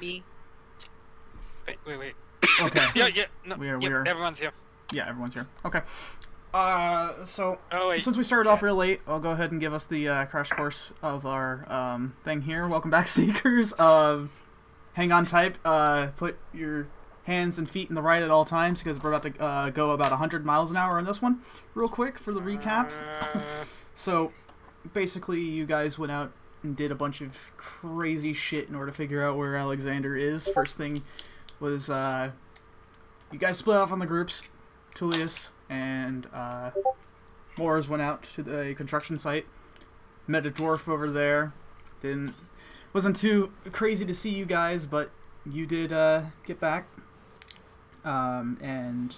B. Wait. Okay. Yeah. No, We're everyone's here. Yeah, everyone's here. Okay. So wait. since we started off real late, I'll go ahead and give us the crash course of our thing here. Welcome back, Seekers. Hang on tight. Put your hands and feet in the right at all times because we're about to go about 100 miles an hour on this one. Real quick for the recap. So basically, you guys went out and did a bunch of crazy shit in order to figure out where Alexander is. First thing was you guys split off on the groups. Tulius and Moors went out to the construction site. Met a dwarf over there. Wasn't too crazy to see you guys, but you did get back and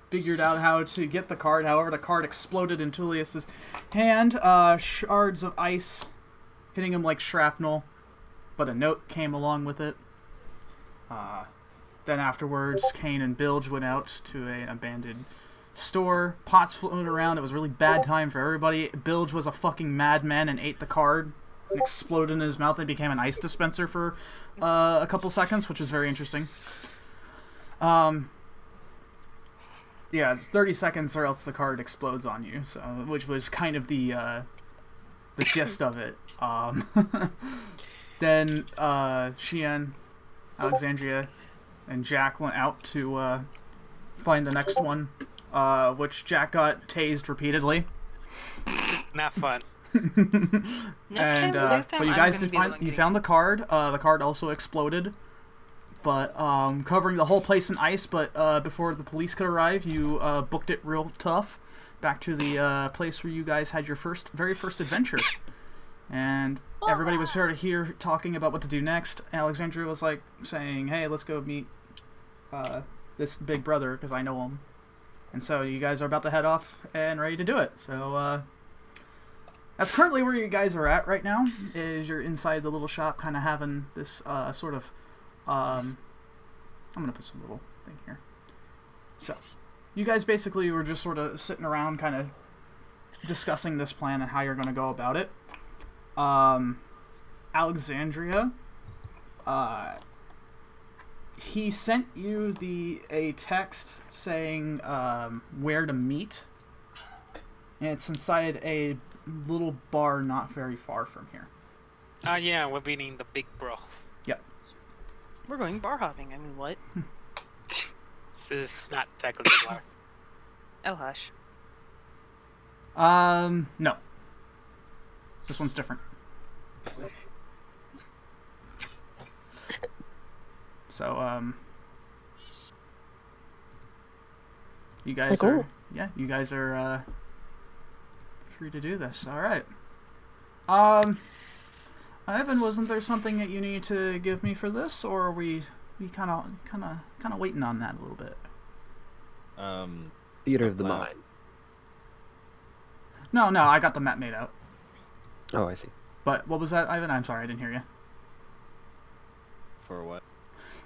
figured out how to get the card. However, the card exploded in Tullius's hand. Shards of ice hitting him like shrapnel, but a note came along with it. Then afterwards, Kane and Bilge went out to an abandoned store. Pots floating around. It was a really bad time for everybody. Bilge was a fucking madman and ate the card. And exploded in his mouth and became an ice dispenser for a couple seconds, which was very interesting. Yeah, it's 30 seconds or else the card explodes on you. So, which was kind of the gist of it. Then Xian, Alexandria, and Jack went out to find the next one, which Jack got tased repeatedly. Not fun. And but you guys did find you found the card. The card also exploded, but covering the whole place in ice. But before the police could arrive, you booked it real tough back to the place where you guys had your very first adventure. And everybody was sort of here talking about what to do next. Alexandria was like saying, "Hey, let's go meet this big brother because I know him." And so you guys are about to head off and ready to do it. So that's currently where you guys are at right now. Is you're inside the little shop, kind of having this sort of. I'm gonna put some little thing here. So you guys basically were just sort of sitting around, kind of discussing this plan and how you're gonna go about it. Alexandria, he sent you a text saying where to meet, and it's inside a little bar not very far from here. Yeah, we're meeting the big bro. Yep. We're going bar hopping. I mean, what? This is not technically a bar. Oh, hush. No. This one's different. So, you guys are, yeah, you guys are, free to do this. All right. Ivan, wasn't there something that you need to give me for this, or are we kind of waiting on that a little bit? Theater of the mind. No, I got the map made out. Oh, I see. But what was that, Ivan? I'm sorry, I didn't hear you. For what?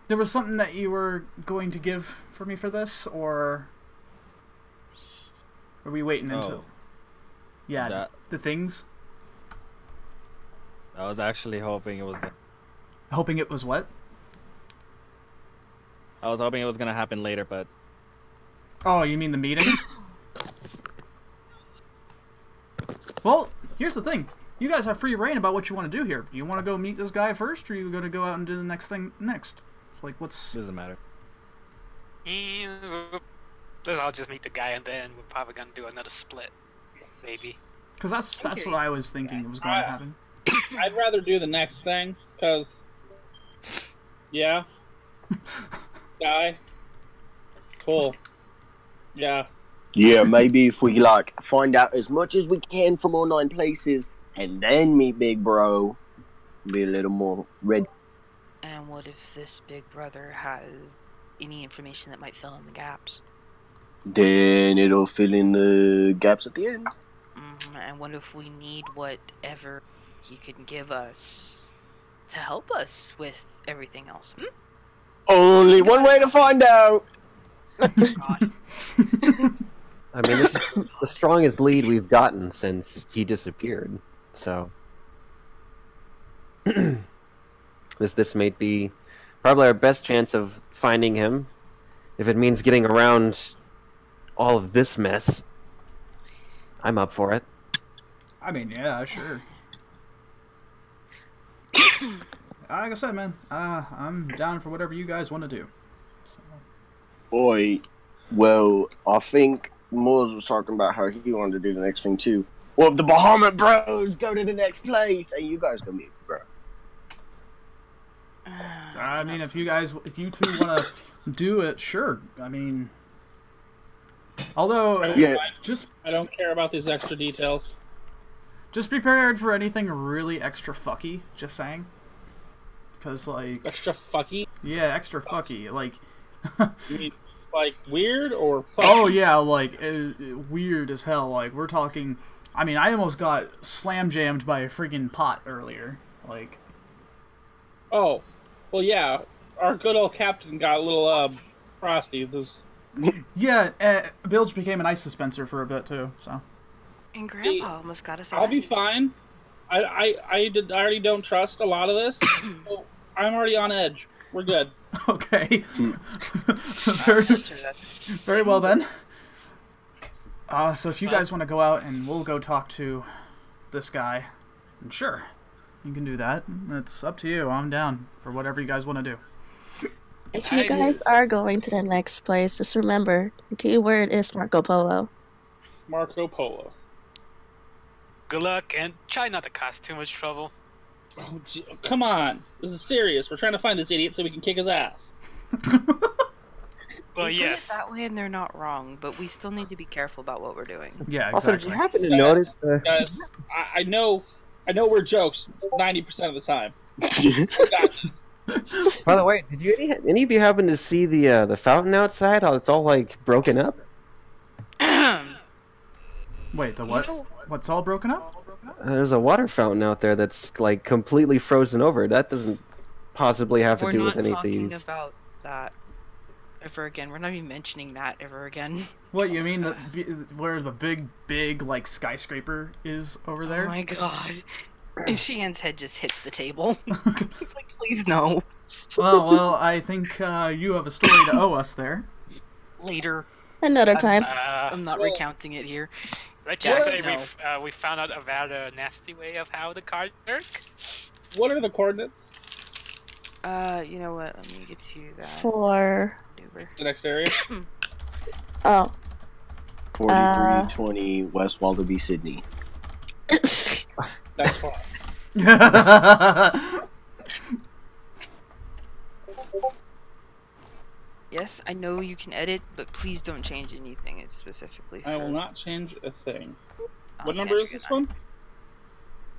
There was something that you were going to give for me for this, or are we waiting until? Yeah, the things. I was actually hoping it was. Hoping it was what? I was hoping it was gonna happen later, but. Oh, you mean the meeting? Well, here's the thing. You guys have free reign about what you want to do here. Do you want to go meet this guy first, or are you going to go out and do the next thing next? Like, what's... Doesn't matter. I'll just meet the guy, and then we're probably going to do another split. Maybe. Because that's what I was thinking was going to happen. I'd rather do the next thing, because... Yeah. Guy. Cool. Yeah. Yeah, maybe if we, like, find out as much as we can from all 9 places, and then meet Big Bro, be a little more ready. And what if this big brother has any information that might fill in the gaps? Then it'll fill in the gaps at the end. And what if we need whatever he can give us to help us with everything else? Only one way to find out! God. I mean, this is the strongest lead we've gotten since he disappeared, so... This may be probably our best chance of finding him. If it means getting around all of this mess, I'm up for it. I mean, yeah, sure. Like I said, man, I'm down for whatever you guys want to do. So. Boy, well, I think Moores was talking about how he wanted to do the next thing too. Well, if the Bahamut Bros go to the next place, and you guys gonna meet, bro. I mean, if you two want to do it, sure. I mean, although, I don't care about these extra details. Just be prepared for anything really extra fucky. Just saying. Because, like... Extra fucky? Yeah, extra fucky. Like... You mean, like, weird or fucky? Oh, yeah, like, weird as hell. Like, we're talking... I mean, I almost got slam-jammed by a friggin' pot earlier. Like... Oh. Well, yeah. Our good old captain got a little, frosty. Yeah, Bilge became an ice dispenser for a bit, too, so... And Grandpa almost got us. I'll be fine. I already don't trust a lot of this. So I'm already on edge. We're good. Okay. Very well then. So if you guys want to go out and we'll go talk to this guy, sure, you can do that. It's up to you. I'm down for whatever you guys want to do. If you guys are going to the next place, just remember the key word is Marco Polo. Marco Polo. Good luck, and try not to cause too much trouble. Oh, come on. This is serious. We're trying to find this idiot so we can kick his ass. Well, they yes. put it that way, and they're not wrong, but we still need to be careful about what we're doing. Yeah, exactly. Also, did you happen to notice... Guys, I know we're jokes 90% of the time. By the way, did any of you happen to see the fountain outside? How it's all, like, broken up? Wait, the what? What's all broken up? There's a water fountain out there that's like completely frozen over. That doesn't possibly have to do with any of these. We're not talking about that ever again. We're not even mentioning that ever again. What, you mean where the big like skyscraper is over there? Oh my god! And Xian's head just hits the table. He's like, please no. Well, I think you have a story to owe us there. Later. Another time. I'm not recounting it here. Let's just say we found out a rather nasty way of how the cards work. What are the coordinates? You know what? Let me get you that. For the next area. Oh. 4320 West Wallaby, Sydney. That's far. Yes, I know you can edit, but please don't change anything specifically. I will not change a thing. I'll What number is this one?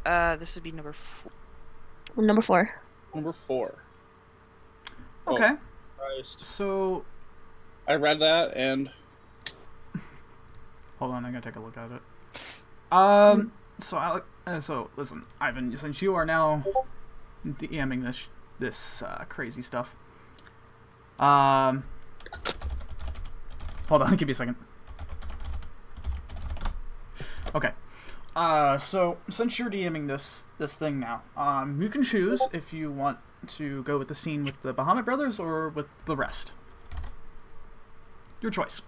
This would be number 4. Number 4. Number 4. Okay. Oh, Christ. So... I read that and... Hold on, I'm gonna take a look at it. So listen, Ivan, since you are now DMing this crazy stuff, hold on, give me a second. Okay. So since you're DMing this thing now, you can choose if you want to go with the scene with the Bahamut brothers or with the rest. Your choice.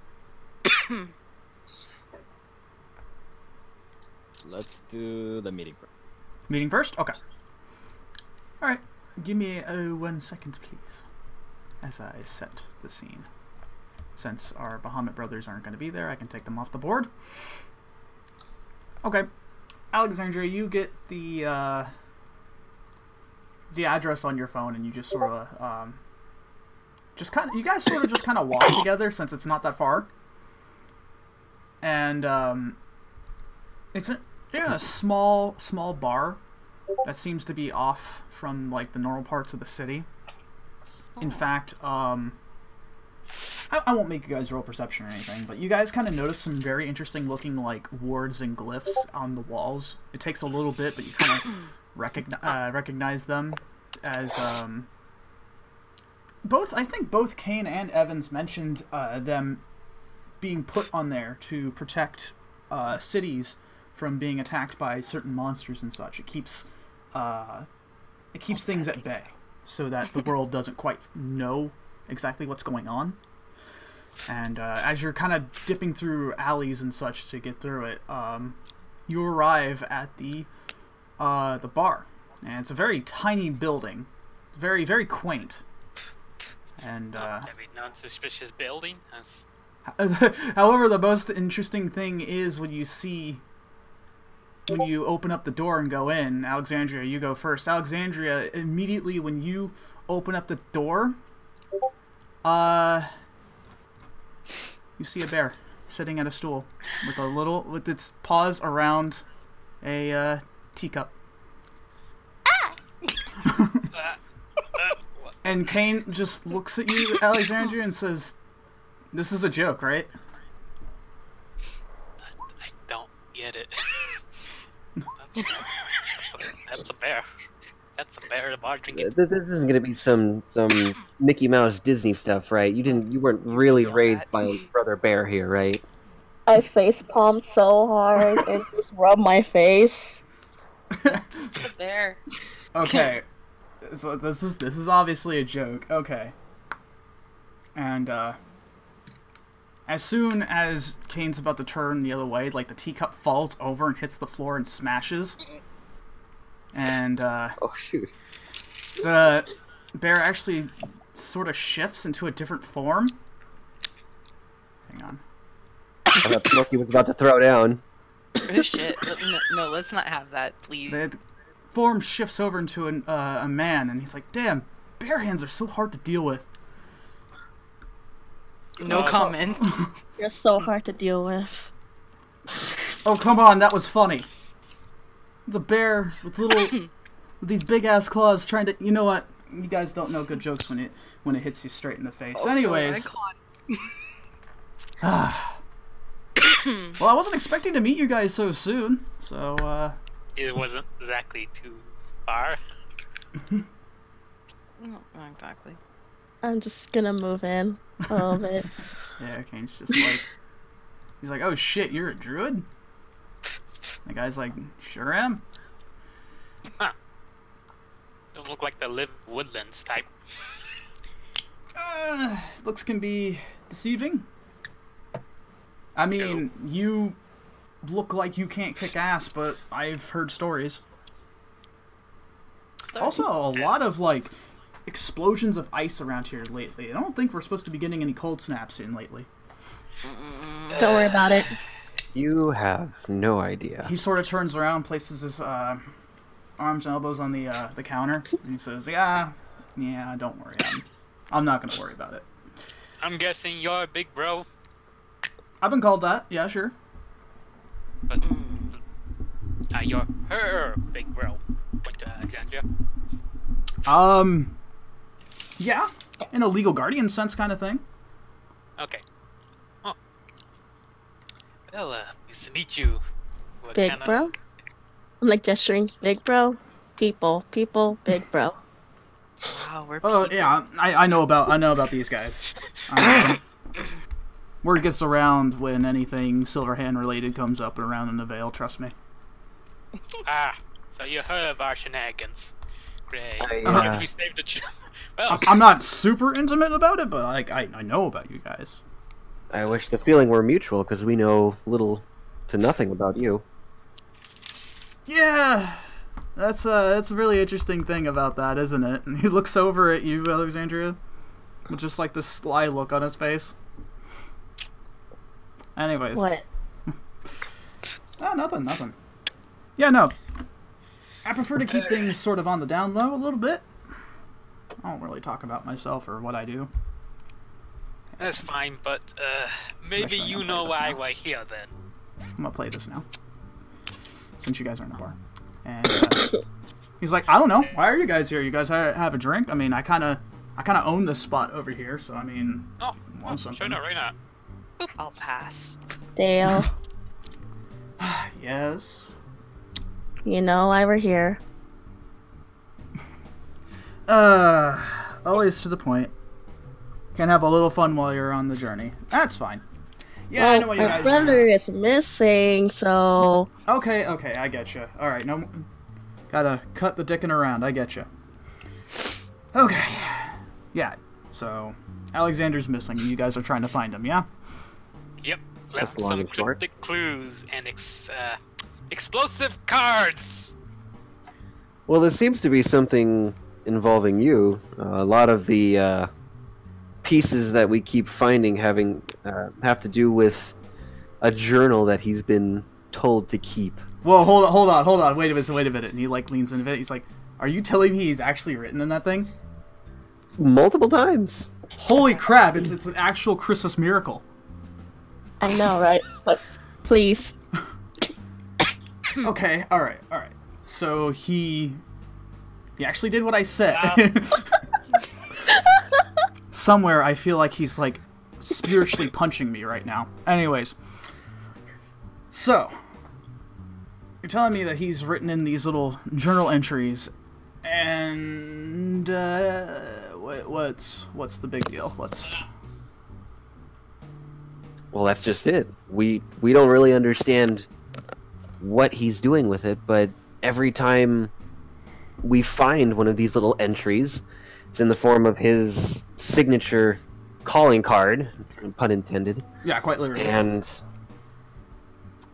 Let's do the meeting first. Meeting first? Okay. Alright. Give me 1 second, please, as I set the scene. Since our Bahamut brothers aren't going to be there, I can take them off the board. Okay. Alexandria, you get the address on your phone, and you just sort of, you guys sort of just kind of walk together since it's not that far. And, it's a small bar that seems to be off from, like, the normal parts of the city. In fact, I won't make you guys roll perception or anything, but you guys kind of notice some very interesting looking, like, wards and glyphs on the walls. It takes a little bit, but you kind of recognize them as, I think both Kane and Evans mentioned them being put on there to protect cities from being attacked by certain monsters and such. It keeps things at bay. so that the world doesn't quite know exactly what's going on. And as you're kind of dipping through alleys and such to get through it, you arrive at the bar. And it's a very tiny building. Very, very quaint. And Every non-suspicious building. however, the most interesting thing is when you open up the door and go in. Alexandria, you go first. Alexandria, immediately when you open up the door, you see a bear sitting at a stool with its paws around a teacup. And Kane just looks at you, Alexandria, and says, "This is a joke, right?" I don't get it. That's a bear. That's a bear at a bar drinking. This isn't gonna be some Mickey Mouse Disney stuff, right? You weren't really raised by a brother bear here, right? I face palmed so hard and just rub my face. It's a bear. Okay. So this is obviously a joke. Okay. And as soon as Kane's about to turn the other way, like the teacup falls over and hits the floor and smashes. And oh shoot. The bear actually sort of shifts into a different form. Hang on. I thought Smokey was about to throw down. Oh shit! No, let's not have that, please. The form shifts over into a man, and he's like, "Damn, bear hands are so hard to deal with." No comment. You're so hard to deal with. Oh come on, that was funny. It's a bear with with these big ass claws trying to. You know what? You guys don't know good jokes when it hits you straight in the face. Oh, Anyways. Well, I wasn't expecting to meet you guys so soon, so It wasn't exactly too far. No, not exactly. I'm just gonna move in a little bit. yeah, Kane's just like, he's like, "Oh shit, you're a druid?" The guy's like, "Sure am." Huh. Don't look like the live woodlands type. Looks can be deceiving. I mean, you look like you can't kick ass, but I've heard stories. Also, a lot of, like, explosions of ice around here lately. I don't think we're supposed to be getting any cold snaps in lately. Don't worry about it. You have no idea. He sort of turns around, places his arms and elbows on the counter, and he says, yeah, don't worry. I'm not going to worry about it. I'm guessing you're a big bro. I've been called that. Yeah, sure. But you're her big bro. Went to Alexandria. Yeah, in a legal guardian sense kind of thing. Okay. Oh. Well, nice to meet you. What Big kinda... bro? I'm like gesturing. Big bro? People, big bro. Wow, we're Oh, people. yeah, I know about these guys. Word gets around when anything Silverhand related comes up around in the Vale, trust me. Ah, so you heard of our shenanigans. Great. I Guess we saved the well, I'm not super intimate about it, but like I know about you guys. I wish the feeling were mutual, because we know little to nothing about you. Yeah, that's a really interesting thing about that, isn't it? And he looks over at you, Alexandria, with just like this sly look on his face. Anyways. What? Oh, nothing. Yeah, no. I prefer to keep things sort of on the down low a little bit. I don't really talk about myself or what I do. that's fine, but maybe Actually, I'm you gonna know play why this now. we're here then. I'm gonna play this now, since you guys are in the bar. And he's like, I don't know. Why are you guys here? You guys have a drink? I mean, I kind of own this spot over here, so I mean, Oh, want something? sure, no, right now. Boop, I'll pass. Dale, Yes. you know why we're here. Always to the point. Can have a little fun while you're on the journey. That's fine. Yeah, I Well, know what you my guys brother is missing, so Okay, I get you. All right, no, gotta cut the dicking around. I get you. Okay. Yeah, so Alexander's missing, and you guys are trying to find him, yeah? Yep. That's Left long some and short. cryptic clues and explosive cards. Well, this seems to be something involving you. A lot of the pieces that we keep finding have to do with a journal that he's been told to keep. Whoa, hold on, wait a minute. And he like leans into it. He's like, "Are you telling me he's actually written in that thing?" Multiple times. Holy crap! It's an actual Christmas miracle. I know, right? But please. Okay, all right. So he actually did what I said. Somewhere I feel like he's like spiritually punching me right now. Anyways, so you're telling me that he's written in these little journal entries, and what's the big deal? Well, that's just it. We don't really understand what he's doing with it, but every time we find one of these little entries, it's in the form of his signature calling card, pun intended. Yeah, quite literally. And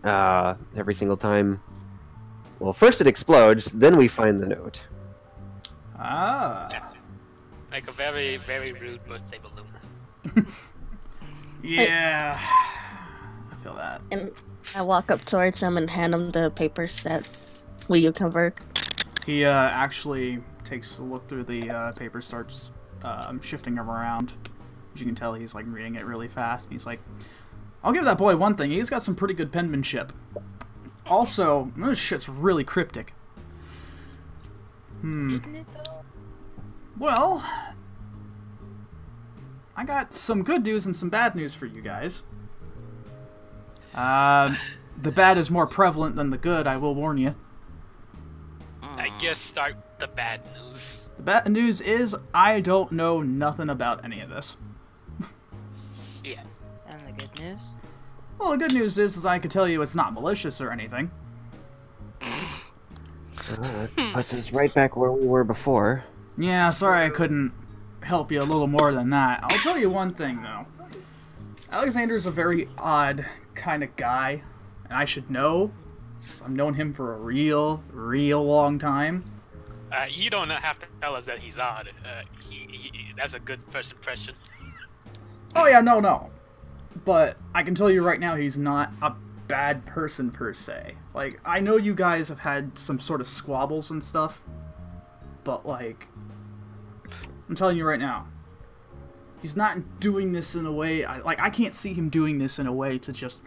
every single time, well, first it explodes, then we find the note. Ah. Like a very, very rude birthday balloon. Yeah. I feel that. And I walk up towards him and hand him the papers that you convert. He actually takes a look through the paper, starts shifting them around. As you can tell, he's like reading it really fast. And he's like, "I'll give that boy one thing. He's got some pretty good penmanship. Also, this shit's really cryptic." Isn't it though? Well, I got some good news and some bad news for you guys. The bad is more prevalent than the good, I will warn you. I guess start the bad news. The bad news is I don't know nothing about any of this. Yeah. And the good news? Well, the good news is I could tell you it's not malicious or anything. That puts us right back where we were before. Yeah, sorry I couldn't help you a little more than that. I'll tell you one thing, though. Alexander's a very odd kind of guy, and I should know. I've known him for a real long time. You don't have to tell us that he's odd. That's a good first impression. Oh yeah, no. But I can tell you right now he's not a bad person per se. Like, I know you guys have had some sort of squabbles and stuff, but like, I'm telling you right now, he's not doing this in a way, I can't see him doing this in a way to just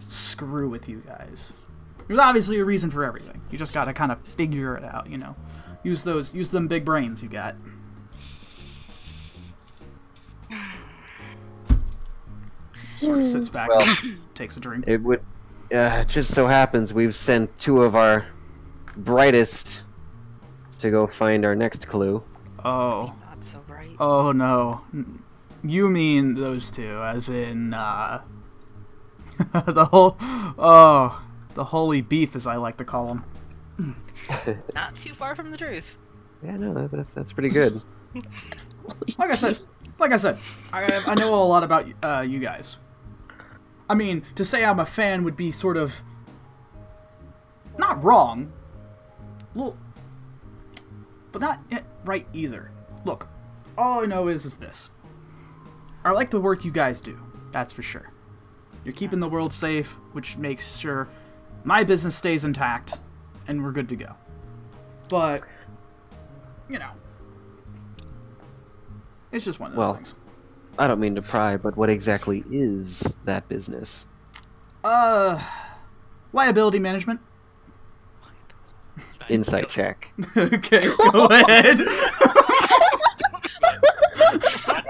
screw with you guys. There's obviously a reason for everything. You just gotta kind of figure it out, you know. Use them big brains you got. Sort of sits back and takes a drink. It would just so happens we've sent two of our brightest to go find our next clue. Oh. Not so bright. Oh no. You mean those two, as in, the holy beef, as I like to call them. Not too far from the truth. Yeah, no, that's pretty good. Like I said, I know a lot about you guys. I mean, to say I'm a fan would be sort of not wrong, well, but not right either. Look, all I know is this. I like the work you guys do, that's for sure. You're keeping the world safe, which makes sure my business stays intact, and we're good to go. But, you know, it's just one of those things. I don't mean to pry, but what exactly is that business? Liability management. Insight check. Okay, go ahead. That's not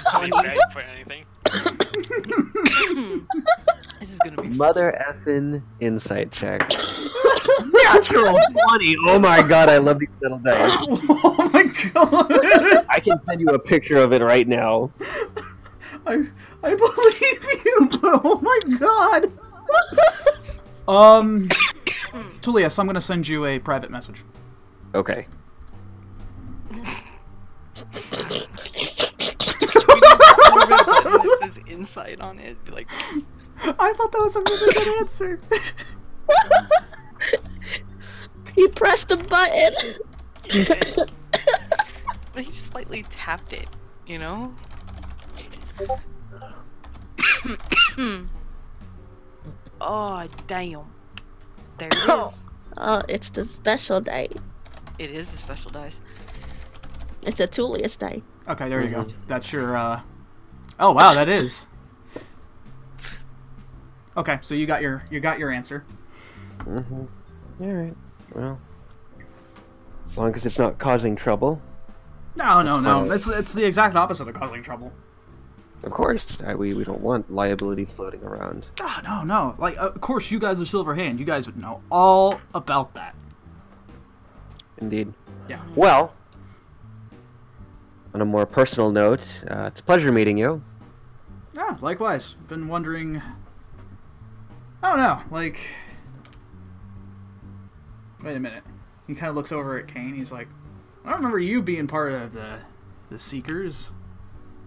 potentially right for anything. This is gonna be Mother effin' insight check. Natural 20! Oh my god, I love these little dice. Oh my god! I can send you a picture of it right now. I believe you, but oh my god! Tulius, I'm gonna send you a private message. Okay. inside on it. Be like, I thought that was a really good answer. He pressed the button. he just slightly tapped it, you know? Oh, damn. There it is. Oh, it's the special die. It is a special dice. It's a Tulius die. Okay, there you go. That's your, Oh, wow, that is. Okay, so you got your answer. Mm-hmm. Alright, well. As long as it's not causing trouble. No. It's the exact opposite of causing trouble. Of course, we don't want liabilities floating around. Oh, no. Like, of course, you guys are Silverhand. You guys would know all about that. Indeed. Yeah. Well, on a more personal note, it's a pleasure meeting you. Yeah, likewise. Been wondering... I don't know, like... Wait a minute. He kind of looks over at Kane. He's like, I don't remember you being part of the Seekers.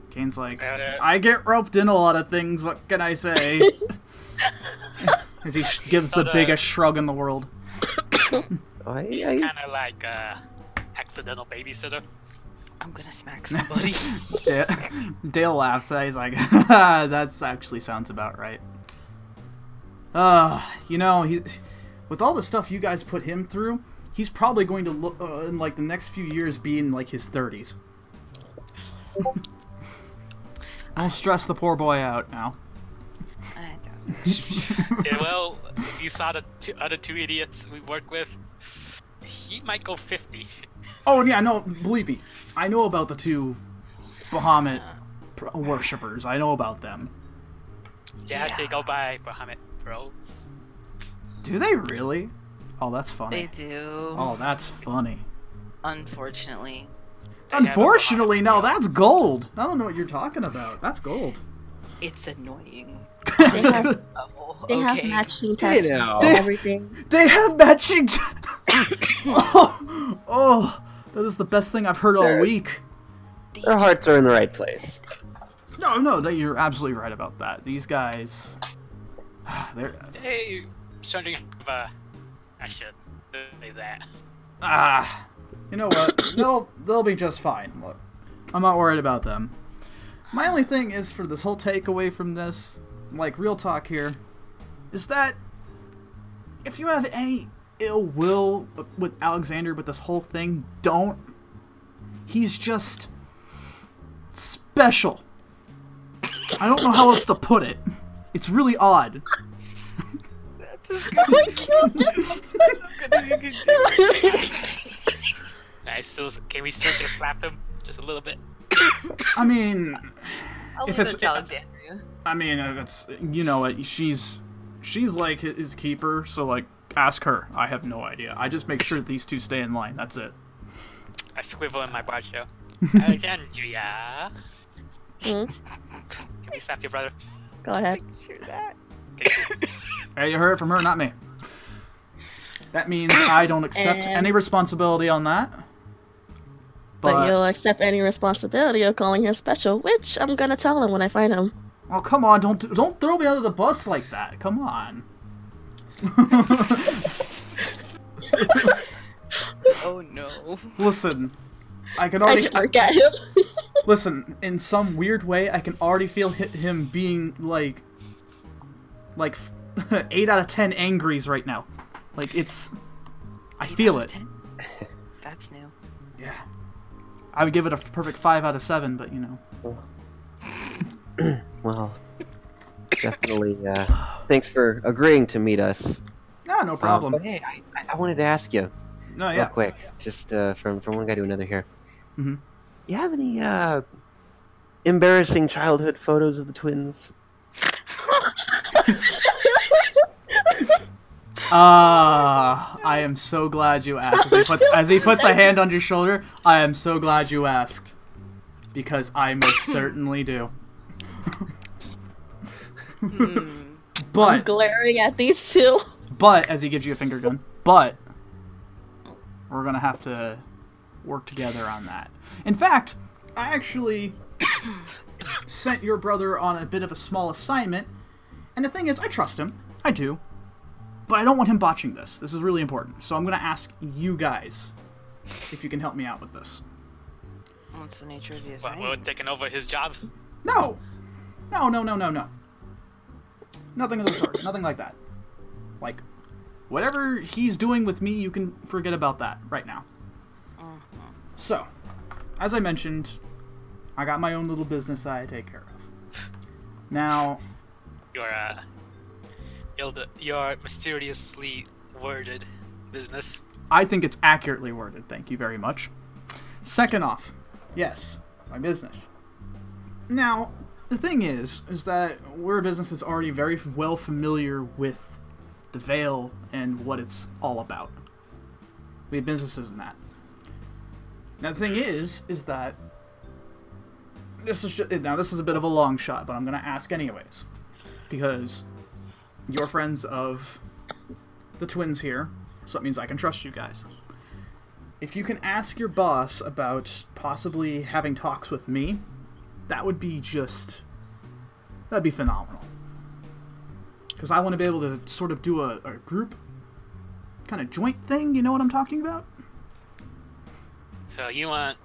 Kane's like, I get roped in a lot of things, what can I say? As he gives the biggest shrug in the world. He's kind of like accidental babysitter. I'm gonna smack somebody. Dale laughs. He's like, that actually sounds about right. You know, with all the stuff you guys put him through, he's probably going to look in like the next few years be in like his 30s. Don't stress the poor boy out now. I don't. Yeah, well, if you saw the other two idiots we work with, he might go 50. Oh yeah, no, believe me, I know about the two Bahamut worshippers. I know about them. Yeah, they go by Bahamut bros. Do they really? Oh, that's funny. They do. Oh, that's funny. Unfortunately. Unfortunately, no, that's gold. I don't know what you're talking about. That's gold. It's annoying. They have matching tattoos and everything. They have matching. Oh, that is the best thing I've heard all week. Their hearts are in the right place. No, you're absolutely right about that. These guys, Hey, something of I should say that. You know what? They'll be just fine. Look, I'm not worried about them. My only thing is for this whole takeaway from this, like real talk here, is that if you have any ill will with Alexander with this whole thing, don't. He's just special. I don't know how else to put it. It's really odd. That's as good as you can do. Can we still just slap him just a little bit? I mean, If it's Alexandria. I mean, if it's, you know what, she's like his keeper, so like ask her. I have no idea. I just make sure that these two stay in line. That's it. I swivel in my bar show. Alexandria. Can we slap your brother? Go ahead. Sure that. Hey, you heard it from her, not me. That means I don't accept any responsibility on that. But you'll accept any responsibility of calling him special, which I'm gonna tell him when I find him. Oh, come on, don't throw me under the bus like that. Come on. Oh no. Listen, I can already... I smirk at him. Listen, in some weird way, I can already feel him being, like 8 out of 10 angries right now. Like, it's... I feel it. That's new. Yeah. I would give it a perfect 5 out of 7, but, you know. Well, definitely, thanks for agreeing to meet us. Ah, no problem. But hey, I wanted to ask you, real quick, just from one guy to another here. Mm-hmm. You have any embarrassing childhood photos of the twins? I am so glad you asked. As he puts a hand on your shoulder, I am so glad you asked. Because I most certainly do. But I'm glaring at these two. But, as he gives you a finger gun, but we're gonna have to work together on that. In fact, I actually sent your brother on a bit of a small assignment. And the thing is, I trust him. I do. But I don't want him botching this. This is really important. So I'm going to ask you guys if you can help me out with this. What's the nature of the assignment? We're taking over his job? No! No. Nothing of the sort. Nothing like that. Like, whatever he's doing with me, you can forget about that right now. So, as I mentioned, I got my own little business that I take care of. Now... Your mysteriously worded business. I think it's accurately worded, thank you very much. Second off, yes, my business. Now, the thing is that we're a business that's already very well familiar with the Veil and what it's all about. We have businesses in that. Now, the thing is that this is a bit of a long shot, but I'm going to ask anyways, because you're friends of the twins here, so that means I can trust you guys. If you can ask your boss about possibly having talks with me, that would be that'd be phenomenal. Because I want to be able to sort of do a group kind of joint thing, you know what I'm talking about? So you want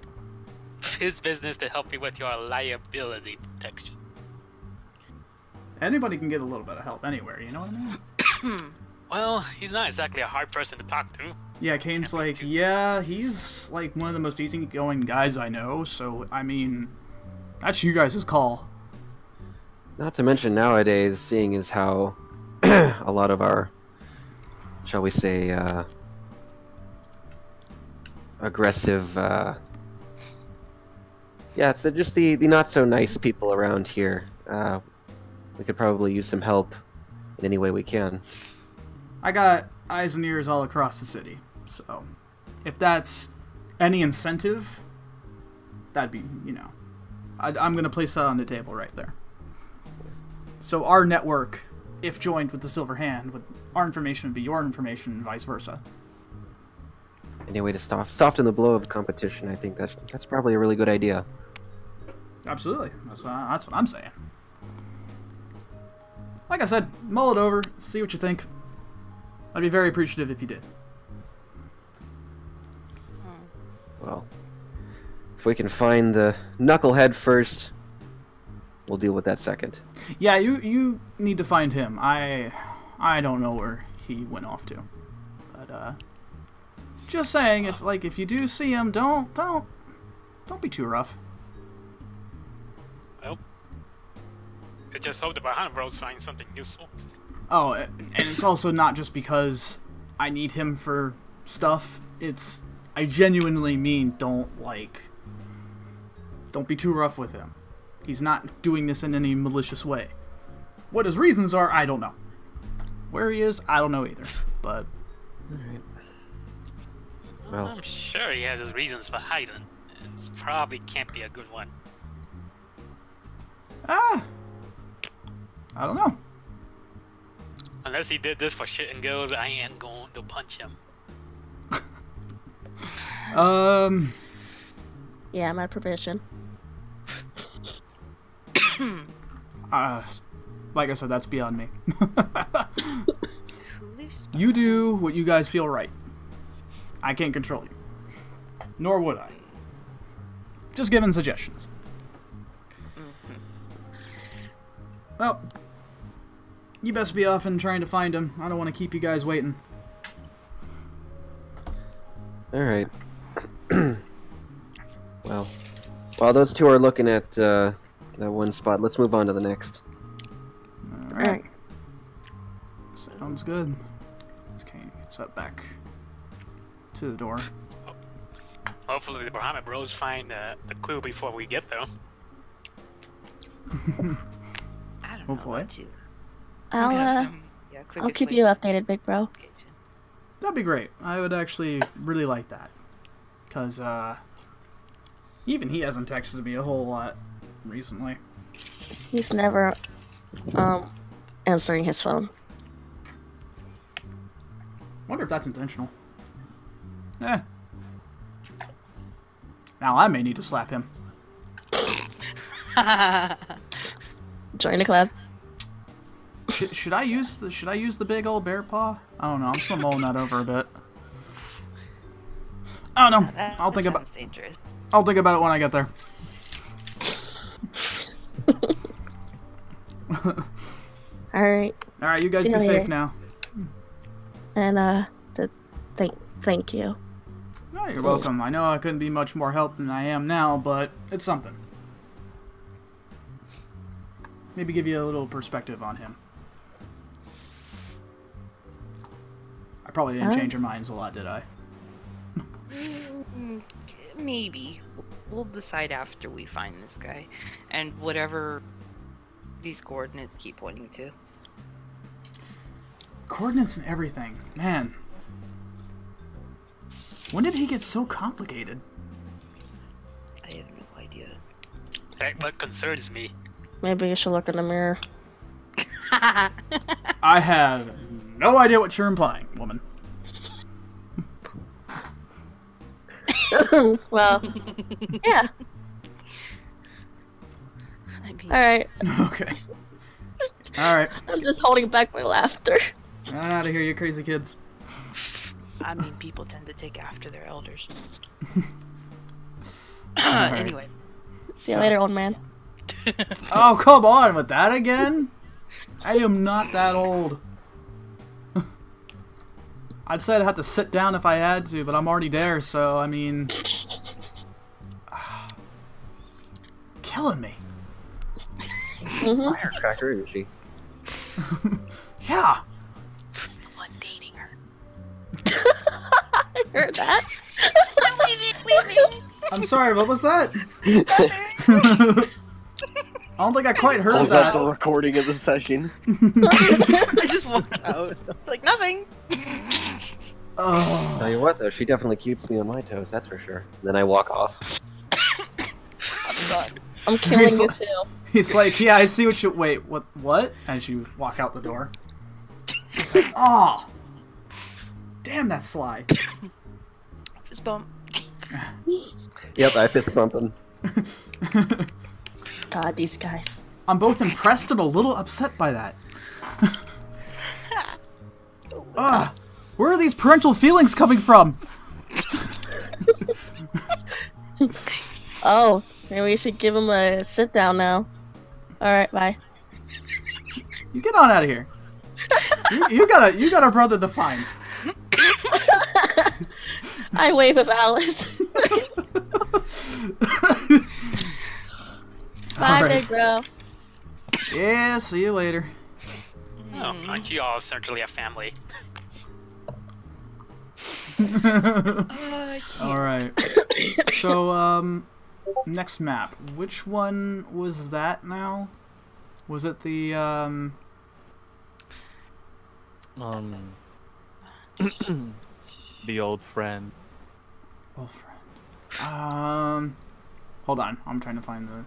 his business to help you with your liability protection? Anybody can get a little bit of help anywhere, you know what I mean? Well, he's not exactly a hard person to talk to. Yeah, Kane's like, yeah, he's like one of the most easygoing guys I know, so, I mean, that's you guys' call. Not to mention nowadays, seeing as how a lot of our, shall we say, aggressive, yeah, it's just the not-so-nice people around here. We could probably use some help in any way we can. I got eyes and ears all across the city, so if that's any incentive, that'd be, you know, I'm going to place that on the table right there. So our network, if joined with the Silver Hand, our information would be your information and vice versa. Any way to soften the blow of competition, I think that's probably a really good idea. Absolutely. That's what I'm saying. Like I said, mull it over, see what you think. I'd be very appreciative if you did. Well, if we can find the knucklehead first, we'll deal with that second. Yeah, you need to find him. I don't know where he went off to. But just saying, if you do see him, don't be too rough. Well, I just hope the Bahana Bros find something useful. Oh, and it's also not just because I need him for stuff. I genuinely mean don't be too rough with him. He's not doing this in any malicious way. What his reasons are, I don't know. Where he is, I don't know either. But alright. Well, I'm sure he has his reasons for hiding. It probably can't be a good one. I don't know. Unless he did this for shit and giggles, I am going to punch him. Yeah, my permission. Like I said, that's beyond me. You do what you guys feel right. I can't control you. Nor would I. Just giving suggestions. Well, you best be off and trying to find him. I don't want to keep you guys waiting. alright. Well, while those two are looking at that one spot, let's move on to the next. Alright. Sounds good. This Kane gets up back to the door. Hopefully the Bahamut Bros find the clue before we get there. I don't Hopefully. know what to. I'll keep you updated, big bro. That'd be great. I would actually really like that. Because, even he hasn't texted me a whole lot recently. He's never, answering his phone. Wonder if that's intentional. Eh. Now I may need to slap him. Join the club. Should I use the big old bear paw? I don't know. I'm still mulling that over a bit. I don't know. I'll think about it when I get there. Alright. Alright, you guys be safe now. And, thank you. Oh, you're welcome. I know I couldn't be much more help than I am now, but it's something. Maybe give you a little perspective on him. I probably didn't change your minds a lot, did I? Maybe. We'll decide after we find this guy. And whatever these coordinates keep pointing to. Coordinates and everything. Man. When did he get so complicated? I have no idea. That what concerns me. Maybe you should look in the mirror. I have no idea what you're implying, woman. Well, yeah. I mean, Alright. Okay. Alright. I'm just holding back my laughter. Get out of here, you crazy kids. I mean, people tend to take after their elders. Right. Anyway. See you later, old man. Oh, come on with that again? I am not that old. I'd say I'd have to sit down if I had to, but I'm already there, so, I mean... killing me. Firecracker, is she? Yeah. He's the one dating her. I heard that. I'm sorry, what was that? I don't think I quite heard Pulls that. out the recording of the session. I just walked out. Like, nothing. Oh. Tell you what, though, she definitely keeps me on my toes, that's for sure. Then I walk off. I'm killing you too. He's like, yeah, I see what you... Wait, what? As you walk out the door. He's like, oh! Damn, that's sly. Fist bump. Yep, I fist bump him. God, these guys. I'm both impressed and a little upset by that. Where are these parental feelings coming from? Oh, maybe we should give him a sit down now. Alright, bye. You get on out of here. You got a brother to find. I wave at Alice. Bye, Alright. big bro. Yeah, see you later. Oh, aren't you all certainly a family? Alright. So, next map. Which one was that now? Was it the, the old friend. old friend. Hold on. I'm trying to find the...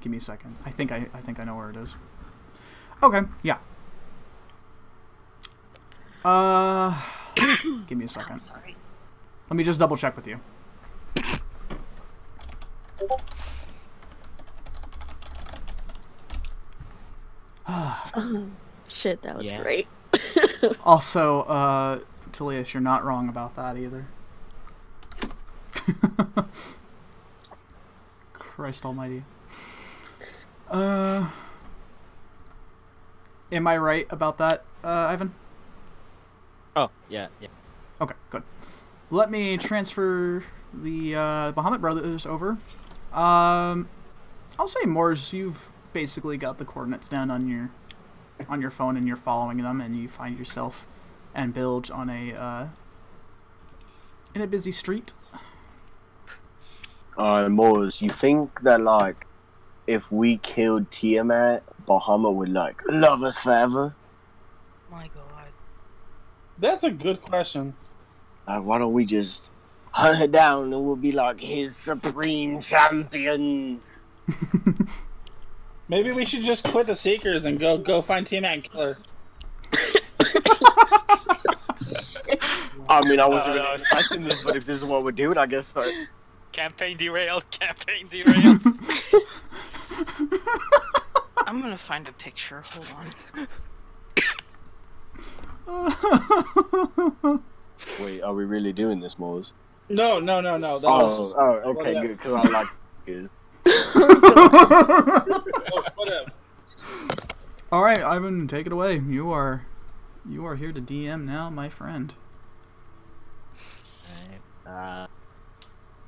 Give me a second. I think I know where it is. Okay, yeah. Give me a second. Sorry. Let me just double check with you. Shit, that was great. Also, Tulius, you're not wrong about that either. Christ almighty. Am I right about that, Ivan? Oh, yeah. Okay, good. Let me transfer the Bahamut brothers over. I'll say, Moors, you've basically got the coordinates down on your phone, and you're following them, and you find yourself and Bilge on a in a busy street. Moors, you think that, like, if we killed Tiamat, Bahamut would, like, love us forever? My God. That's a good question. Why don't we just hunt her down and we'll be, like, his supreme champions? Maybe we should just quit the Seekers and go find Tiamat and kill her. I mean, I wasn't really expecting this, but if this is what we're doing, I guess so. Campaign derailed. Campaign derailed. I'm gonna find a picture. Hold on. Wait, are we really doing this, Moz? No. Okay, good, because I like it. Whatever. All right, Ivan, take it away. You are here to DM now, my friend. Alright.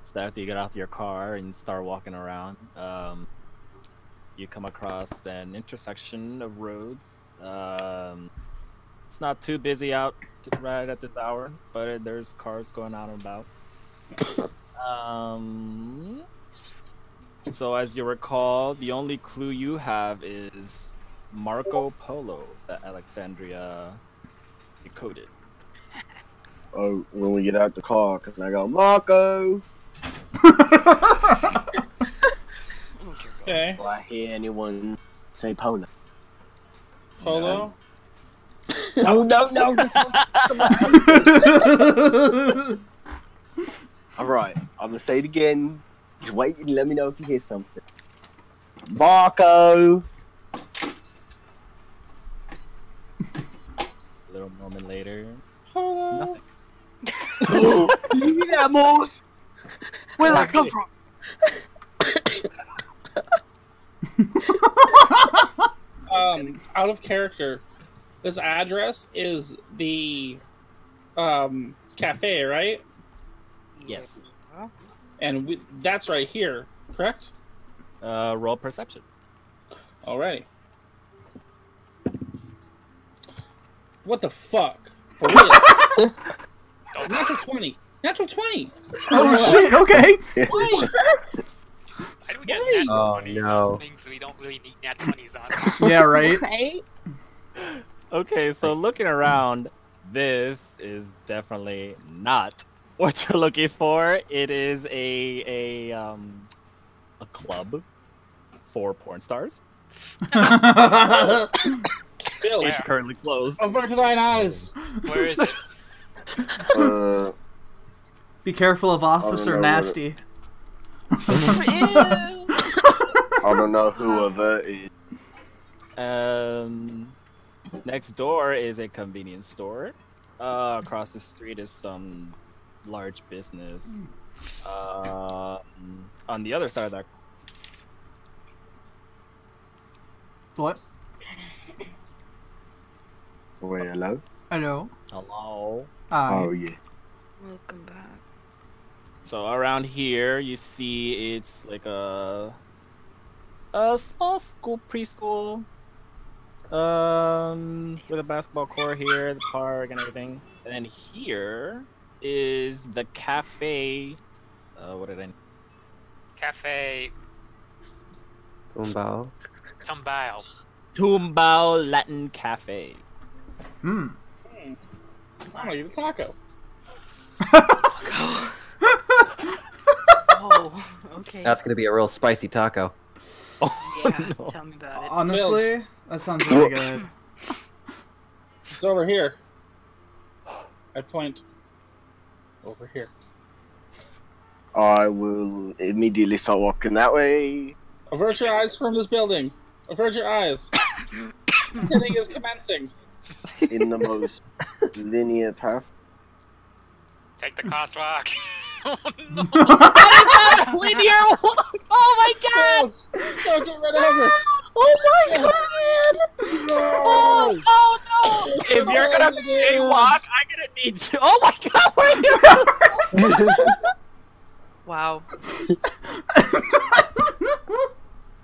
So after you get off your car and start walking around, you come across an intersection of roads. It's not too busy out right at this hour, but there's cars going out and about. So as you recall, the only clue you have is Marco Polo that Alexandria decoded. Oh, when we get out the car, can I go, Marco? Okay. Do I hear anyone say Polo? Polo? No. Alright, I'm gonna say it again. Just wait and let me know if you hear something. Marco! A little moment later, Polo? nothing. Did you hear that, Morse? Where'd that come from? Out of character, this address is the cafe, right? Yes. And that's right here, correct? Roll perception. Alrighty. What the fuck? For real? Natural 20. Natural 20! Oh shit, okay! What? Why do we get nat 20s no. on things we don't really need nat 20s on? Yeah, right? Right? Okay, so looking around, this is definitely not what you're looking for. It is a club for porn stars. Bill, It's currently closed. avert thine eyes! Where is it? Be careful of Officer know Nasty. I don't know who Avert is. Next door is a convenience store. Across the street is some large business. On the other side of that. What? Wait, hello? Hello? Hello. Hi. Oh, yeah. Welcome back. So around here, you see it's like a small school, preschool, with a basketball court here, the park and everything. And then here is the cafe. What did I? Cafe Tumbao. Tumbao Latin Cafe. Hmm. I'm gonna eat a taco. Oh, okay. That's gonna be a real spicy taco. Yeah, tell me about it. Honestly, that sounds really good. It's over here. I point over here. I will immediately start walking that way. Avert your eyes from this building. Avert your eyes. Hitting is commencing. In the most linear path. Take the crosswalk. Oh no! That is not linear. Oh my god! Don't get rid of her. Oh my god! No. Oh no! If you're gonna walk, I'm gonna need to. Oh my god! Where are you? Wow.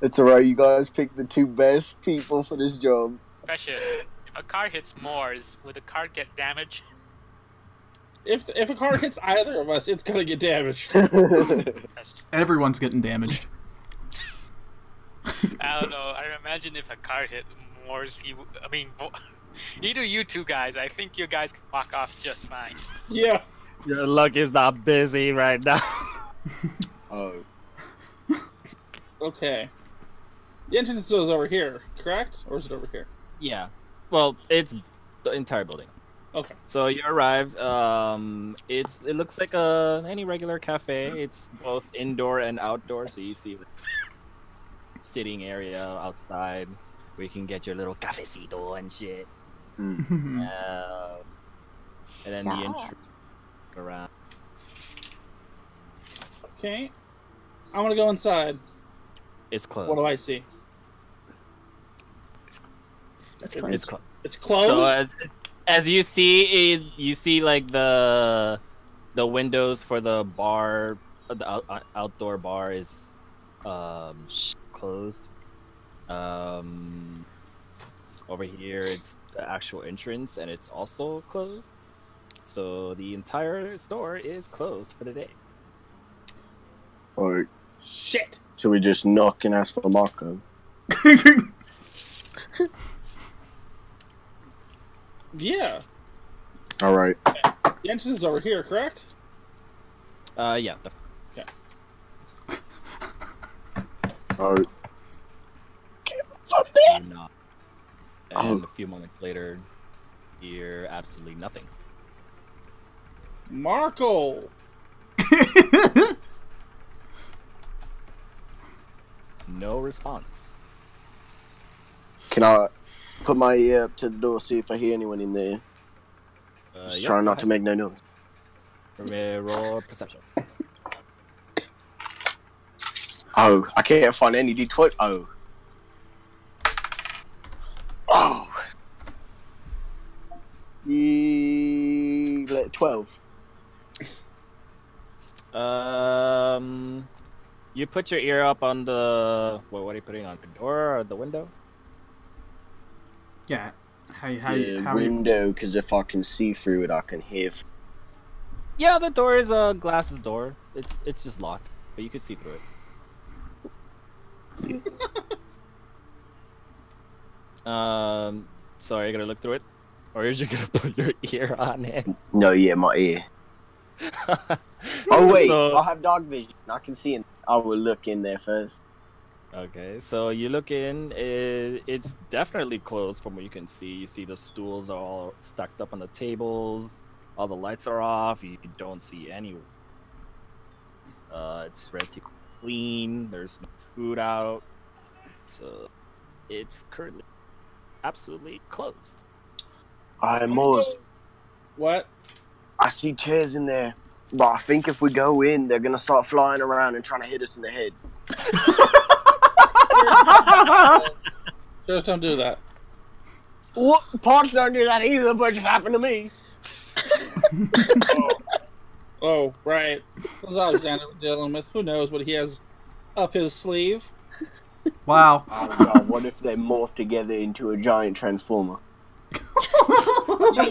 It's alright, you guys picked the two best people for this job. Question: if a car hits Moors, would the car get damaged? If a car hits either of us, it's gonna get damaged. That's true. Everyone's getting damaged. I don't know. I imagine if a car hit Moors, either you two guys, I think you guys can walk off just fine. Yeah. Your luck is not busy right now. Oh. Okay. The entrance is over here, correct? Or is it over here? Yeah. Well, it's the entire building. Okay. So you arrived. It looks like any regular cafe. It's both indoor and outdoor. So you see the sitting area outside where you can get your little cafecito and shit. And then the entrance around. Okay. I'm gonna go inside. It's closed. What do I see? It's closed. It's closed. It's closed. So as you see, you see like the windows for the bar, the outdoor bar is closed. Over here it's the actual entrance and it's also closed. So the entire store is closed for the day. Or shit. should we just knock and ask for Marco? Yeah. All right. The entrance is over here, correct? Yeah. Okay. All right. And a few moments later, hear absolutely nothing. Marco. No response. Can I put my ear up to the door, see if I hear anyone in there? Just trying not to make no noise. Roll perception. Oh, I can't find any D20. Oh. Oh. 12. You put your ear up on the what are you putting on the door or the window? Yeah. How window, because if I can see through it, I can hear. Yeah, the door is a glass door. It's just locked, but you can see through it. So are you gonna look through it, or are you gonna put your ear on it? No, yeah, my ear. Oh wait, I'll have dog vision. I can see it. I will look in there first. Okay, so you look in. It's definitely closed from what you can see. You see the stools are all stacked up on the tables. All the lights are off. You don't see any. It's relatively clean. There's no food out, so it's currently absolutely closed. I'm Moors. What? I see chairs in there, but I think if we go in, they're gonna start flying around and trying to hit us in the head. Just don't do that. What? Parks don't do that either, but it just happened to me. Oh, right. What's Alexander dealing with? Who knows what he has up his sleeve? Wow. Oh god, what if they morph together into a giant transformer? I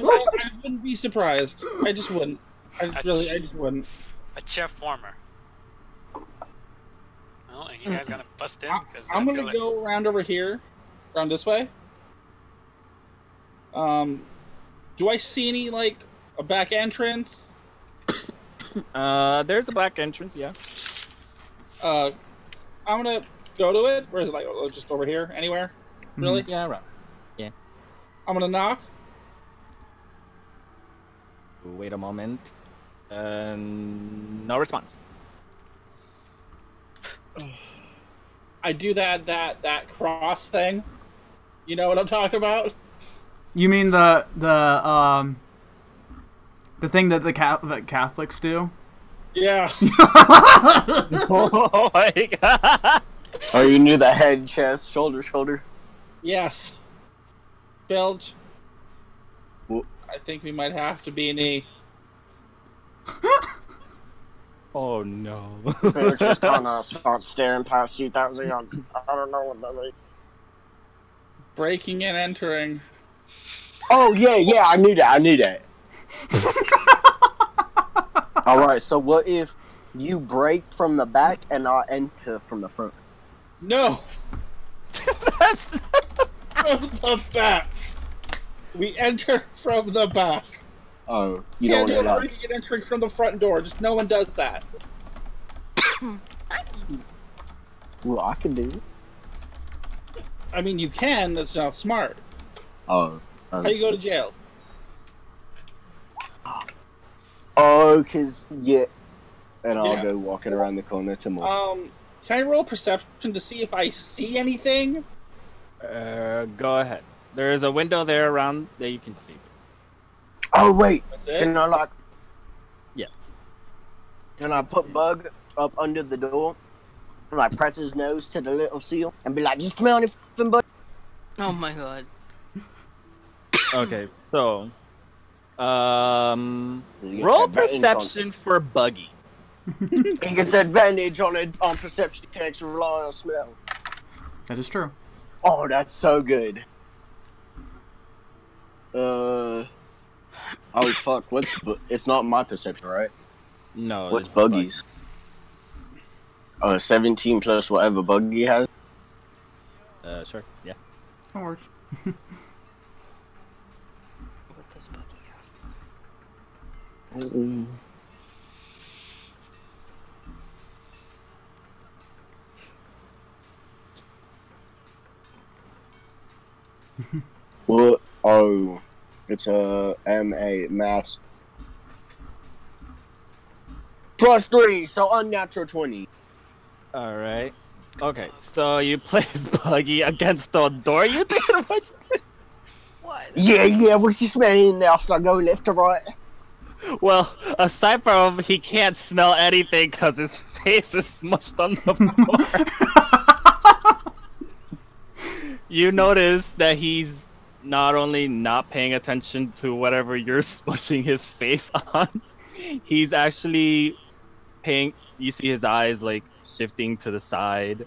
wouldn't be surprised. I just wouldn't. I just wouldn't. A chef former. Well, and you guys gonna bust in? Because I'm gonna go around over here, around this way. Do I see any like a back entrance? There's a back entrance, yeah. I'm gonna go to it. Where is it? Like just over here? Anywhere? Really? Yeah, right. Yeah. I'm gonna knock. Wait a moment. No response. I do that cross thing. You know what I'm talking about? You mean the thing that the Catholics do? Yeah. Oh my god! Oh, you knew the head, chest, shoulder. Yes. Bilge. Well, I think we might have to be knee. Oh no. Bilge just kind of starts staring past you. That was I don't know what that means. Breaking and entering. Oh yeah, I knew that. Alright, so what if you break from the back and I enter from the front? No! That's From the back! We enter from the back. Oh, you don't want to breaking and entering from the front door. Just no one does that. Well, I can do it. I mean, you can. That's not smart. Oh. How you go to jail? Oh, cause and I'll go walking around the corner to more. Can I roll perception to see if I see anything? Go ahead. There is a window there around that you can see. Oh wait, That's it? can I like? Yeah. Can I put Bug up under the door and like press his nose to the little seal and be like, "You smell anything, bud?" Oh my god. Okay, so roll perception for Buggy. He gets advantage on perception checks rely on smell. That is true. Oh, that's so good. Oh fuck! It's not my perception, right? No. What's Buggy's? 17 plus whatever Buggy has. Sure. Yeah. That works. What does Buggy have? What? Oh, it's a MA math. +3, so unnatural 20. All right. Okay, so you place Buggy against the door. You think what? Yeah, what's you smelling there? So I go left to right. Well, aside from he can't smell anything because his face is smushed on the door. You notice that he's not only not paying attention to whatever you're smushing his face on, he's actually paying. You see his eyes like shifting to the side,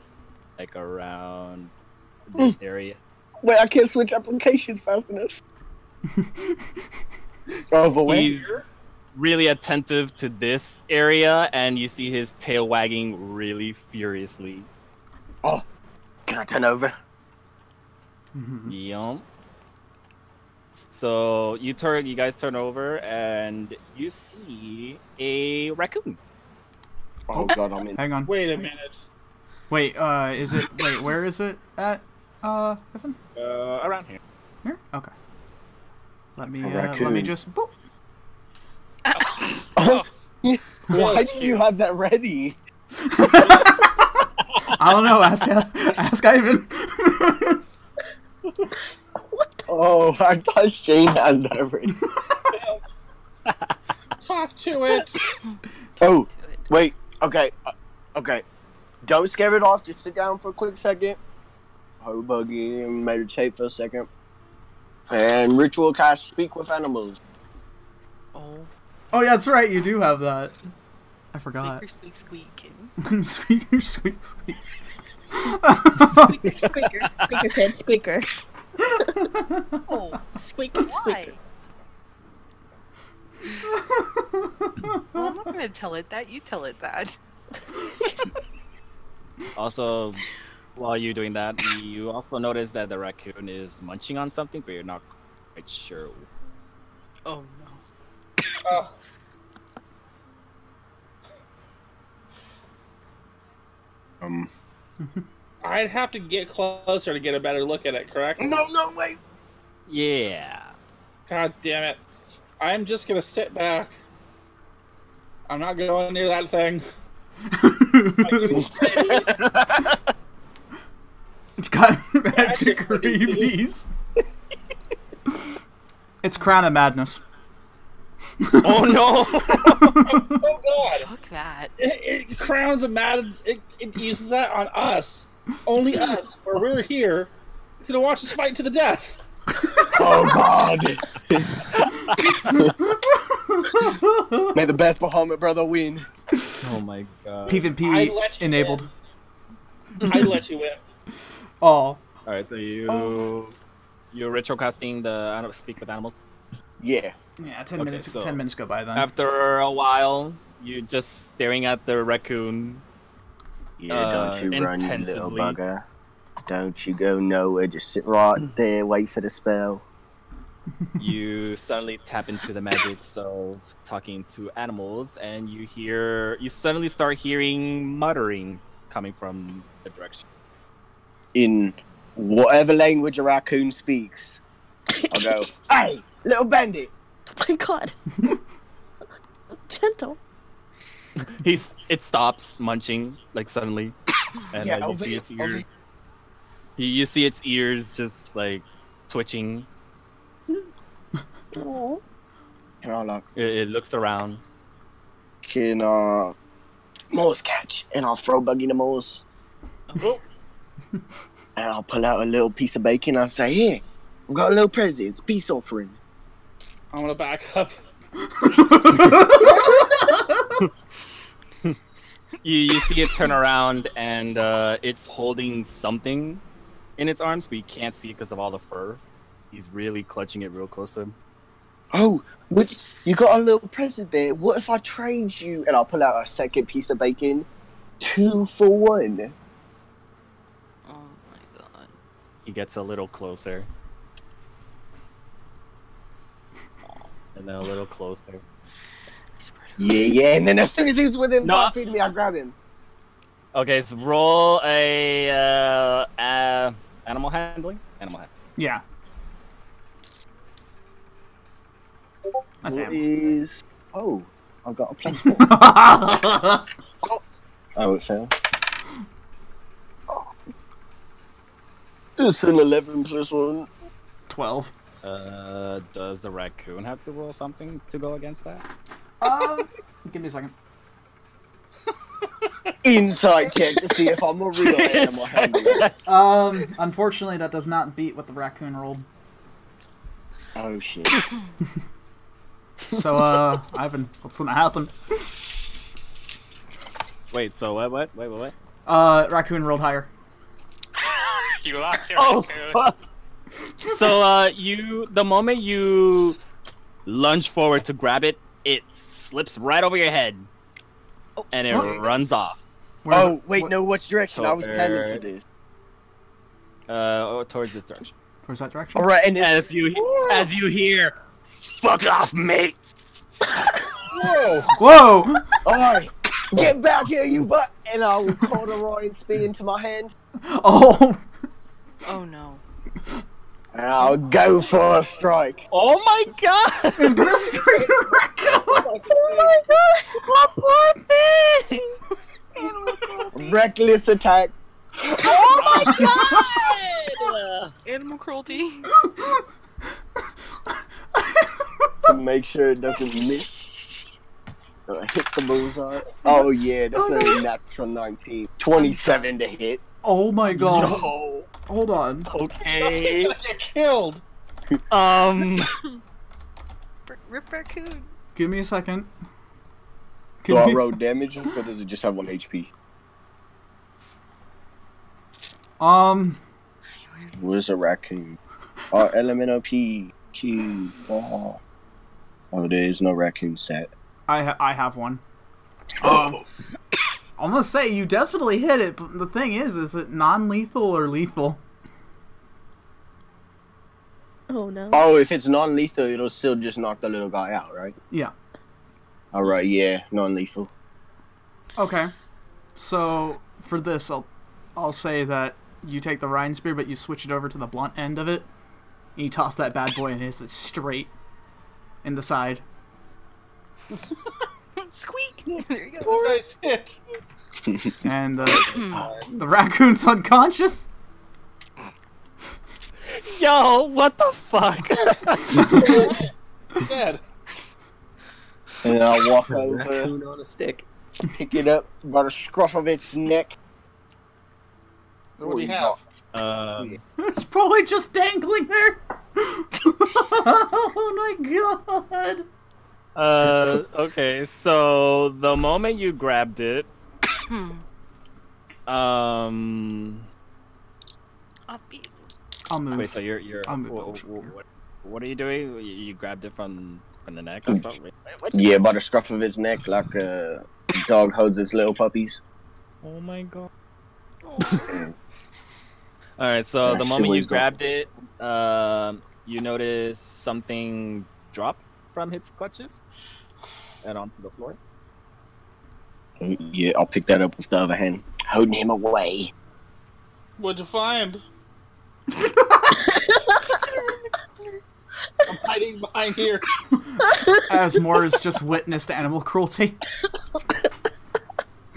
like around this area. Wait, I can't switch applications fast enough. He's really attentive to this area, and you see his tail wagging really furiously. Oh, can I turn over? Yum. So you guys turn over, and you see a raccoon. Oh god, I'm in. Hang on. Wait a minute. Wait, is it? Wait, where is it at? Evan? Around here. Here? Okay. Let me raccoon. just. Boop. Oh, why do you have that ready? I don't know. Ask Ivan. Oh, I thought Shane had that ready. Talk to it. Oh, wait. Okay. Okay. Don't scare it off. Just sit down for a quick second. Hold Buggy and meditate for a second. And ritual cast speak with animals. Oh. Oh yeah, that's right. You do have that. I forgot. Squeaker, squeak, Squeaker, squeak, squeak. Squeaker, squeaker, squeaker, Ted, squeaker. Oh, Squeaker, squeaker. Well, I'm not gonna tell it that. You tell it that. Also, while you're doing that, you also notice that the raccoon is munching on something, but you're not quite sure. Oh no. I'd have to get closer to get a better look at it, correct? No, wait. Yeah. God damn it. I'm just gonna sit back. I'm not going near that thing. It's got magic rabies. It's Crown of Madness. Oh no! Oh god! Fuck that. It crowns of madness. It uses that on us. Only us, where we're here. It's gonna watch us fight to the death. Oh god! May the best Bahamut brother win. Oh my god. PvP enabled. I'd let you win. Oh. Alright, so you're ritual casting the speak with animals? Yeah. Yeah, 10 Okay, minutes. so 10 minutes go by then. After a while, you're just staring at the raccoon. Yeah, don't you run, you little intensively. bugger. Don't you go nowhere. Just sit right there, wait for the spell. You suddenly tap into the magics of talking to animals, and you suddenly start hearing muttering coming from the direction. In whatever language a raccoon speaks, I'll go, "Hey, little bandit!" Oh my god. Gentle. It stops munching like suddenly, and Yeah, you see its ears. You see its ears just like twitching. Oh. It looks around. Can Moles catch? And I'll throw Buggy the Moles. Oh. And I'll pull out a little piece of bacon. I'll say, "Here, I've got a little present. It's a peace offering." I'm gonna back up. You see it turn around, and it's holding something in its arms, but you can't see it because of all the fur. He's really clutching it real close to him. Oh, you got a little present there. What if I trade you? And I'll pull out a second piece of bacon. 2 for 1. Oh my god. He gets a little closer. And then a little closer. Yeah. And then as soon as he's within No. 5 feet of me, I grab him. Okay, so roll a animal handling. Animal handling. Yeah. That's What him. is... Oh, I've got a +4. Oh, it failed. Oh. It's an 11 + 1. 12. Does the raccoon have to roll something to go against that? Give me a second. Insight check to see if I'm a real animal handler. Unfortunately, that does not beat what the raccoon rolled. Oh, shit. So, Ivan, what's gonna happen? Wait, so what? Wait. Raccoon rolled higher. You lost your Oh, raccoon. fuck! So, the moment you lunge forward to grab it, it slips right over your head, and it runs off. Oh, wait, no, which direction? I was Toward- planning for this. Towards this direction. Towards that direction? Alright, and this... As you hear, "Fuck off, mate!" Whoa! Whoa! Alright, get back here, you butt! And I'll call the Roaring Spear into my hand. Oh! Oh no. And I'll go for a strike. Oh my god! It's gonna strike the raccoon! Oh my god! Poor thing! Reckless attack. Oh my god! Animal cruelty. To make sure it doesn't miss. Hit the bullseye. Oh yeah, that's a natural 19. 27 to hit. Oh my god. Yo, Hold on. okay. Get killed. Rip raccoon. Give me a second. Do I roll damage or does it just have 1 HP? Where's a raccoon? Elemental P, Q, oh, there is no raccoon stat. I have one. I'm gonna say you definitely hit it, but the thing is it non-lethal or lethal? Oh no. Oh, if it's non-lethal, it'll still just knock the little guy out, right? Yeah. Alright, yeah, non-lethal. Okay. So for this, I'll say that you take the Rhine Spear, but you switch it over to the blunt end of it, and you toss that bad boy and hits it straight in the side. Squeak! There you go. Nice hit. And the raccoon's unconscious. Yo, what the fuck? Dead. And I'll walk over, Raccoon on a stick. pick it up by the scruff of its neck. What do you have? It's probably just dangling there. Oh my god. Okay, so the moment you grabbed it, I'll be. I'll move. wait, so you're I'll move what are you doing? You grabbed it from the neck or something? Yeah, by the scruff of its neck, like a dog holds its little puppies. Oh my god. Alright, so the I see moment where you he's going. grabbed it, you notice something drop from its clutches and onto the floor. Yeah, I'll pick that up with the other hand, holding him away. What'd you find? I'm hiding behind here. As Moore has just witnessed animal cruelty.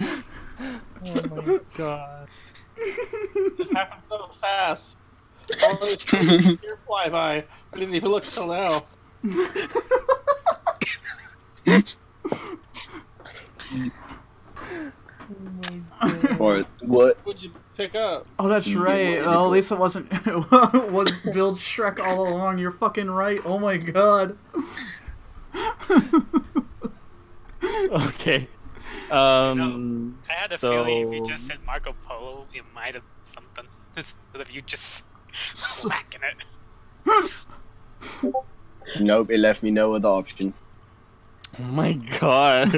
Oh my god. It happened so fast. All this here fly by. I didn't even look till now. Or what? What'd you pick up? Oh, that's right. Well, at least it wasn't was Build Shrek all along. You're fucking right. Oh my god. Okay. I had a feeling if you just said Marco Polo, it might have something instead of you just smacking it. Nope, it left me no other option. Oh my god.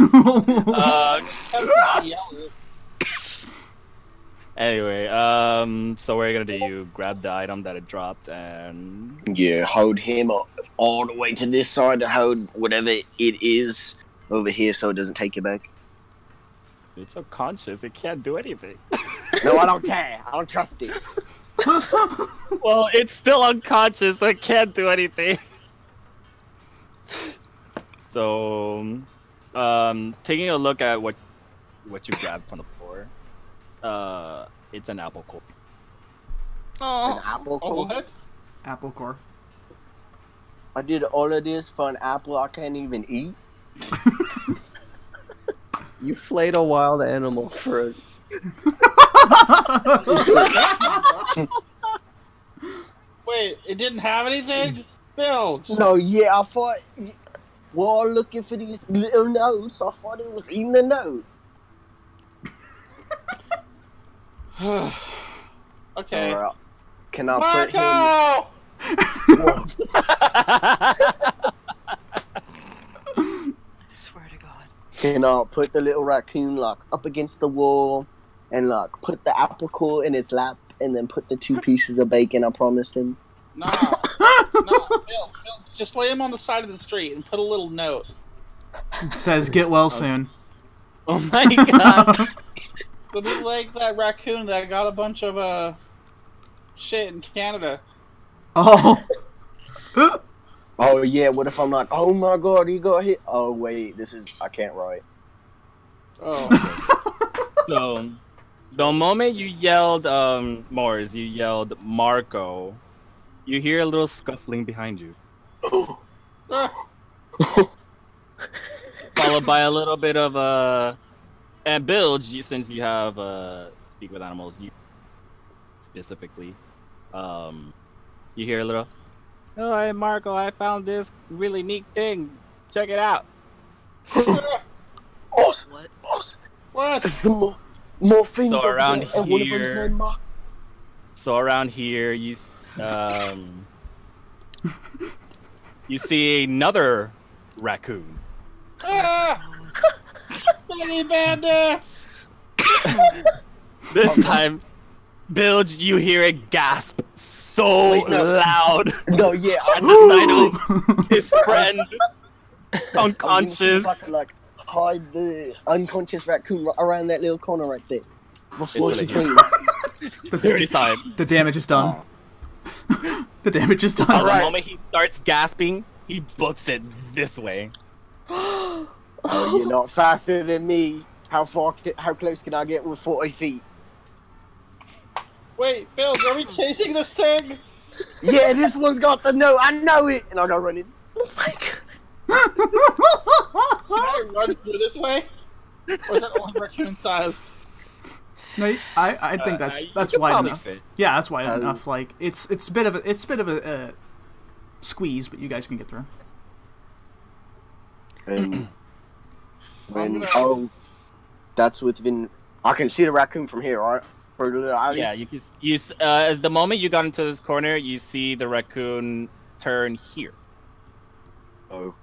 Anyway, so what are you gonna do? You grab the item that it dropped and... Yeah, hold him up all the way to this side to hold whatever it is over here so it doesn't take you back. It's unconscious, it can't do anything. No, I don't care. I don't trust it. Well, it's still unconscious, so it can't do anything. So, taking a look at what you grabbed from the floor, it's an apple core. An apple core? What? Apple core. I did all of this for an apple I can't even eat? You flayed a wild animal for a... Wait, it didn't have anything? Build! No, yeah, I thought... While looking for these little notes, I thought it was eating the note. Okay. Alright. Can I Marco! I swear to God. Can I put the little raccoon like up against the wall and like put the apple core in its lap and then put the 2 pieces of bacon I promised him? No. No, Bill, just lay him on the side of the street and put a little note. It says, "Get well soon." Oh my god. It'll be like that raccoon that got a bunch of shit in Canada. Oh. Oh yeah, what if I'm like, oh my god, he got hit? Oh wait, I can't write. Oh. So, the moment you yelled, Morris, you yelled Marco, you hear a little scuffling behind you. Followed by a little bit of and Bilge, since you have speak with animals, you specifically, you hear a little, "Oh, hey Marco, I found this really neat thing. Check it out." Awesome. What? Awesome. What? There's some more things So over around there, and one of them's here- named Mark. So around here, you see another raccoon. Ah! Mini bandits! This time, Bilge, you hear it gasp so Wait, no. loud No, yeah, at the sight of his friend unconscious. I could, like hide the unconscious raccoon around that little corner right there before It's he really came. They already saw him. The damage is done. The damage is done. The moment he starts gasping, he books it this way. Oh, you're not faster than me. How close can I get with 40 feet? Wait, Bill, are we chasing this thing? Yeah, this one's got the note. I know it. And I go running. Oh my god. Can I run through this way? Or is that only raccoon sized? No, I think You that's could wide probably enough. fit. Yeah, that's wide enough. Like it's a bit of a squeeze, but you guys can get through. And that's within. I can see the raccoon from here, right? Yeah, you can. As the moment you got into this corner, you see the raccoon turn here. Oh.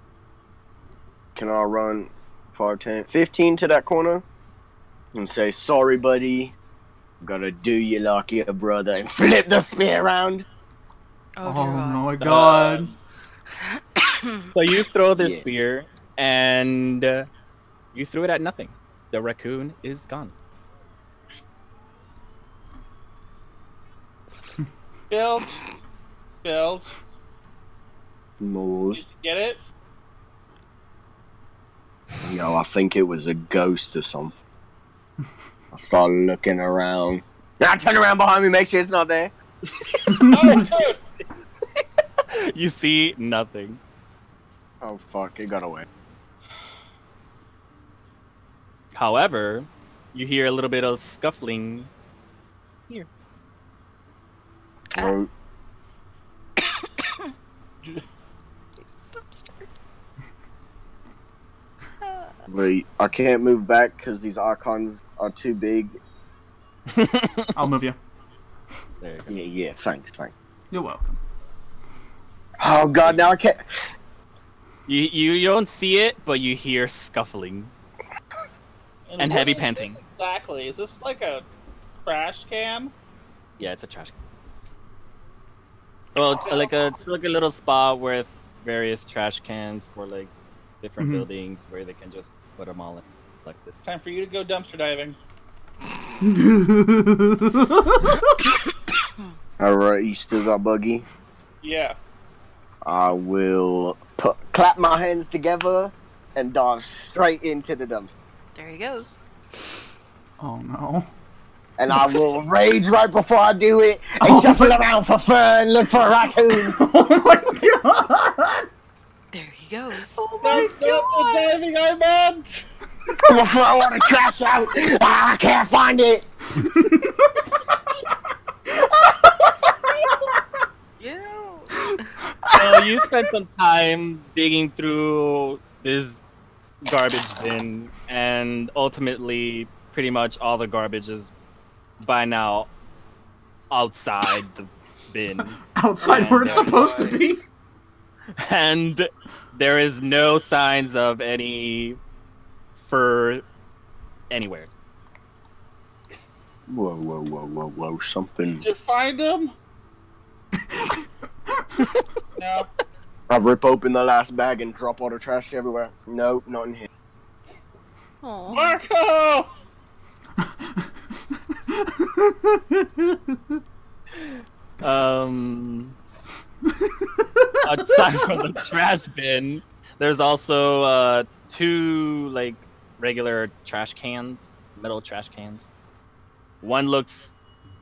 Can I run 5, 10, 15 to that corner and say, "Sorry, buddy, I'm gonna do you like your brother," and flip the spear around? Oh, Oh dear God. my god. So you throw this Yeah. spear, and you threw it at nothing. The raccoon is gone. Build. Moles. Get it? Yo, I think it was a ghost or something. I started looking around. Now I turn around behind me, make sure it's not there. You see nothing. Oh fuck, it got away. However, you hear a little bit of scuffling here. Oh. Wait, I can't move back because these archons are too big. I'll move you. There you go. Yeah, thanks. You're welcome. Oh god, now I can't. You don't see it, but you hear scuffling and heavy panting. Exactly. Is this like a trash can? Yeah, it's a trash can. Well, it's like a little spot with various trash cans for like different buildings where they can just put them all in. Collected. Time for you to go dumpster diving. Alright, you still got buggy? Yeah. I will clap my hands together and dive straight into the dumpster. There he goes. Oh no. And I will rage right before I do it and shuffle around for fun, look for a raccoon. Oh my god! There he goes. Oh my god! The diving I meant! Before I want to trash out, I can't find it. So you spent some time digging through this garbage bin, and ultimately, pretty much all the garbage is by now outside the bin. Outside where it's supposed to be. And there is no signs of any fur anywhere. Whoa, something. Did you find him? No. I rip open the last bag and drop all the trash everywhere. Nope, not in here. Aww. Marco! Aside from the trash bin, there's also 2 like regular trash cans, metal trash cans. One looks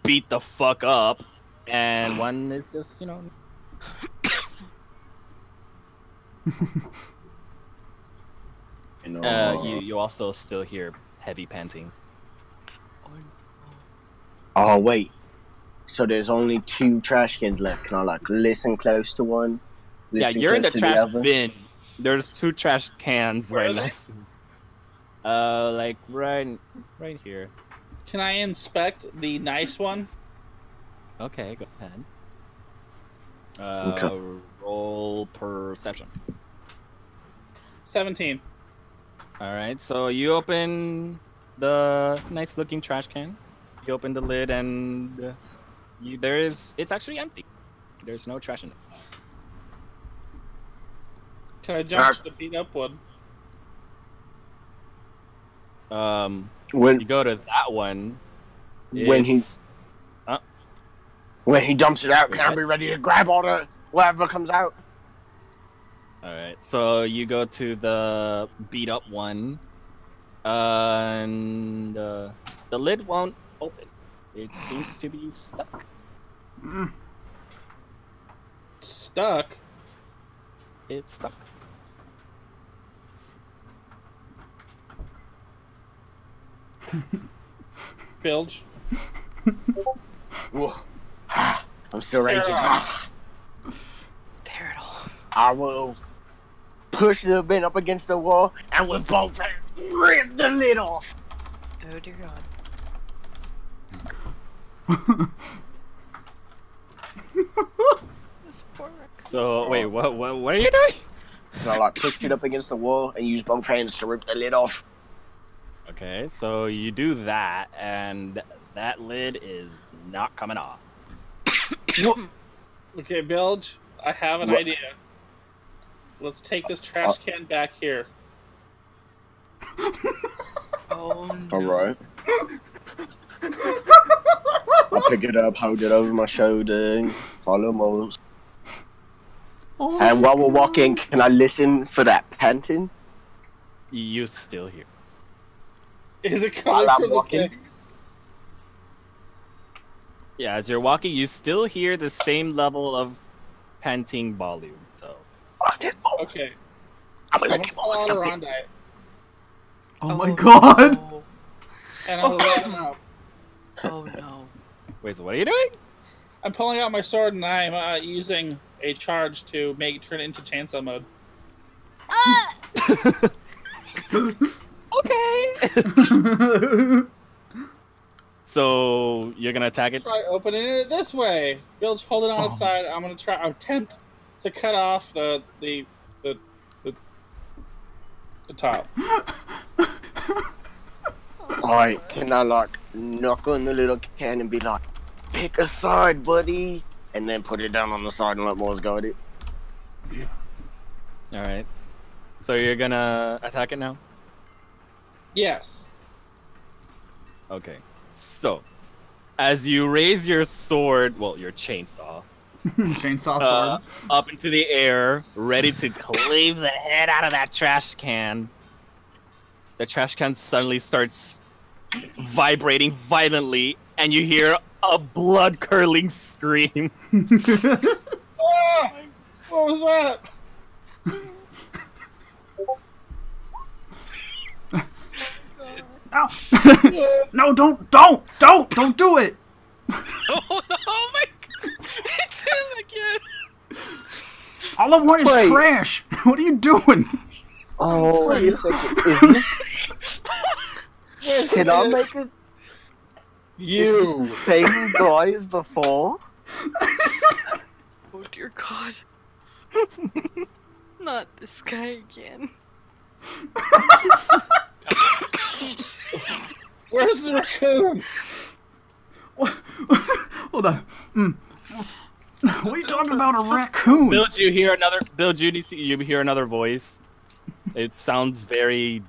beat the fuck up, and one is just, you know. You also still hear heavy panting. Oh wait, so there's only 2 trash cans left. Can I like listen close to one? Yeah, you're in the trash bin. There's 2 trash cans right next. Like right here. Can I inspect the nice one? Okay, go ahead. Okay. Roll perception. 17. All right, so you open the nice-looking trash can. You open the lid, and it's actually empty. There's no trash in it. Can I jump to the beat up one? When you go to that one, when he dumps it out, can I be ready to grab all the whatever comes out? All right, so you go to the beat up one, and the lid won't open. It seems to be stuck. Stuck? It's stuck. Bilge. Whoa. I'm still raging. Tear it off. I will push the bin up against the wall and with both hands rip the lid off. Oh dear God. So wait, what are you doing? So I like pushed it up against the wall and use both hands to rip the lid off. Okay, so you do that, and that lid is not coming off. Okay, Bilge, I have an idea. Let's take this trash can back here. Oh no. Alright. I'll pick it up, hold it over my shoulder, and follow Moles. And while we're walking, can I listen for that panting? You still hear. Is it coming While I'm from the walking? thing? Yeah, as you're walking, you still hear the same level of panting volume. So. Okay. I'm gonna I'm keep gonna on call stepping. Aronde, Oh my god! No. and I'll let him out. Oh no. Wait, so what are you doing? I'm pulling out my sword and I'm using a charge to turn it into chainsaw mode. Okay. So you're gonna attack it? Try opening it this way. Bilge, hold it on its side. I'm gonna attempt to cut off the top. Alright, can I like knock on the little can and be like, pick a side, buddy, and then put it down on the side and let Moors go at it? All right. So you're gonna attack it now? Yes. Okay. So, as you raise your sword, well, your chainsaw, Chainsaw sword. up into the air, ready to cleave the head out of that trash can, the trash can suddenly starts vibrating violently, and you hear a blood-curdling scream. Ah! What was that? No, no, don't do it! Oh my god! It's him again! All I want is Wait. trash. What are you doing? Oh, wait a second. Is this... Can I make it You. same guy as before? Oh dear God. Not this guy again. Where's the raccoon? Hold on. What are you talking about, a raccoon? Bill, you hear another? Bill, you hear another voice. It sounds very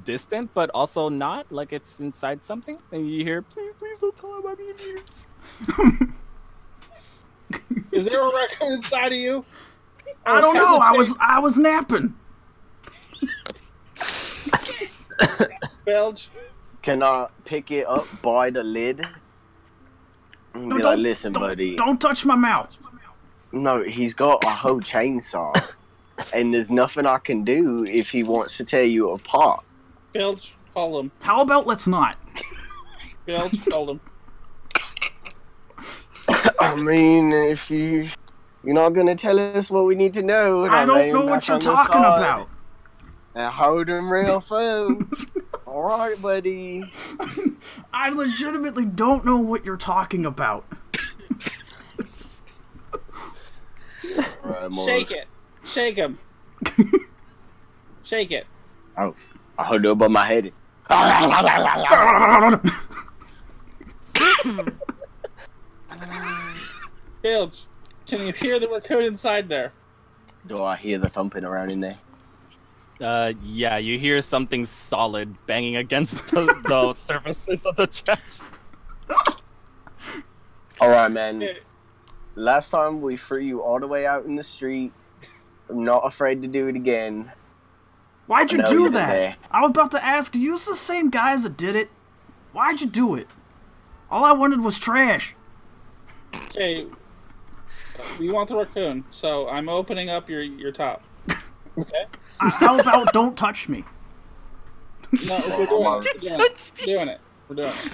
distant, but also not like it's inside something. And you hear, "Please, please don't tell him I'm in here." Is there a raccoon inside of you? I don't know. I was napping. Belge. Can I pick it up by the lid? And be like, listen, buddy. Don't touch my mouth. No, he's got a whole chainsaw. And there's nothing I can do if he wants to tear you apart. Belge, hold him. How about let's not? Belge, hold him. I mean, if you're not gonna tell us what we need to know, I don't know what you're talking about. And hold him real firm. Alright, buddy. I legitimately don't know what you're talking about. Right, Shake it. Shake him. Shake it. Oh, I hold it above my head. Bilge, can you hear the raccoon inside there? Do I hear the thumping around in there? Yeah, you hear something solid banging against the surfaces of the chest. Alright, man. Last time we threw you all the way out in the street. I'm not afraid to do it again. Why'd you I know do he's in that? there. I was about to ask, you the same guys that did it? Why'd you do it? All I wanted was trash. Okay. We want the raccoon, so I'm opening up your top. Okay? How about don't touch me? No, we're doing it. We're doing it. We're doing it.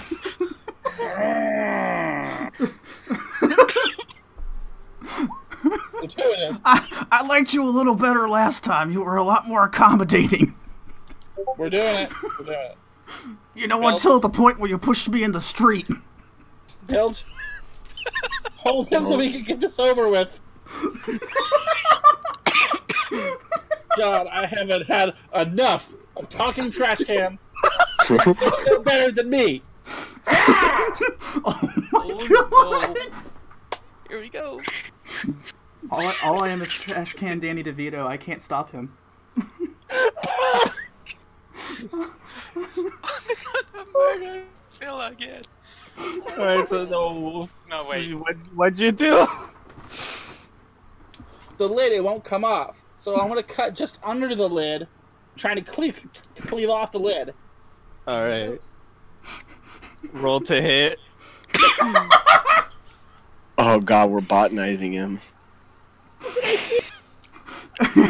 We're doing it. I liked you a little better last time. You were a lot more accommodating. We're doing it. We're doing it. You know, until the point where you pushed me in the street. Bilge. Hold him so we can get this over with. God, I haven't had enough of talking trash cans. You're better than me. Oh my god! Here we go. All I am is trash can Danny DeVito. I can't stop him. Oh my god, I'm gonna fail again. Alright, so No, wait. What'd you do? The lid, it won't come off. So I'm gonna cut just under the lid trying to cleave off the lid. All right. Roll to hit. Oh god, we're botanizing him.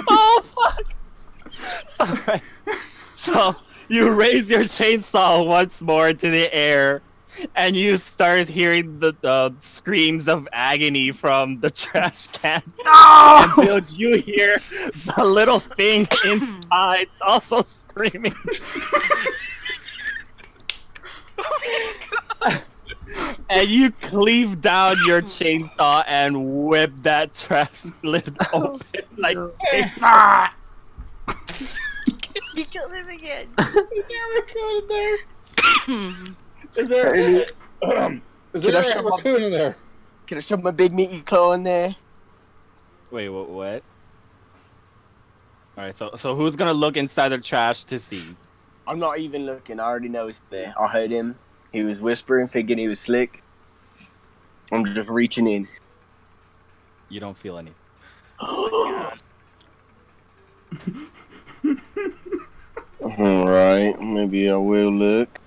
Oh fuck! Alright. So you raise your chainsaw once more to the air, and you start hearing the screams of agony from the trash can. No! And Bilge, you hear the little thing inside also screaming. And you cleave down your chainsaw and whip that trash lid open like Ah! You killed him again. Is there a raccoon in there? Is there a raccoon in there? Can I shove my big meaty claw in there? Wait, what? Alright, so who's gonna look inside the trash to see? I'm not even looking. I already know it's there. I heard him. He was whispering, thinking he was slick. I'm just reaching in. You don't feel anything. Alright, maybe I will look.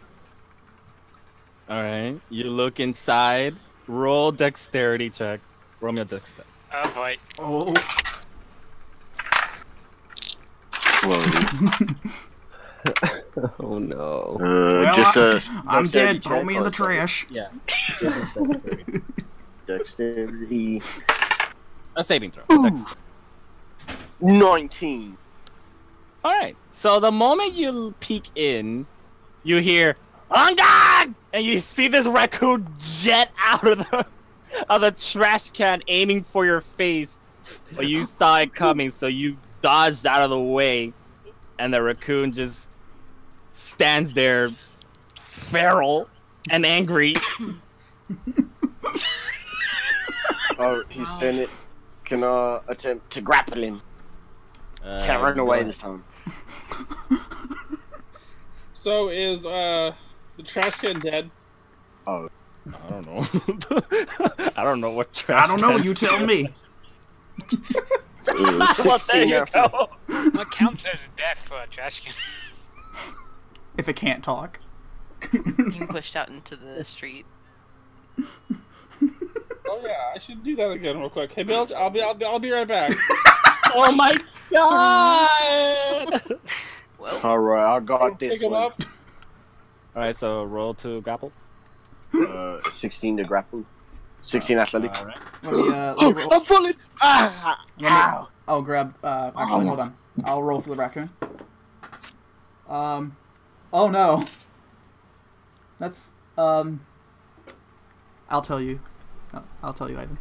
Alright, you look inside. Roll dexterity check. Roll me a dexterity. Oh boy. Oh. Whoa. Oh no. Well, just I'm dead. check. Throw me in the trash. Yeah. Dexterity. A saving throw. Dex. 19. Alright, so the moment you peek in, you hear, "On God!" And you see this raccoon jet out of the trash can aiming for your face. But you saw it coming, so you dodged out of the way. And the raccoon just stands there, feral and angry. Oh, he's saying it. Can I attempt to grapple him? Can't run away this time. So is the trash can dead? Oh. I don't know. I don't know what trash I don't know. cans You tell me. It was 16 there you after. go. What counts as death for a trash can? If it can't talk. Being pushed out into the street. Oh yeah, I should do that again real quick. Hey, Bill, I'll be right back. Oh my God! Well, Alright, I got this Pick him one. up. Alright, so roll to grapple. 16 to grapple. 16 athletics. Alright. Let me, let me roll. I'm falling! Ah! Ow! I'll grab, actually, hold on. I'll roll for the raccoon. Oh no. That's, I'll tell you. I'll tell you, Ivan.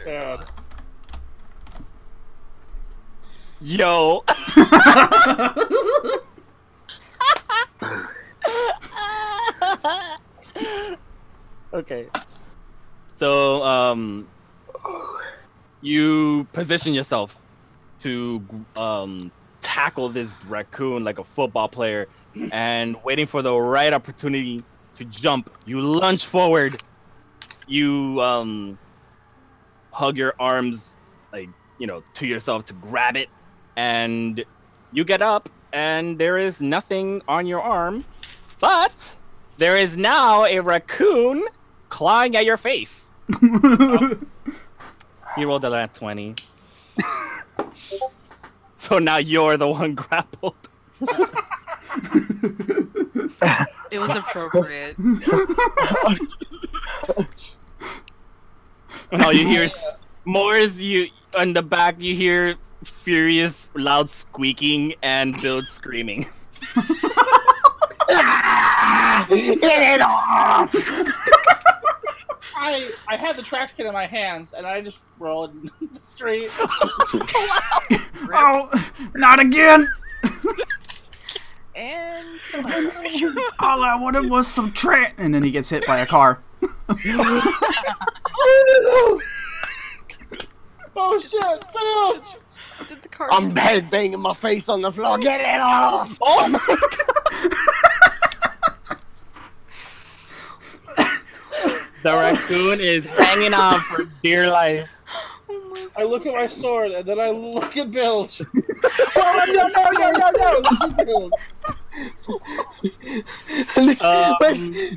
God. Yo! Okay. So, you position yourself to tackle this raccoon like a football player, and waiting for the right opportunity to jump, you lunge forward. You hug your arms, like, you know, to yourself to grab it, and you get up, and there is nothing on your arm, but there is now a raccoon clawing at your face. You rolled a nat 20. So now you're the one grappled. it was appropriate. And all you hear is more is you on the back. You hear furious, loud squeaking and Build screaming. Get it off! I had the trash can in my hands, and I just rolled in the street. Oh, not again! And All I wanted was some trash. And then he gets hit by a car. Oh shit! Bill! did the car I'm headbanging my face on the floor. Get it off! Oh my God. The raccoon is hanging on for dear life. Oh my I look at my sword, and then I look at Bilge. Oh, no!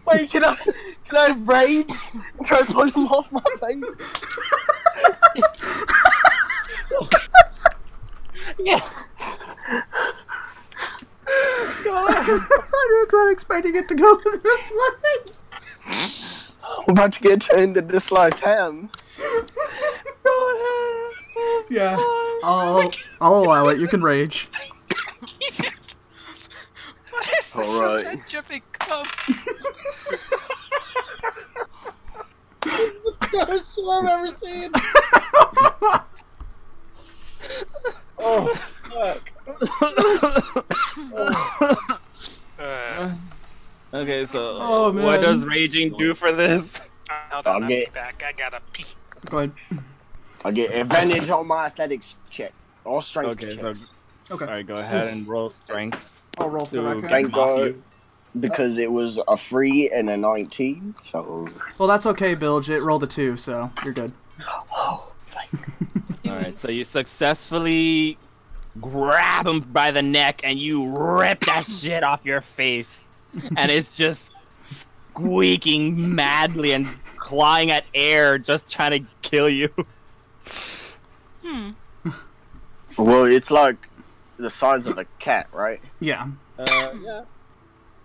Wait, can I rage and try to pull him off my face? Yeah. I was not expecting it to go this way. I'm about to get turned into sliced ham. Yeah, I'll allow it. You can rage. What is this? Alright. Such a dripping cup. It's the dumbest shit I've ever seen. Oh, fuck. Okay, so Oh, man. what does raging do for this? Hold on, I'll I'll get- be back. I gotta pee. Go ahead. I get advantage on my athletics check. Or strength Okay, checks. Okay. Alright, go ahead and roll strength I'll roll for to that. get Thank him off God. you. Because it was a 3 and a 19, so... Well, that's okay, Bilge. It rolled a 2, so you're good. Alright, so you successfully grab him by the neck and you rip that shit off your face. And it's just squeaking madly and clawing at air, just trying to kill you. Well, it's like the size of a cat, right? Yeah. Yeah.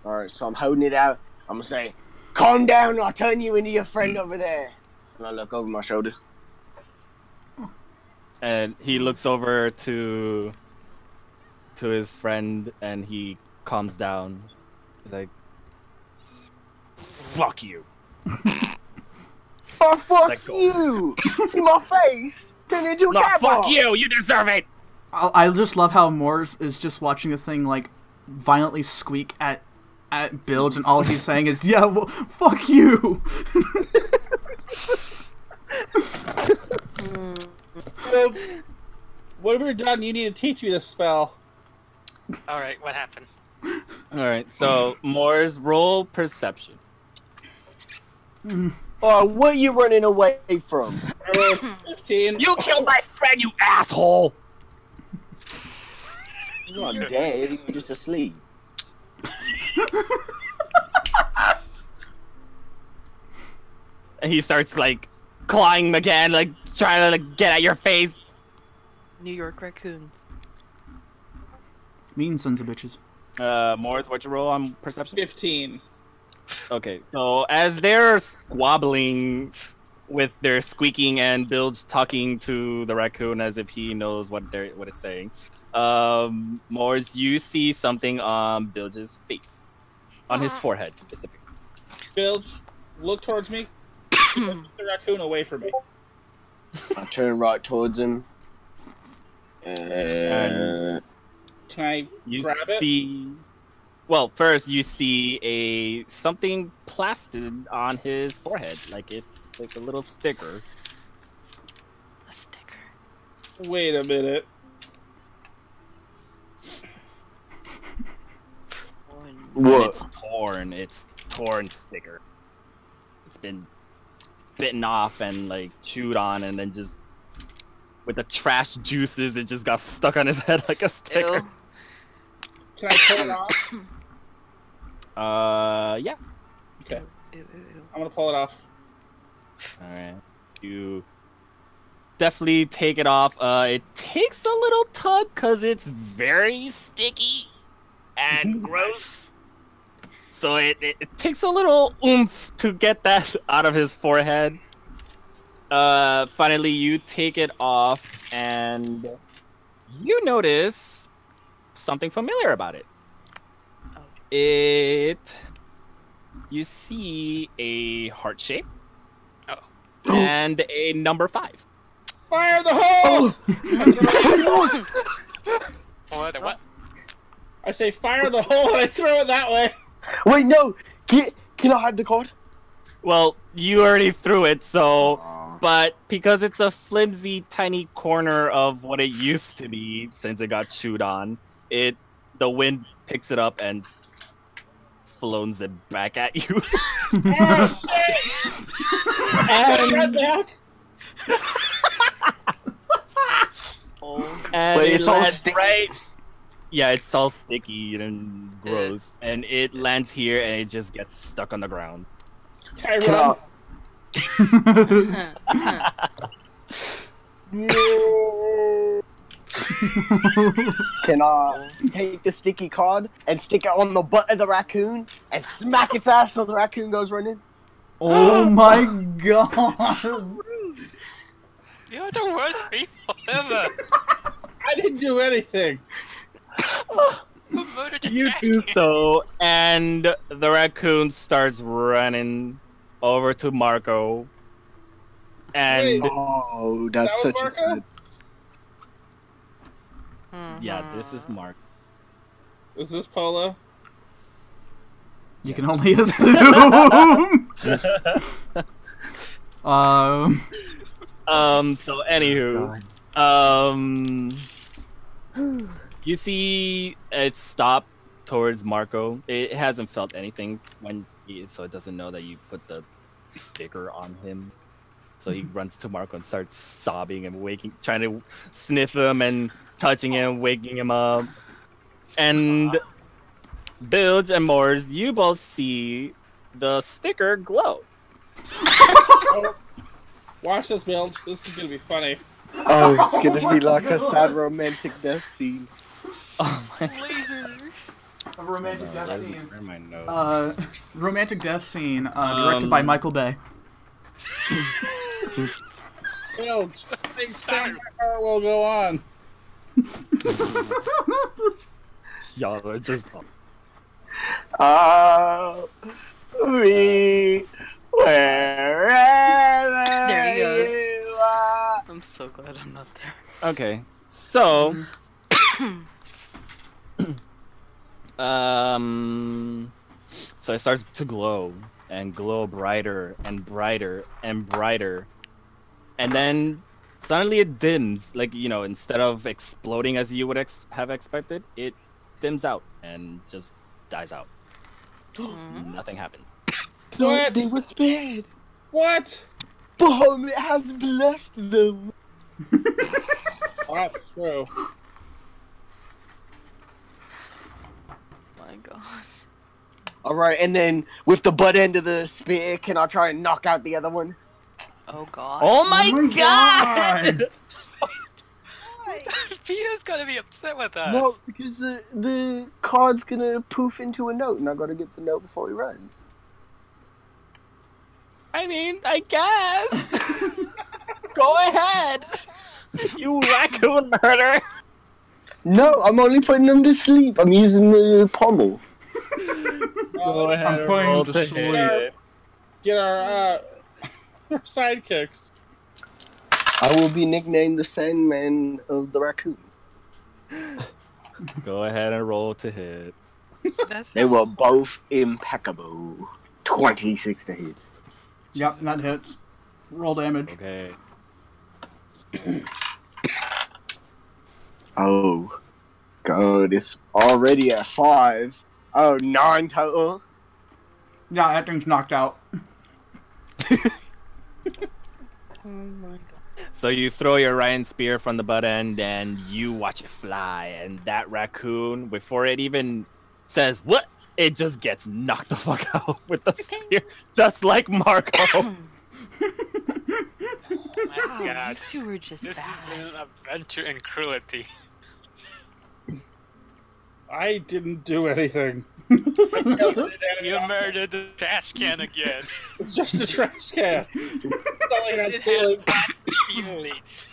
Alright, so I'm holding it out. I'm gonna say, calm down, I'll turn you into your friend over there. And I look over my shoulder. And he looks over to his friend and he calms down. Like, fuck you. Oh, fuck Let go. you! See my face? Turn into a No, cat fuck ball. you! You deserve it! I just love how Moors is just watching this thing, like, violently squeak at Bilge, and all he's saying is, yeah, well, fuck you! Well, when we're done, you need to teach me this spell. Alright, what happened? Alright, so Moore's roll perception. Oh, what are you running away from? I rolled 15. You killed my friend, you asshole! He's not dead, he's just asleep. And he starts, like, clawing him again, like, trying to, like, get at your face. New York raccoons. Mean sons of bitches. Moore's, what'd you roll on perception? 15. Okay, so as they're squabbling with their squeaking and Bilge talking to the raccoon as if he knows what it's saying, Moore's, you see something on Bilge's face. On his forehead, specifically. Bilge, look towards me. Push the raccoon away from me. I turn right towards him. Can I You grab it? see... Well, first you see something plastered on his forehead, like it's like a little sticker. A sticker. Wait a minute. And What? it's torn sticker. It's been bitten off and like chewed on, and then just with the trash juices, it just got stuck on his head like a sticker. Ew. Can I pull it off? Yeah. Okay. Ew, ew, ew. I'm gonna pull it off. All right. You definitely take it off. It takes a little tug because it's very sticky and gross. So it takes a little oomph to get that out of his forehead. Finally, you take it off and you notice something familiar about it. You see a heart shape. Oh. And a number 5. Fire the hole! What? I say fire the hole and I throw it that way. Wait, no! Can I have the card? Well, you already threw it, so... But because it's a flimsy, tiny corner of what it used to be, since it got chewed on, the wind picks it up and flows it back at you. Oh, shit! And back. And but it's all sticky. right. Yeah, it's all sticky and gross, and it lands here and it just gets stuck on the ground. Can I run? Can I take the sticky card and stick it on the butt of the raccoon and smack its ass so the raccoon goes running? Oh my god! You're the worst people ever. I didn't do anything. You do so, and the raccoon starts running over to Marco. And oh, that's that such Marco? a good. yeah, this is Mark. Is this Polo? You can only assume. So anywho, you see it stop towards Marco. It hasn't felt anything so it doesn't know that you put the sticker on him. So he runs to Marco and starts sobbing and trying to sniff him and touching him, waking him up. And Bilge and Moors, you both see the sticker glow. Oh, watch this, Bilge. This is gonna be funny. Oh, it's gonna be like a sad romantic death scene. Oh my Laser. A romantic death scene. Where are my notes? Romantic death scene, directed by Michael Bay. Bilge, my heart will go on. Y'all are just. Me, wherever There he goes. you are. I'm so glad I'm not there. Okay, so. So it starts to glow and glow brighter and brighter and brighter, and then suddenly it dims. Like, you know, instead of exploding as you would have expected, it dims out and just dies out. Nothing happened. What? They were spared. What? Bahamut has blessed them. That's true. My God. Alright, and then with the butt end of the spear, can I try and knock out the other one? Oh God. Oh my god! Peter's gonna be upset with us. No, because the card's gonna poof into a note, and I gotta get the note before he runs. I mean, I guess. Go ahead. You raccoon murderer. No, I'm only putting them to sleep. I'm using the pommel. Go ahead. I'm putting roll him to sleep. hit. Get our sidekicks. I will be nicknamed the Sandman of the Raccoon. Go ahead and roll to hit. They were both impeccable. 26 to hit. Yep, that hits. Roll damage. Okay. Oh, God, it's already at 5. Oh, 9 total. Yeah, that thing's knocked out. Oh my God. So you throw your Ryan spear from the butt end and you watch it fly, and that raccoon, before it even says what, it just gets knocked the fuck out with the spear, just like Marco. Oh my Wow, you God. two were just This is bad. an adventure in cruelty. I didn't do anything. You murdered the trash can again. It's just a trash can. It's not like I'm It feeling. has bad feelings.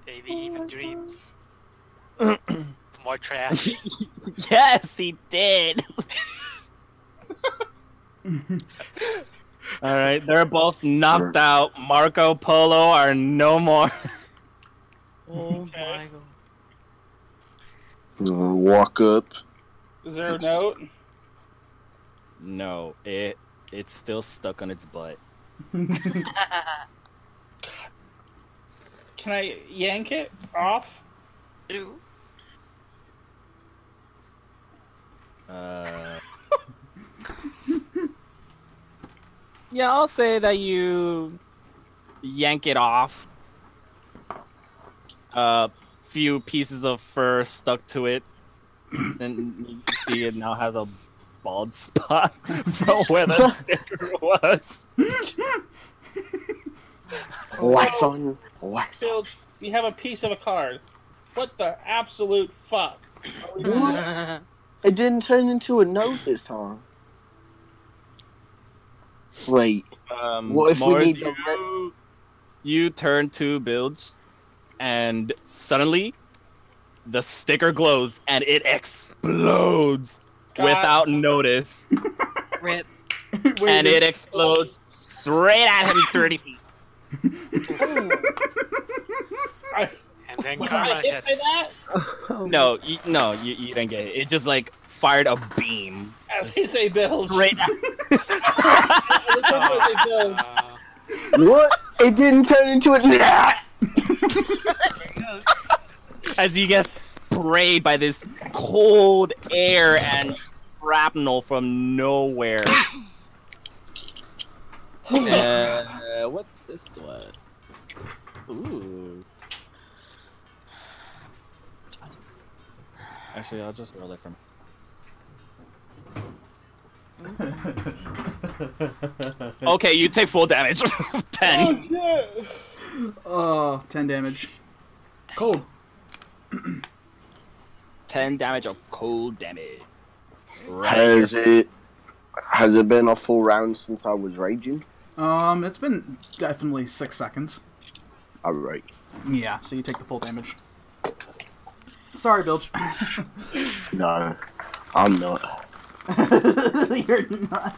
Maybe even dreams. More trash. Yes, he did. Alright, they're both knocked out. Marco Polo are no more. Oh my God. Walk up. Is there a note? No, it's still stuck on its butt. Can I yank it off? Ew. Yeah, I'll say that you yank it off. few pieces of fur stuck to it. And you see it now has a bald spot from where the sticker was. Wax on, wax on. Bill, we have a piece of a card. What the absolute fuck? What? It didn't turn into a note this time. Wait. What if we need you turn to builds, and suddenly the sticker glows and it explodes without notice. Rip. And it explodes straight at him 30 feet. And then Karma hits. No, you didn't get it. It just like fired a beam. As they say, Bill. Straight at What? It didn't turn into a... As you get sprayed by this cold air and shrapnel from nowhere. What's this one? Ooh. Actually, I'll just roll it from. Okay, you take full damage. 10. Oh, 10 damage. Cold. 10 damage of cold damage. Has it been a full round since I was raging? It's been definitely 6 seconds. Alright. Yeah, so you take the full damage. Sorry, Bilge. No, I'm not. You're not.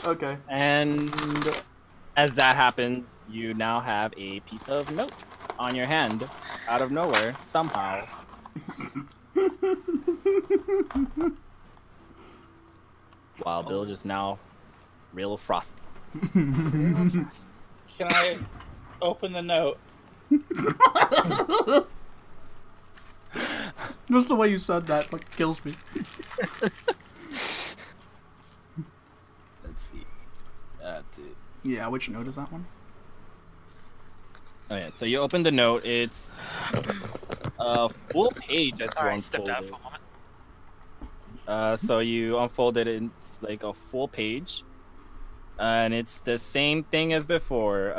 Okay. And as that happens, you now have a piece of note on your hand, out of nowhere, somehow. While Bilge is now real frosty. Can I open the note? Just the way you said that like kills me. Let's see. That's it. Yeah, which note is that one? Oh yeah, so you open the note. It's a full page as you Sorry, I stepped out unfold for a it. moment. So you unfold it. It's like a full page, and it's the same thing as before.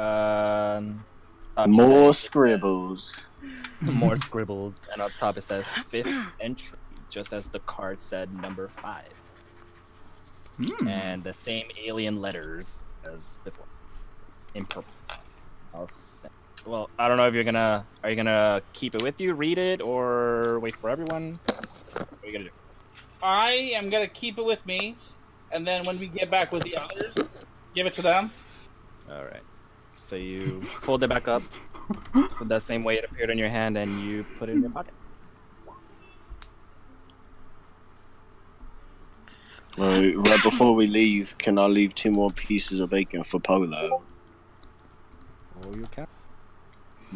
More scribbles. More scribbles, and up top it says 5th entry, just as the card said number 5. And the same alien letters as before, in purple. Well, I don't know if are you gonna keep it with you, read it, or wait for everyone? What are you gonna do? I am gonna keep it with me, and then when we get back with the others, give it to them. Alright. So you fold it back up the same way it appeared in your hand, and you put it in your pocket. Right before we leave, can I leave 2 more pieces of bacon for Polo? Oh, you can.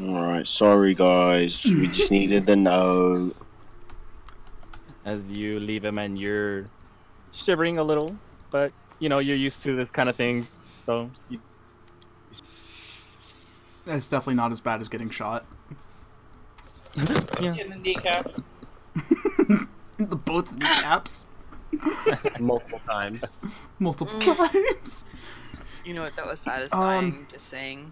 Alright, sorry guys, we just needed the note. As you leave him, and you're shivering a little, but you know you're used to this kind of things, so you... It's definitely not as bad as getting shot. Yeah. In the kneecap. Both kneecaps. Multiple times. Multiple times. You know what? That was satisfying. Just saying.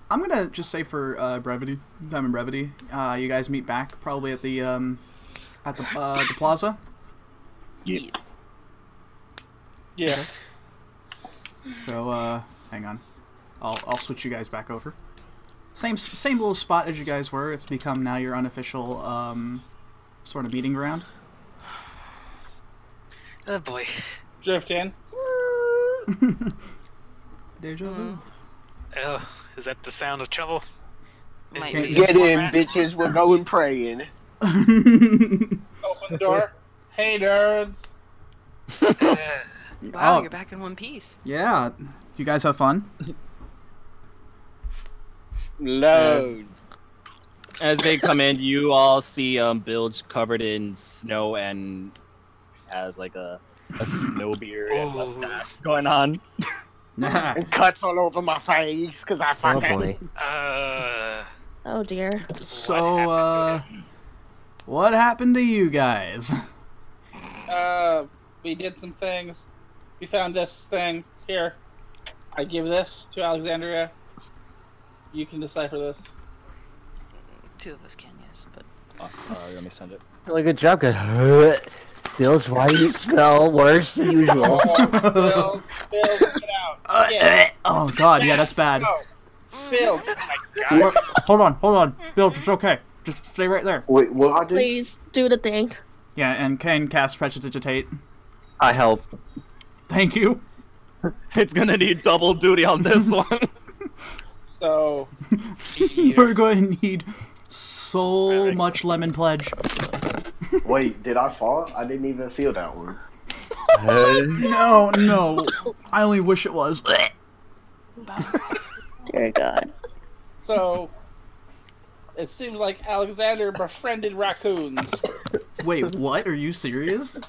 I'm gonna just say for brevity, time and brevity, you guys meet back probably at the plaza. Yeah. Yeah. So hang on, I'll switch you guys back over. Same little spot as you guys were. It's become now your unofficial sort of meeting ground. Oh boy. Drift in. Deja vu. Oh, is that the sound of trouble? Might Can't be. Get in, bitches, we're going praying. Open the door. Hey, nerds. Wow, Oh. you're back in one piece. Yeah, you guys have fun. Load. As they come in, you all see Bilge covered in snow and has like a snow beard and mustache going on. And cuts all over my face because I Oh fucking... boy. Oh dear. So, what happened to you guys? We did some things. We found this thing. Here. I give this to Alexandria. You can decipher this. 2 of us can, yes, but... Let me send it. Really good job, guys. Bills, why do you smell worse than usual? Bill, get out. Oh god, yeah, that's bad. Bill, Hold on. Bill, it's okay. Just stay right there. Wait, what I did? Please, do the thing. Yeah, and Kane cast Prestidigitate. I help. Thank you. It's gonna need double duty on this one. So... We're going to need so much lemon pledge. Wait, did I fall? I didn't even feel that one. No. I only wish it was. Dear God. So... It seems like Alexander befriended raccoons. Wait, what? Are you serious?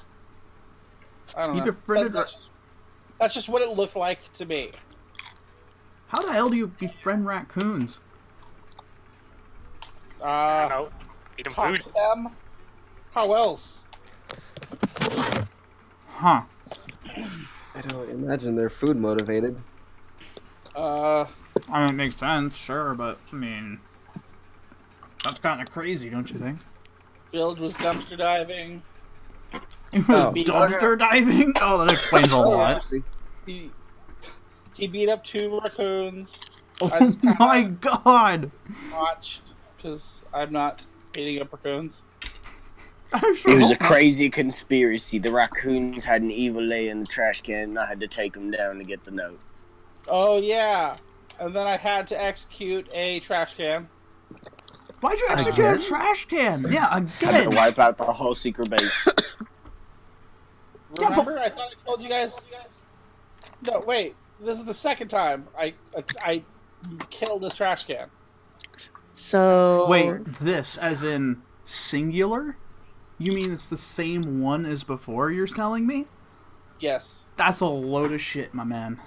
I don't He know. befriended That's just what it looked like to me. How the hell do you befriend raccoons? No. Eat them Talk food. to them. How else? Huh. I don't imagine they're food motivated. I mean, it makes sense, sure, but, I mean... That's kind of crazy, don't you think? Build was dumpster diving. Dumpster diving? Oh, that explains a lot. He beat up 2 raccoons. Oh my god! Watched, because I'm not beating up raccoons. It was a crazy conspiracy. The raccoons had an evil lay in the trash can, and I had to take them down to get the note. Oh yeah, and then I had to execute a trash can. Why'd you execute a trash can? Yeah, I had again! to wipe out the whole secret base. Remember, I thought I told you guys. No, wait. This is the second time I killed this trash can. So... Wait, this, as in singular? You mean it's the same one as before, you're telling me? Yes. That's a load of shit, my man.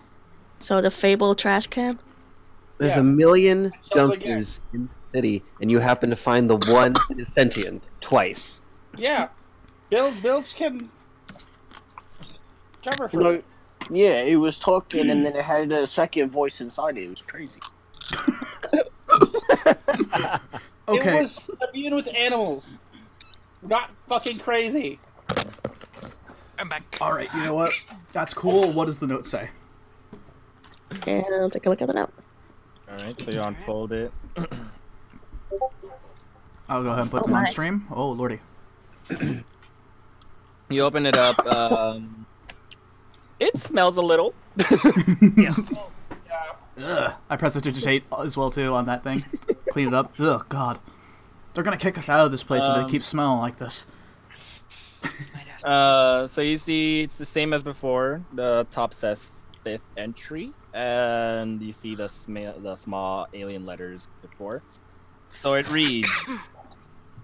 So the Fable trash can? There's Yeah. a million Kill it again. dumpsters in the city, and you happen to find the one that is sentient twice. Yeah. Builds can cover for No, it. yeah, it was talking, and then it had a second voice inside it. It was crazy. Okay. It was immune with animals. Not fucking crazy. I'm back. Alright, you know what? That's cool. What does the note say? And I'll take a look at the note. Alright, so you unfold it. I'll go ahead and put them on stream. Oh, lordy. You open it up. It smells a little. Yeah. Ugh. I prestidigitate as well, too, on that thing. Clean it up. Ugh, God. They're gonna kick us out of this place if they keep smelling like this. So you see it's the same as before. The top says 5th entry, and you see the small alien letters before. So it reads,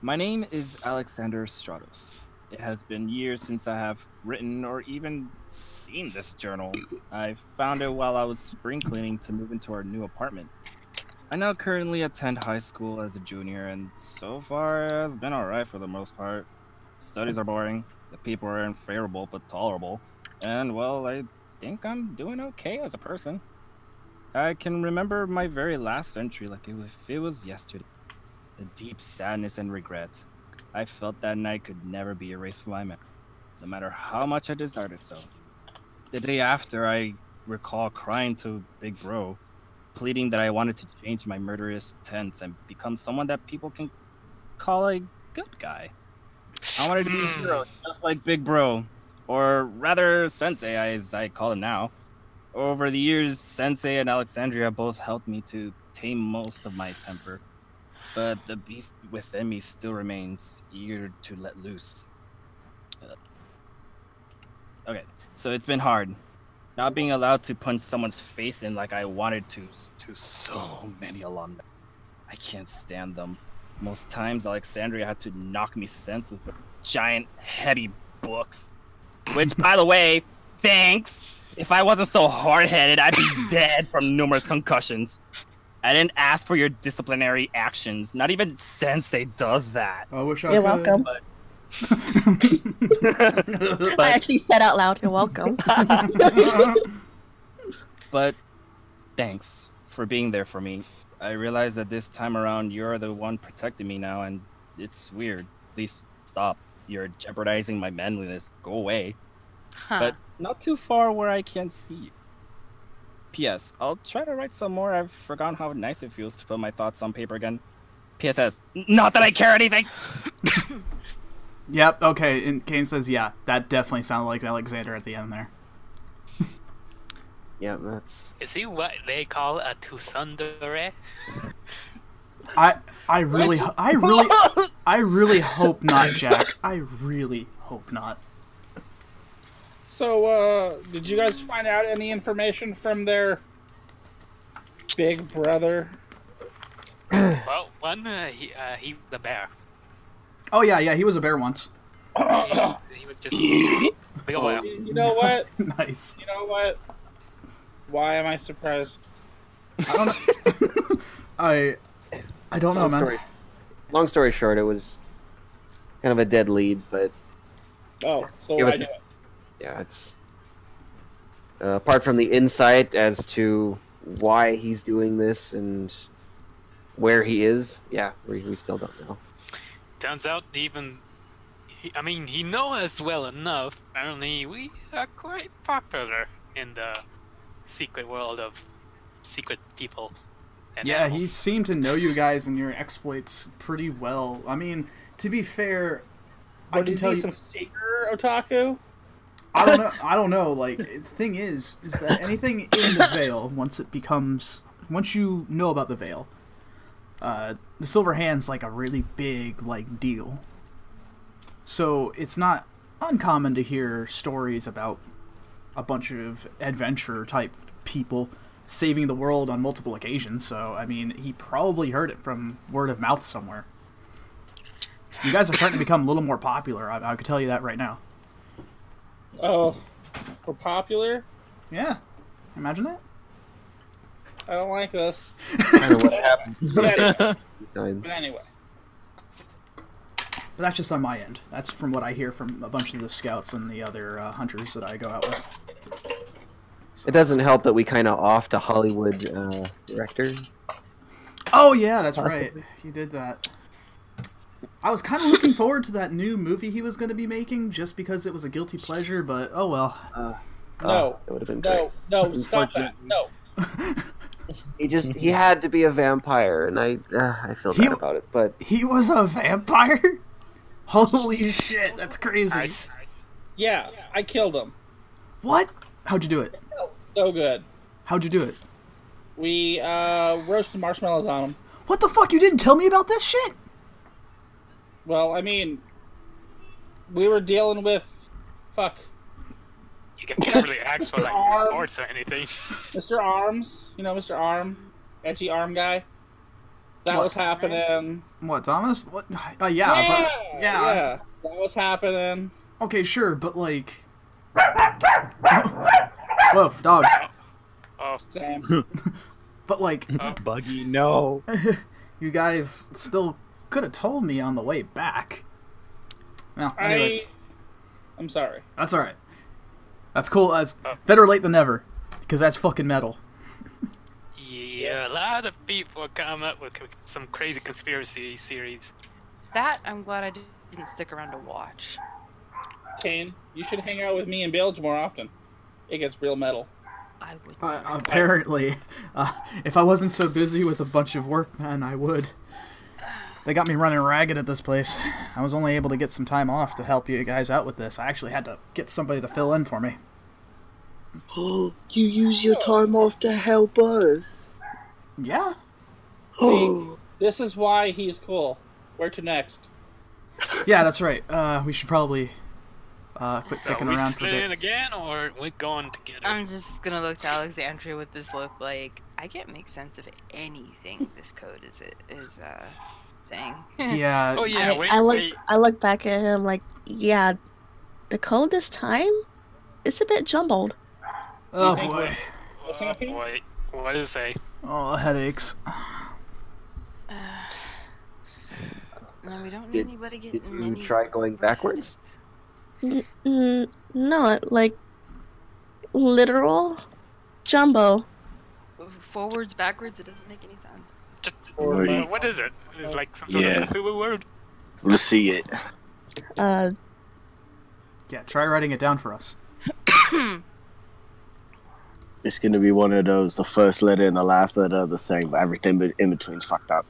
"My name is Alexandria Stratos. It has been years since I have written or even seen this journal. I found it while I was spring cleaning to move into our new apartment. I now currently attend high school as a junior, and so far it has been alright for the most part. Studies are boring, the people are unfavorable but tolerable, and well, I think I'm doing okay as a person. I can remember my very last entry like if it was yesterday. The deep sadness and regret I felt that night could never be erased from my memory, no matter how much I desired it so. The day after, I recall crying to Big Bro, pleading that I wanted to change my murderous intents and become someone that people can call a good guy. I wanted to be a hero, just like Big Bro, or rather Sensei, as I call him now. Over the years, Sensei and Alexandria both helped me to tame most of my temper, but the beast within me still remains, eager to let loose. Okay, so it's been hard. Not being allowed to punch someone's face in like I wanted to so many alumni. I can't stand them. Most times, Alexandria had to knock me senseless with giant, heavy books. Which, by the way, thanks! If I wasn't so hard-headed, I'd be dead from numerous concussions. I didn't ask for your disciplinary actions. Not even Sensei does that. I wish I You're could. welcome. But... I actually said out loud, "You're welcome." But thanks for being there for me. I realize that this time around you're the one protecting me now, and it's weird. Please stop. You're jeopardizing my manliness. Go away. Huh. But not too far where I can't see you. P.S. I'll try to write some more. I've forgotten how nice it feels to put my thoughts on paper again. P.S.S. Not that I care anything! Yep, okay, and Kane says, yeah, that definitely sounded like Alexander at the end there. Yeah, that's... Is he what they call a tsundere? I really hope not, Jack. I really hope not. So, did you guys find out any information from their big brother? Well, one, he the bear. Oh yeah, he was a bear once. He was just big ol' bear. You know what? Nice. You know what? Why am I surprised? I don't know. I don't know, man. Long story short, it was kind of a dead lead, but... Oh, so I knew it. Yeah, it's... apart from the insight as to why he's doing this and where he is, yeah, we still don't know. Turns out even... he knows us well enough. Apparently, we are quite popular in the secret world of secret people. And yeah, animals. he seemed to know you guys and your exploits pretty well. I mean, to be fair, I can tell you some secret otaku. I don't know. Like, the thing is that anything in the Veil, once you know about the Veil, the Silver Hand's like a really big deal. So it's not uncommon to hear stories about a bunch of adventurer type people saving the world on multiple occasions. So I mean, he probably heard it from word of mouth somewhere. You guys are starting to become a little more popular. I could tell you that right now. Oh, we're popular? Yeah, imagine that. I don't like this. I don't know what happened. But anyway. But that's just on my end. That's from what I hear from a bunch of the scouts and the other hunters that I go out with. So. It doesn't help that we kind of off to Hollywood director. Oh yeah, that's right. He did that. I was kind of looking forward to that new movie he was going to be making, just because it was a guilty pleasure. But oh well. No, it would have been great. No, stop that. No. He had to be a vampire, and I feel bad about it. But he was a vampire. Holy shit, that's crazy. Nice. Yeah, I killed him. What? How'd you do it? So good. How'd you do it? We roasted marshmallows on him. What the fuck? You didn't tell me about this shit? Well, I mean, we were dealing with... Fuck. You can't really ask for reports or anything. Mr. Arms. You know Mr. Arm? Edgy arm guy? That was happening. What, Thomas? What? Yeah. Yeah. That was happening. Okay, sure, but like... Whoa, dogs. Oh, Sam. But like... Buggy, no. You guys still could have told me on the way back. Well, anyways. I'm sorry. That's alright. That's cool. That's better late than never. Because that's fucking metal. Yeah, a lot of people come up with some crazy conspiracy theories. That I'm glad I didn't stick around to watch. Kane, you should hang out with me and Bilge more often. It gets real metal. I would. Apparently. If I wasn't so busy with a bunch of work, man, I would. They got me running ragged at this place. I was only able to get some time off to help you guys out with this. I actually had to get somebody to fill in for me. Oh, you use your time off to help us? Yeah. See, this is why he's cool. Where to next? Yeah, that's right. We should probably quit sticking around for a bit. Are we splitting again, or we going together? I'm just gonna look to Alexandria with this look like I can't make sense of anything this code is saying. Yeah. Oh yeah. I look back at him like, yeah, the code this time is a bit jumbled. Oh boy. Oh boy. What does it say? Oh, headaches. No, we don't need anybody getting. Did you try going backwards? No, like literal jumbo. Forwards, backwards. It doesn't make any sense. Just, what is it? It's like some sort of Cthulhu word. Let's see it. Yeah, try writing it down for us. It's gonna be one of those. The first letter and the last letter are the same, but everything in between's fucked up.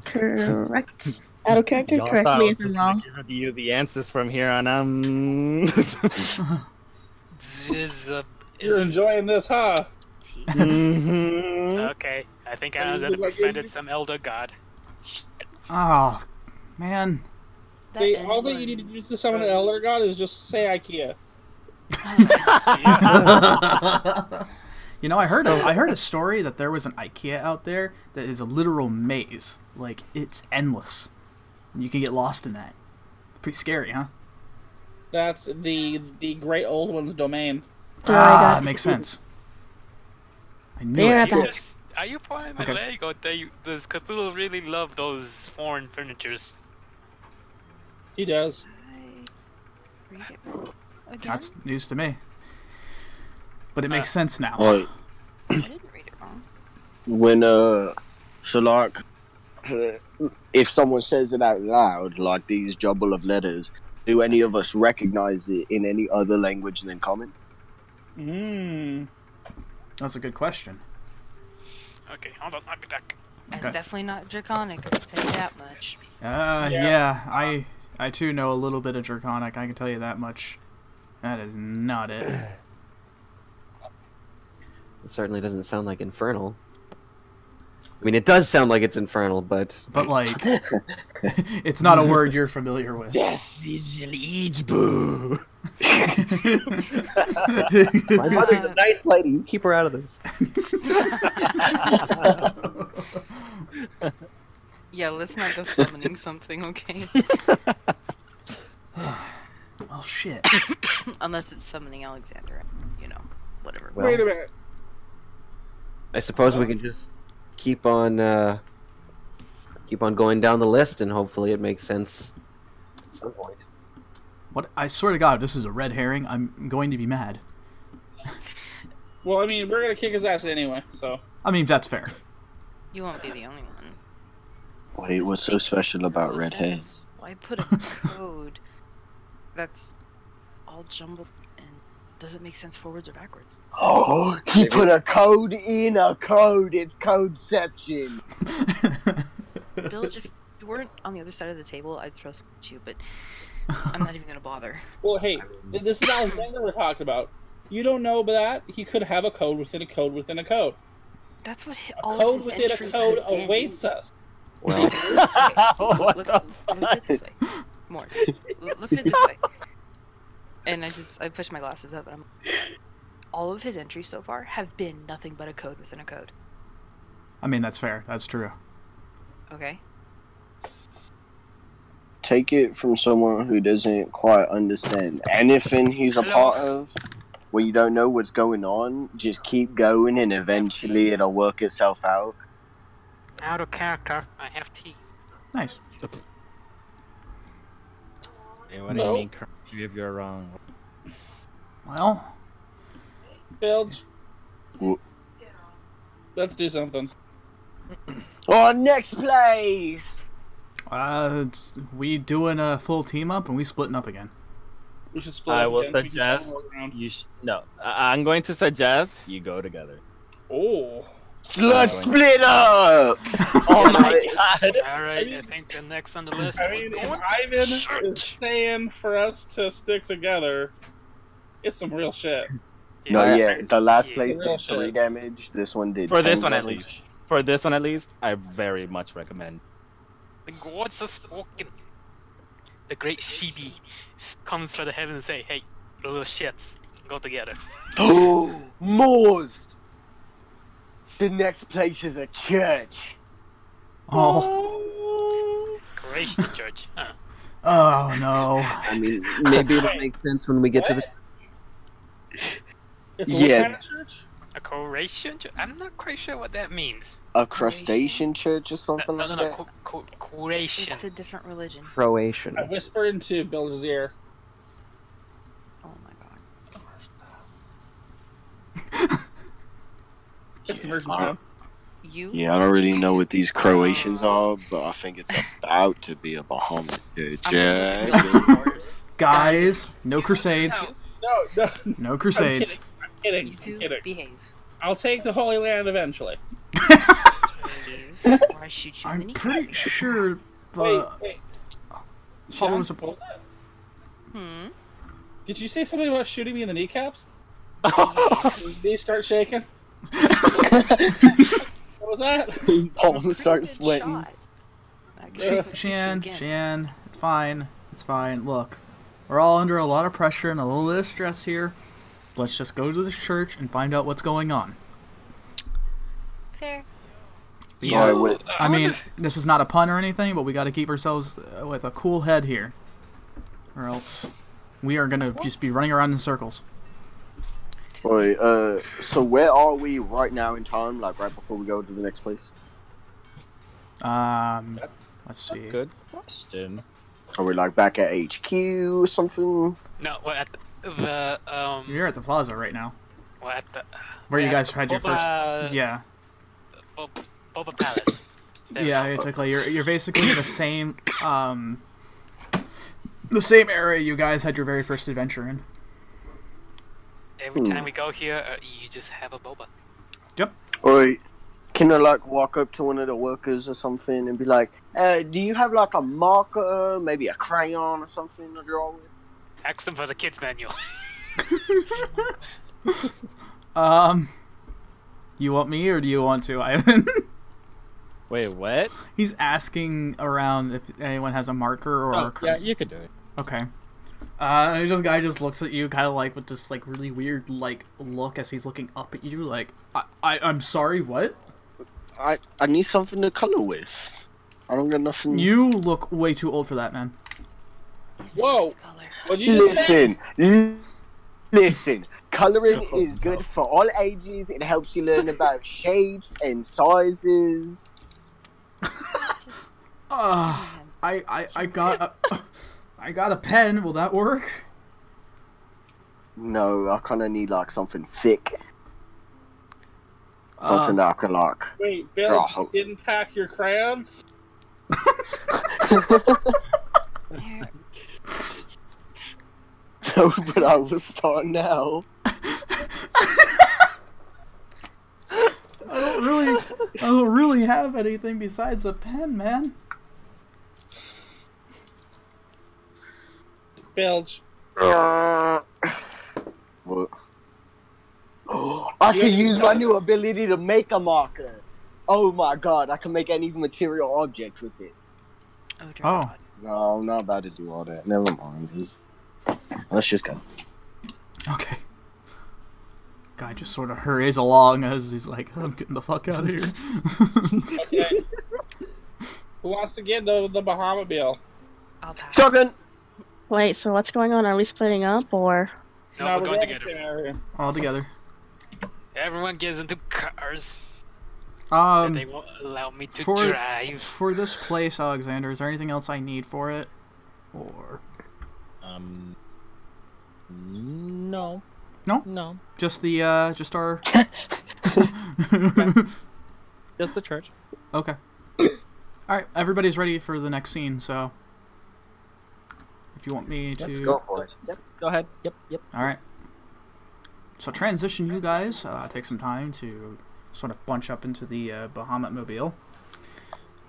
Correct. Out of character, correct me if I'm wrong. Give you the answers from here on. You're enjoying this, huh? Okay, I think I was offended some elder god. Oh, man. See, all that you need to do to summon an elder god is just say IKEA. You know, I heard a story that there was an IKEA out there that is a literal maze. Like, it's endless. You can get lost in that. Pretty scary, huh? That's the great old one's domain. Ah, makes sense. I knew it. Are you pulling my leg, or does Cthulhu really love those foreign furnitures? He does. That's news to me. But it makes sense now. Right. I didn't read it wrong. When so like, if someone says it out loud, like these jumble of letters, do any of us recognize it in any other language than Common? That's a good question. Okay, hold on, I'll be back. It's definitely not Draconic, I can tell you that much. Yeah, I too know a little bit of Draconic, I can tell you that much. That is not it. It certainly doesn't sound like Infernal. I mean, it does sound like it's Infernal, but... But, like, it's not a word you're familiar with. Yes, boo. My mother's a nice lady. You keep her out of this. Yeah, let's not go summoning something, okay? Well, shit. Unless it's summoning Alexandria, you know, whatever. Well, Wait a minute. I suppose we can just keep on going down the list, and hopefully it makes sense at some point. What? I swear to God, if this is a red herring, I'm going to be mad. Well, I mean, we're gonna kick his ass anyway, so. I mean, that's fair. You won't be the only one. Wait, what's so special about red hair? Why put a code that's all jumbled and doesn't make sense forwards or backwards? Oh, he put a code in a code. It's codeception. Bilge, if you weren't on the other side of the table, I'd throw something at you, but I'm not even gonna bother. Well, hey, this is Alexander we're talking about. You don't know that he could have a code within a code within a code. That's what a code within a code awaits us. Well, look at it this way. More. Look at it this way. And I push my glasses up, and all of his entries so far have been nothing but a code within a code. I mean, that's fair. That's true. Okay. Take it from someone who doesn't quite understand anything he's a part of. When you don't know what's going on, just keep going, and eventually it'll work itself out. Out of character, I have tea. Nice. Hey, what do you mean, correct you if you're wrong? Well, Bilge. Let's do something. Oh, next place! we doing a full team up, and we splitting up again. We should split. I will suggest you. No, I'm going to suggest you go together. Oh. Let's split up! Oh my god! Alright, I think the next on the list. I mean, if Ivan is saying for us to stick together, it's some real shit. No, yeah, the last place Real did 3 damage. This one did For 10 this one damage. at least. For this one at least, I very much recommend. The gods are spoken. The great Shibi comes from the heavens and say, "Hey, the little shits, go together." Oh, Moors! The next place is a church. Oh. Grace the church, huh? Oh no. I mean, maybe it'll make sense when we get to the... It's what kind of church? A Croatian church? I'm not quite sure what that means. A crustacean church or something like that? Croatian. It's a different religion. Croatian. I whisper into Bill's ear. Oh my god. It's emergency. Yeah, I don't really know what these Croatians are, but I think it's about to be a Bahamut church. Guys, no crusades. No. No crusades. I'm kidding. You two behave. I'll take the Holy Land eventually. Or I shoot you in the I'm knee. pretty sure the... Wait. Sean, was what was that? Hmm? Did you say something about shooting me in the kneecaps? Did they start shaking? What was that? Palms start sweating. Xian, it's fine. It's fine. Look, we're all under a lot of pressure and a little bit of stress here. Let's just go to the church and find out what's going on. Fair. Yeah. I mean, this is not a pun or anything, but we got to keep ourselves with a cool head here, or else we are gonna just be running around in circles. Wait, so where are we right now in time? Like right before we go to the next place? Let's see. Good question. Are we like back at HQ or something? No, we're at the You're at the plaza right now. We're at the. Where you guys had your first. Yeah. Boba Palace. Yeah, basically, you're basically the same area you guys had your very first adventure in. Every time we go here, you just have a boba. Yep. Or can I like walk up to one of the workers or something and be like, do you have like a marker, maybe a crayon or something to draw with? Ask them for the kids manual. You want me or do you want to, Ivan? Wait, what? He's asking around if anyone has a marker or a yeah, you could do it. Okay. And this guy just looks at you kind of like with this like really weird like look as he's looking up at you like, I'm sorry, what? I need something to color with. I don't got nothing. You look way too old for that, man. Whoa! What'd you just say? Listen. Coloring is good for all ages. It helps you learn about shapes and sizes. I got a pen. Will that work? No, I kind of need like something thick. Something that I can like. Wait, Bill, you didn't pack your crayons? No, but I will start now. I don't really have anything besides a pen, man. Bilge. What? I can use my new ability to make a marker. Oh my god, I can make any material object with it. Oh, dear Oh. God. No, I'm not about to do all that. Never mind. Let's just go. Okay. Guy just sort of hurries along as he's like, I'm getting the fuck out of here. Okay. Who wants to get the Bahamobile? I'll pass. Shotgun! Wait, so what's going on? Are we splitting up, or...? No, we're going to together. All together. Everyone gets into cars. They won't allow me to drive. For this place, Alexander, is there anything else I need for it? Or... No. No? No. Just the, just our... Just the church. Okay. Alright, everybody's ready for the next scene, so... If you want me to... Let's go for it. Yep, go ahead. Yep. Alright. So transition you guys, take some time to sort of bunch up into the Bahamut mobile.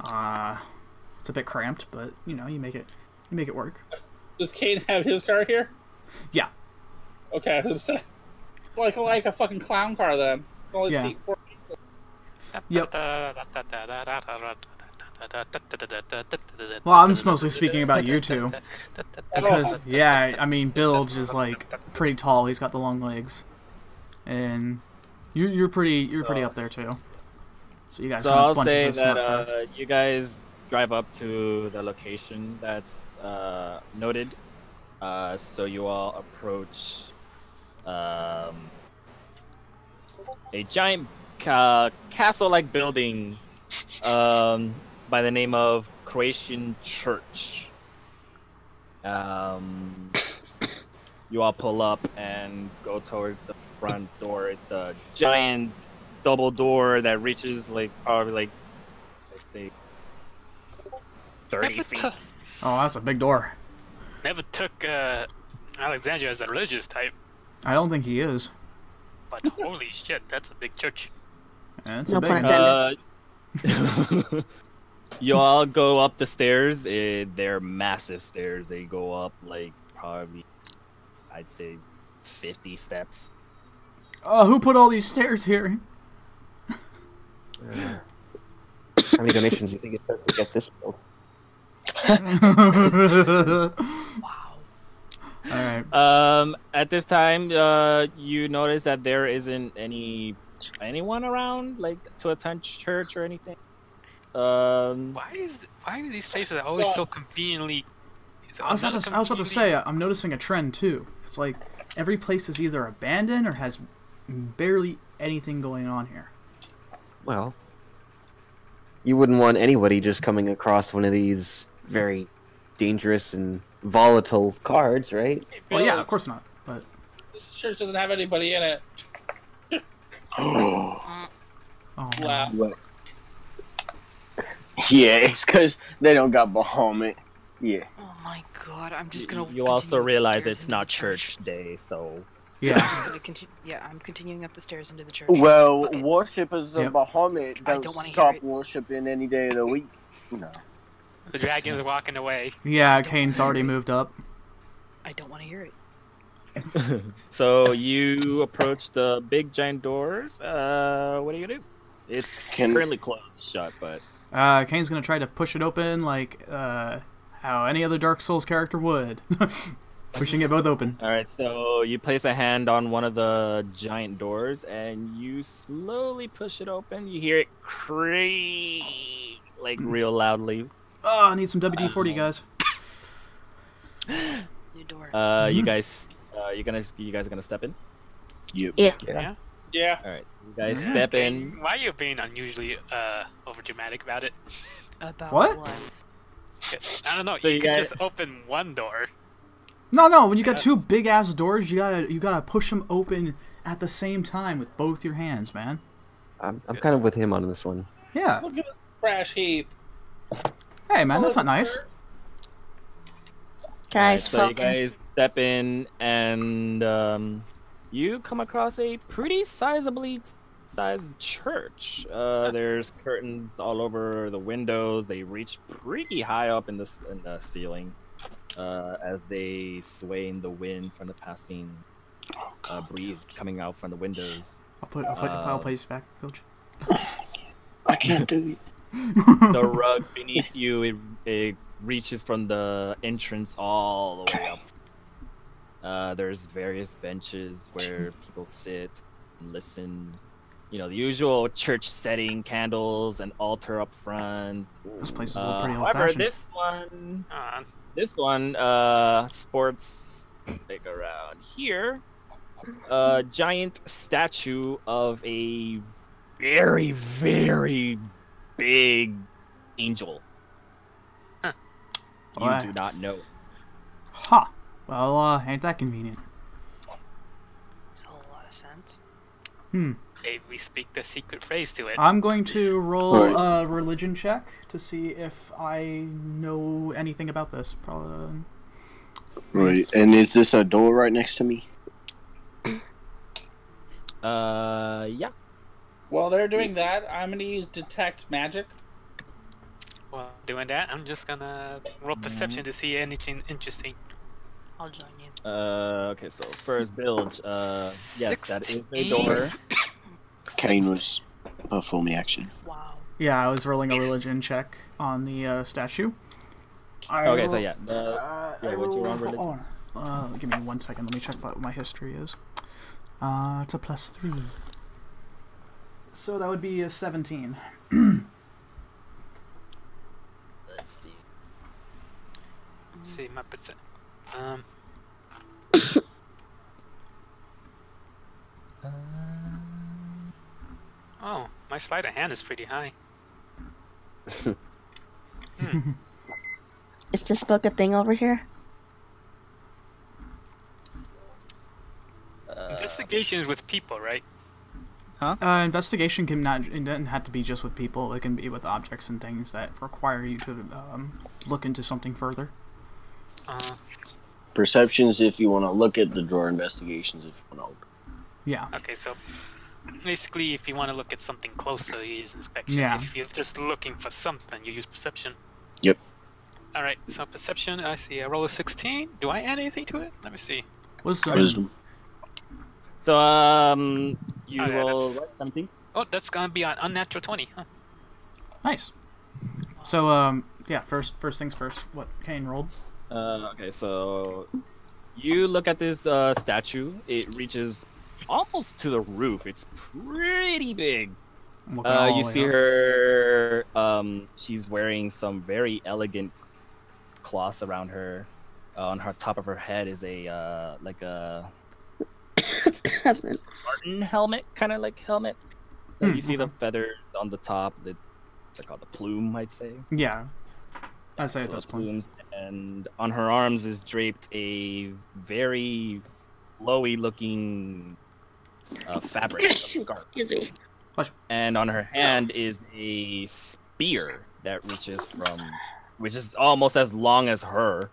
It's a bit cramped, but, you know, you make it work. Does Kane have his car here? Yeah. Okay, I was gonna say. Like a fucking clown car then. Only Yeah. seat 4 people. Yep. Well, I'm just mostly speaking about you two. Because, yeah, I mean, Bilge is, like, pretty tall. He's got the long legs. And you're pretty up there, too. So you guys So kind of I'll bunch say into a smart car. that you guys drive up to the location that's noted. So you all approach a giant castle-like building by the name of Croatian Church. You all pull up and go towards the front door. It's a giant double door that reaches probably let's say 30 feet. Oh, that's a big door. Never took Alexandria as a religious type. I don't think he is. But holy shit, that's a big church. Yeah, it's No a big pun intended. You all go up the stairs. They're massive stairs. They go up probably, I'd say, 50 steps. Who put all these stairs here? How many donations do you think it took to get this built? Wow. Alright. At this time, you notice that there isn't anyone around, to attend church or anything. Why are these places always so conveniently? I was about to say, I'm noticing a trend too. It's like every place is either abandoned or has barely anything going on here. Well, you wouldn't want anybody just coming across one of these very dangerous and volatile cards, right? Well, yeah, of course not. But this church doesn't have anybody in it. oh, Wow. Yeah, it's because they don't got Bahamut. Yeah. Oh my god, I'm just gonna. You also continue realize upstairs it's into not the church. church day, so yeah. I'm continuing up the stairs into the church. Well, Okay. worshippers of Yep. Bahamut I don't don't wanna hear stop it. worshiping any day of the week. No. The dragon's walking away. Yeah, Kane's already moved up. I don't want to hear it. So you approach the big giant doors. What are you gonna do? It's currently closed shut, but Kane's gonna try to push it open like how any other Dark Souls character would. Pushing it both open. all right. So you place a hand on one of the giant doors, and you slowly push it open. You hear it creak real loudly. Oh, I need some WD-40, guys. New door. You guys are gonna step in. Yep. Yeah. Yeah. All right, you guys step in. Why are you being unusually overdramatic about it? About What? I don't know. So you you can guys- just open one door. No. When you got two big ass doors, you gotta push them open at the same time with both your hands, man. I'm kind of with him on this one. Yeah. Look at this trash heap. Hey, man, that's not nice. Guys, So you focus. guys step in, and you come across a pretty sizably sized church. There's curtains all over the windows. They reach pretty high up in the ceiling as they sway in the wind from the passing breeze coming out from the windows. I'll place back, Coach. I can't do it. The rug beneath you, it reaches from the entrance all the way up. There's various benches where people sit and listen. You know, the usual church setting, candles, an altar up front. This place is pretty However, old-fashioned. this one sports around here a giant statue of a very, very big angel. You Why? do not know. Ha! Well, ain't that convenient. Makes a lot of sense. Maybe we speak the secret phrase to it. I'm going to roll a religion check to see if I know anything about this. Probably. Right, and is this a door right next to me? Yeah. While they're doing that, I'm gonna use detect magic. Well, doing that, I'm just gonna roll perception to see anything interesting. I'll join you. Okay, so first build. Yes, that is a 16. door. Kane was performing action. Wow. Yeah, I was rolling a religion check on the statue. Okay, so yeah. What you want religion? Give me 1 second. Let me check what my history is. It's a +3. So that would be a 17. Let's see. Let's see my percent. My sleight of hand is pretty high. Is this book a thing over here? Investigation is with people, right? Investigation it doesn't have to be just with people. It can be with objects and things that require you to look into something further. Perceptions if you want to look at the drawer. Investigations if you want to open. Yeah. Okay, so basically, if you want to look at something closer, you use inspection. Yeah. If you're just looking for something, you use perception. Yep. All right. So perception. I see. I roll a 16. Do I add anything to it? Let me see. Wisdom. So you yeah, will write something. Oh, that's gonna be an unnatural 20. Huh? Nice. So yeah. First things first. What Kane rolled? Okay, so you look at this statue. It reaches almost to the roof. It's pretty big. You see her. She's wearing some very elegant cloths around her. On her top of her head is a like a Spartan helmet, kind of like helmet. You see the feathers on the top. It's called the plume, I'd say. Yeah. I'd say so those plumes. And on her arms is draped a very flowy looking fabric, a scarf. And on her hand is a spear that which is almost as long as her.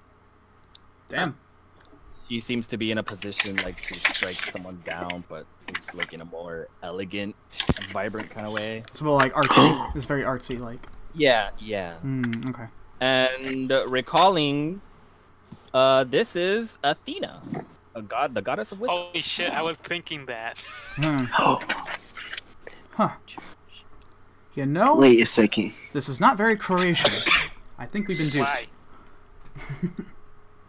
Damn. She seems to be in a position like to strike someone down, but it's like in a more elegant, vibrant kind of way. It's more like artsy. It's very artsy, like. Yeah. Okay. And recalling, this is Athena, the goddess of wisdom. Holy shit! I was thinking that. Huh. You know. Wait a second. This is not very Croatian. I think we've been duped. Why?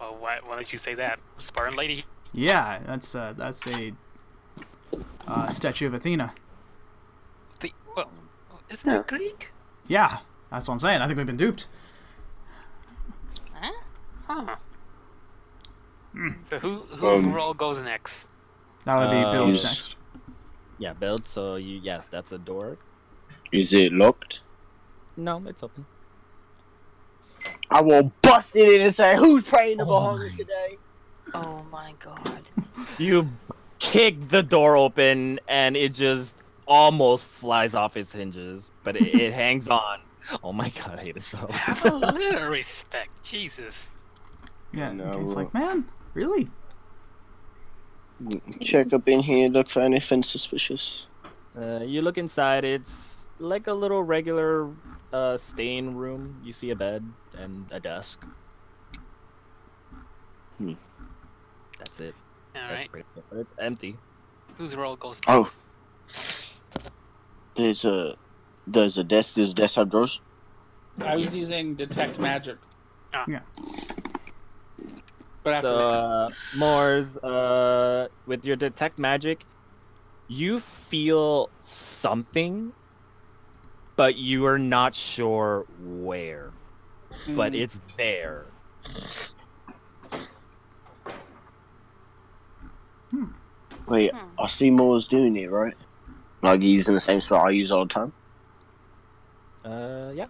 Well, why did you say that, Spartan lady? Yeah, that's a statue of Athena. Well, isn't that Greek? Yeah, that's what I'm saying. I think we've been duped. Huh. So whose role goes next? That would be Bill's next. Yeah, build. So yes, that's a door. Is it locked? No, it's open. I will bust it in and say, "Who's praying to Bahamut today?" Oh my god! You kick the door open and it just almost flies off its hinges, but it hangs on. Oh my god, I hate it so. Have a little respect, Jesus. Yeah, No, it's like, man, really? Check up in here, look for anything suspicious. You look inside. It's like a little regular staying room. You see a bed and a desk. That's it. Alright. But it's empty. Whose role goes next? Oh. There's a desk. Does the desk have drawers? I was using detect magic. Yeah. But after Moors, with your detect magic, you feel something, but you are not sure where. But it's there. Wait, I see Moore's doing it, right? Like he's using the same spell I use all the time? Yeah.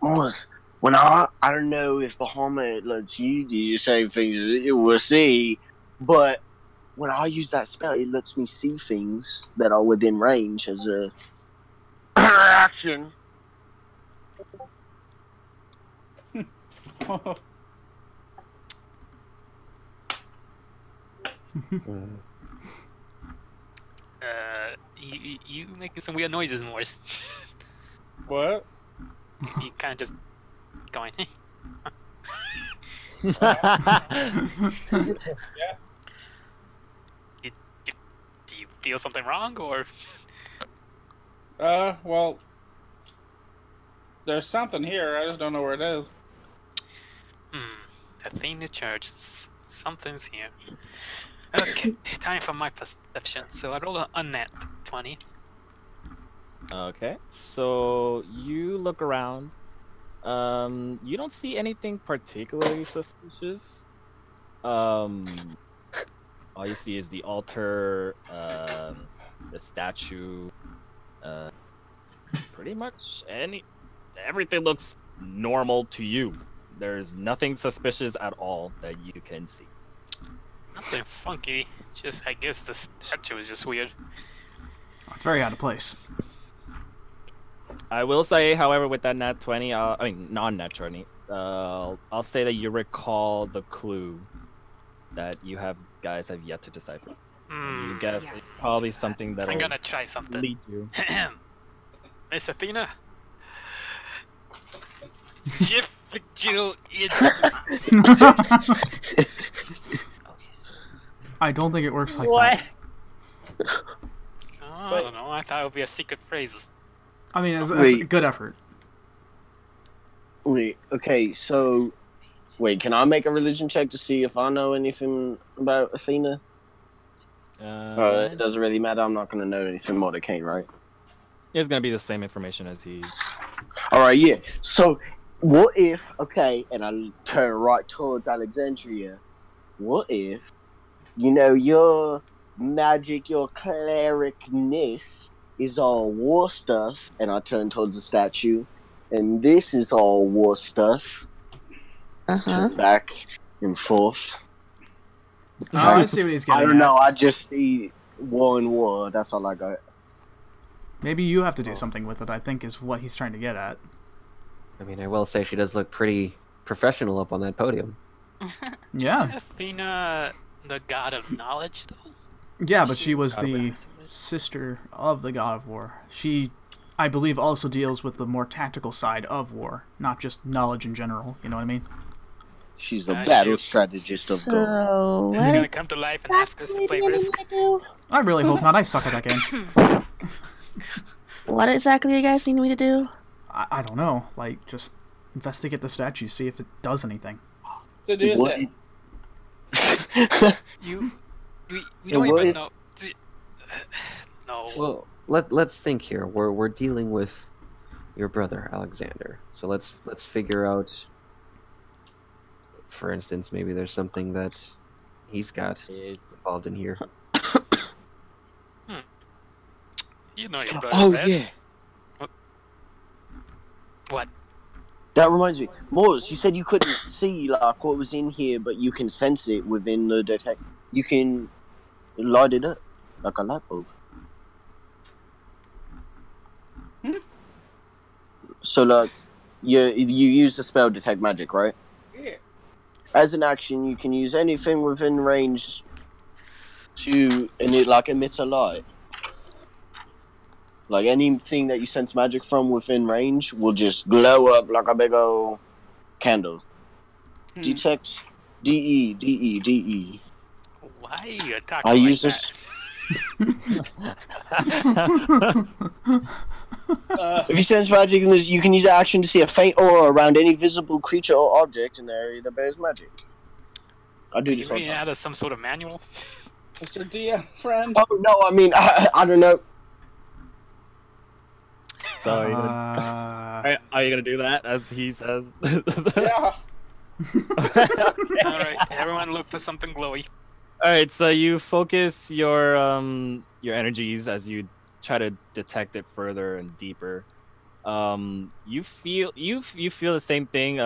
Moore's, when I don't know if Bahamut lets you do the same things, we'll see, but when I use that spell, it lets me see things that are within range as a action. You making some weird noises, Morris. What? You kind of just going. Yeah. Do you feel something wrong, or? Well, there's something here. I just don't know where it is. Athena Church. Something's here. Okay, time for my perception. So I roll a unnat 20. Okay, so you look around. You don't see anything particularly suspicious. All you see is the altar, the statue, pretty much everything looks normal to you. There's nothing suspicious at all that you can see. Nothing funky. Just, I guess the statue is just weird. It's very out of place. I will say, however, with that nat 20, non-nat 20, I'll say that you recall the clue that you guys have yet to decipher. You guess it's probably something that I'm gonna try something. Lead you. Miss Athena? Shift the jewel I don't think it works like that. Oh, I don't know. I thought it would be a secret phrase. I mean, it's a good effort. Wait, okay, so... Wait, can I make a religion check to see if I know anything about Athena? It doesn't really matter. I'm not going to know anything more than Kane, right? It's going to be the same information as he's... Alright, yeah. So, what if... Okay, and I turn right towards Alexandria. What if, you know, your magic, your clericness is all war stuff, and I turn towards the statue, and this is all war stuff. Turn back and forth. Oh, I see what he's getting I don't know, I just see war and war, that's all I got. Maybe you have to do something with it, I think is what he's trying to get at. I mean, I will say she does look pretty professional up on that podium. Yeah. Is Athena the god of knowledge, though? Yeah, but she was the sister of the god of war. She, I believe, also deals with the more tactical side of war, not just knowledge in general, you know what I mean? She's the battle strategist of God. So, Is he gonna come to life and ask us to play Risk? I really hope not. I suck at that game. What exactly you guys need me to do? I don't know. Like, just investigate the statue, see if it does anything. So do What? We don't even know. No. Well, let's think here. We're dealing with your brother Alexander, so let's figure out. For instance, maybe there's something that he's got involved in here. You know your brother. Oh, best. yeah. What? That reminds me. Morris, you said you couldn't see like what was in here, but you can sense it within the detect. You can light it up like a light bulb. So like, you use the spell detect magic, right? Yeah. As an action, you can use anything within range and it like emits a light. Like anything that you sense magic from within range will just glow up like a big old candle. Detect DE. Why are you talking I like use that? If you sense magic, you can use the action to see a faint aura around any visible creature or object in the area that bears magic. I do this all the time. Out of some sort of manual? Mr. DM friend. Oh no, I mean I don't know. So are you gonna do that as he says? Yeah. Alright, everyone look for something glowy. Alright, so you focus your energies as you try to detect it further and deeper. You feel the same thing.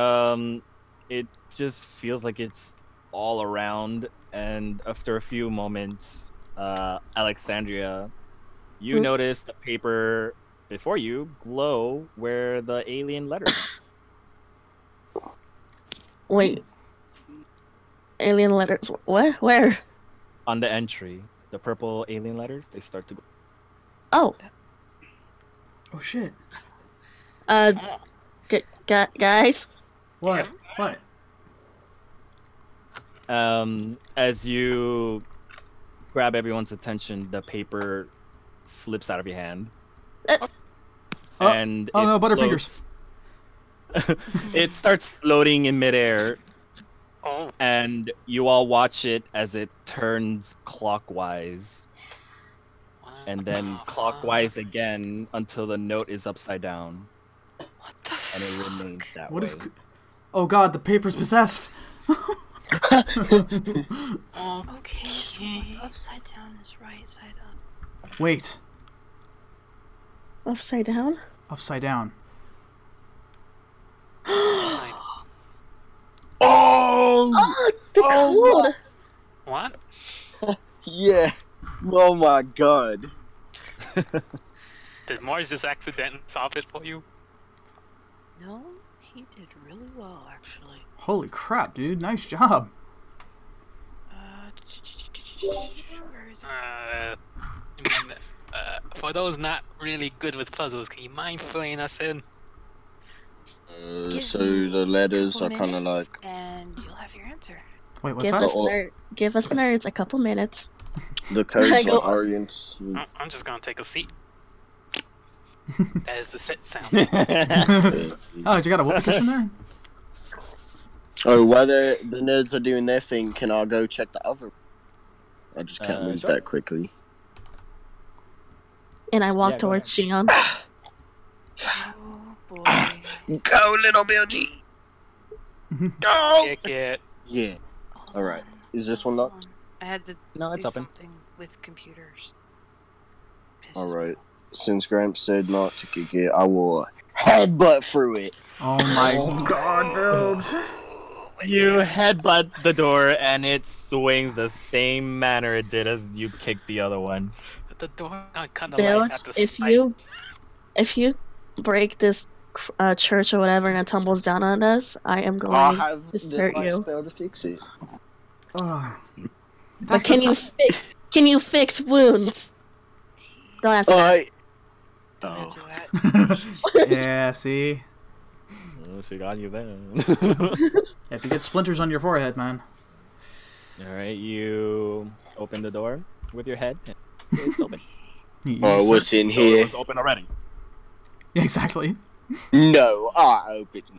It just feels like it's all around, and after a few moments, Alexandria, you notice the paper before you glow where the alien letters. Wait. Alien letters. What? Where? On the entry, the purple alien letters, they start to go. Oh. Oh shit. Guys? What? What? As you grab everyone's attention, the paper slips out of your hand. And oh no, Butterfingers. It starts floating in midair. Oh. And you all watch it as it turns clockwise. And then clockwise again until the note is upside down. What the And it remains that way. What is? Oh god, the paper's possessed. Okay, so what's upside down is right side up. Wait. Upside down? Upside down. Reside. Oh, the code! What? Yeah. Oh my god. Did Mars just accidentally solve it for you? No, he did really well, actually. Holy crap, dude. Nice job. Where is it? For those not really good with puzzles, can you mind filling us in? So the letters are kind of like. And you'll have your answer. Wait, what's that? Give us nerds a couple minutes. The codes are Orients. I'm just gonna take a seat. That is the sit sound. Oh, you got a whoopee cushion there? Oh, while the nerds are doing their thing, can I go check the other? I just can't move that quickly. And I walk towards Xian. Oh boy. Go, little Bill G. Go. Kick it. Yeah. All right. Is this one locked? I had to No, it's do open. something with computers. All right. Since Gramps said not to kick it, I will headbutt through it. Oh my god, Build. You headbutt the door and it swings the same manner it did as you kicked the other one. But the door kind of Bill, like at the if you break this church or whatever and it tumbles down on us, I am going to hurt you. Spell to fix it. But can you fix wounds? Don't answer that. Don't answer that. Yeah, see? Oh, she got you there. If you get splinters on your forehead, man. Alright, you open the door with your head. It's open. Oh, what's in here? It's open already. Exactly. No, I opened.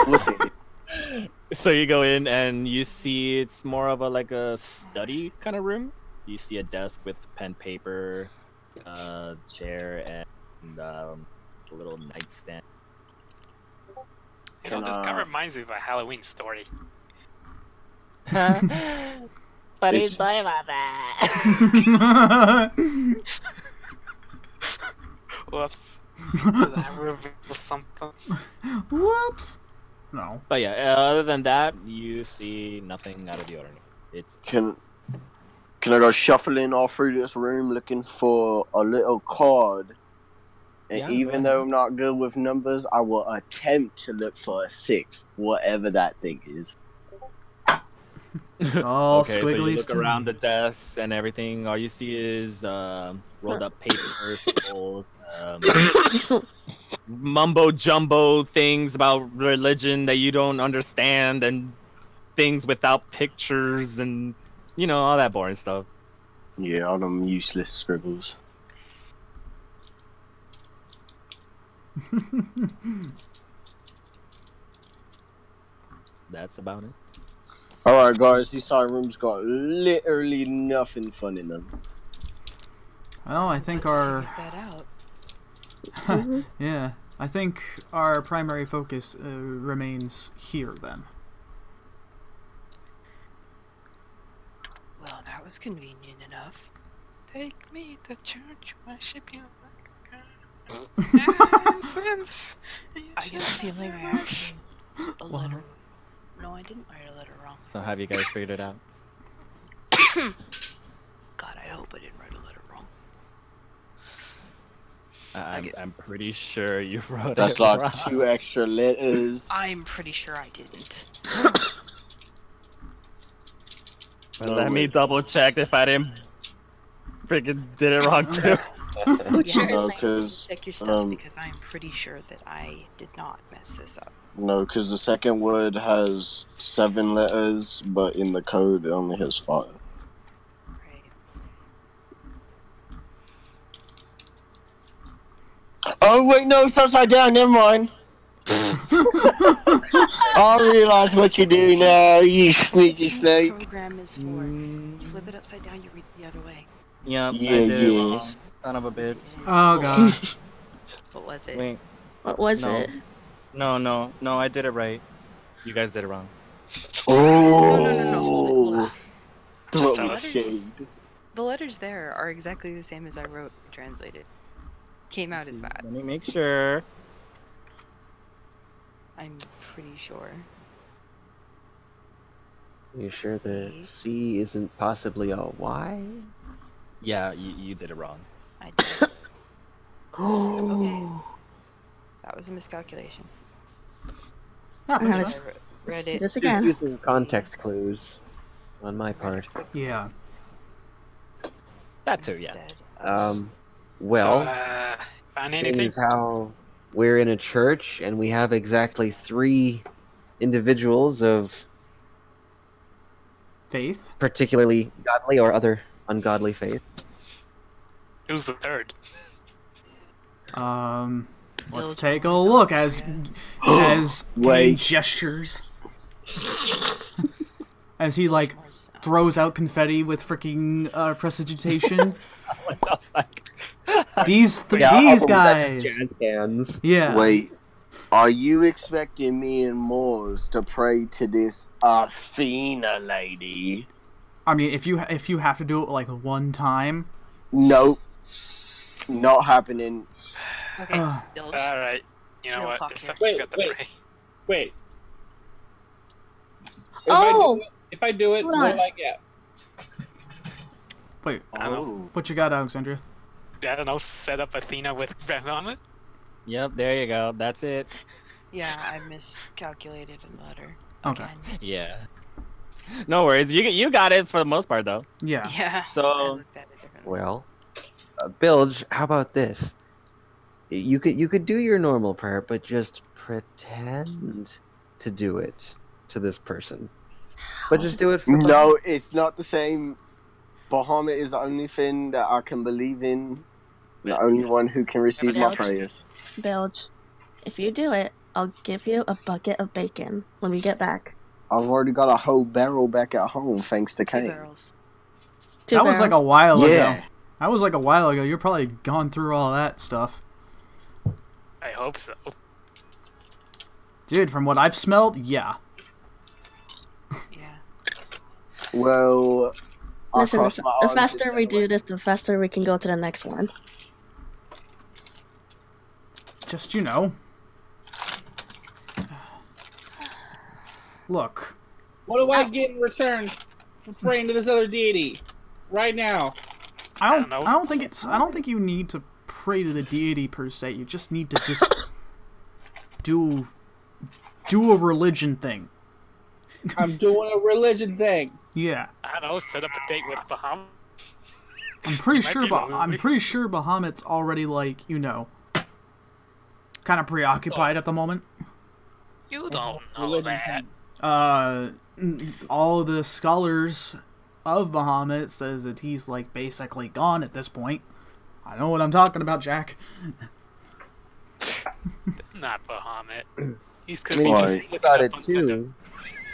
What's in here? So you go in and you see it's more of a study kind of room. You see a desk with pen, paper, chair, and a little nightstand. You know, this kind of reminds me of a Halloween story. Funny story about that. Whoops. Did I reveal something? Whoops. No. But yeah, other than that, you see nothing out of the ordinary. It's Can I go shuffling all through this room looking for a little card? And even though I'm not good with numbers, I will attempt to look for a 6, whatever that thing is. It's all okay, squigglies. so you look around the desks and everything. All you see is rolled up papers, staples, mumbo jumbo things about religion that you don't understand, and things without pictures, and you know, all that boring stuff. Yeah, all them useless scribbles. That's about it. Alright guys, these side rooms got literally nothing fun in them. Well, I think Figure that out. yeah, I think our primary focus remains here then. Well, that was convenient enough. Take me to church, worship you like a god. Since I get the feeling I actually wrote a letter. No, I didn't write a letter wrong. So have you guys figured it out? God, I hope I didn't write a letter wrong. I'm pretty sure you wrote That's it like wrong. 2 extra letters. I'm pretty sure I didn't. Well, let me double check if I didn't freaking did it wrong too. No, because Check your stuff because I'm pretty sure that I did not mess this up. no, because the second word has 7 letters, but in the code it only has 5. Right. Oh wait, no, it's upside down. Never mind. I realize what you do now, you sneaky snake. The program is for you flip it upside down, you read it the other way. Yep, Yeah, I did it yeah. wrong. Son of a bitch. Oh god. What was it? Wait, What was No. it? no, I did it right. You guys did it wrong. Oh, Just throat tell us. was shaved. The letters there are exactly the same as I wrote and translated. Let me double check. What was it? If I didn't freaking did it wrong. What was it? You guys did it wrong. came out as that. Let me make sure. I'm pretty sure. You sure the C isn't possibly a Y? Yeah, you did it wrong. I did. Okay. That was a miscalculation. Let's Read do it. this again. Just using context clues on my part. Yeah. That too, yeah. Well, find seeing anything? as how we're in a church and we have exactly 3 individuals of faith, particularly godly or other ungodly faith. Who's the third? Let's take a look as Kane gestures as he like throws out confetti with freaking prestidigitation. What the fuck? These That's guys. jazz hands. Yeah. Wait, are you expecting me and Moors to pray to this Athena lady? I mean, if you have to do it like one time. Nope. Not happening. Okay. Alright. You know We'll what? talk If here. something got the pray. Wait. If I do it, what do I get? Wait. Oh. What you got, Alexandria? I don't know, set up Athena with Ravenloft? Yep, there you go. That's it. Yeah, I miscalculated a letter. Okay. Again. Yeah. No worries. You got it for the most part, though. Yeah. Yeah. So- I looked at it differently. Well, Bilge, how about this? You could do your normal prayer, but just pretend to do it to this person. But just do it for No, it's not the same. Bahamut is the only thing that I can believe in. The only one who can receive my Bilge. prayers. Bilge, if you do it, I'll give you a bucket of bacon when we get back. I've already got a whole barrel back at home, thanks to 2 Kane. barrels. That was like a while Yeah. ago. That was like a while ago. You're probably gone through all that stuff. I hope so. Dude, from what I've smelled, yeah. Yeah. Well, Listen, I crossed my the arms faster and we said, do this, the faster we can go to the next one. Just, you know. Look. What do I get in return for praying to this other deity? Right now. I don't know. don't think you need to pray to the deity per se. You just need to just do a religion thing. I'm doing a religion thing. Yeah. I don't know, set up a date with Bahamut. I'm pretty Might sure be lonely. I'm pretty sure Bahamut's already like, you know, kind of preoccupied at the moment. You don't know Religion that. thing. All the scholars of Bahamut says that he's like basically gone at this point. I know what I'm talking about, Jack. Not Bahamut. He's I could mean, be you just think about it too.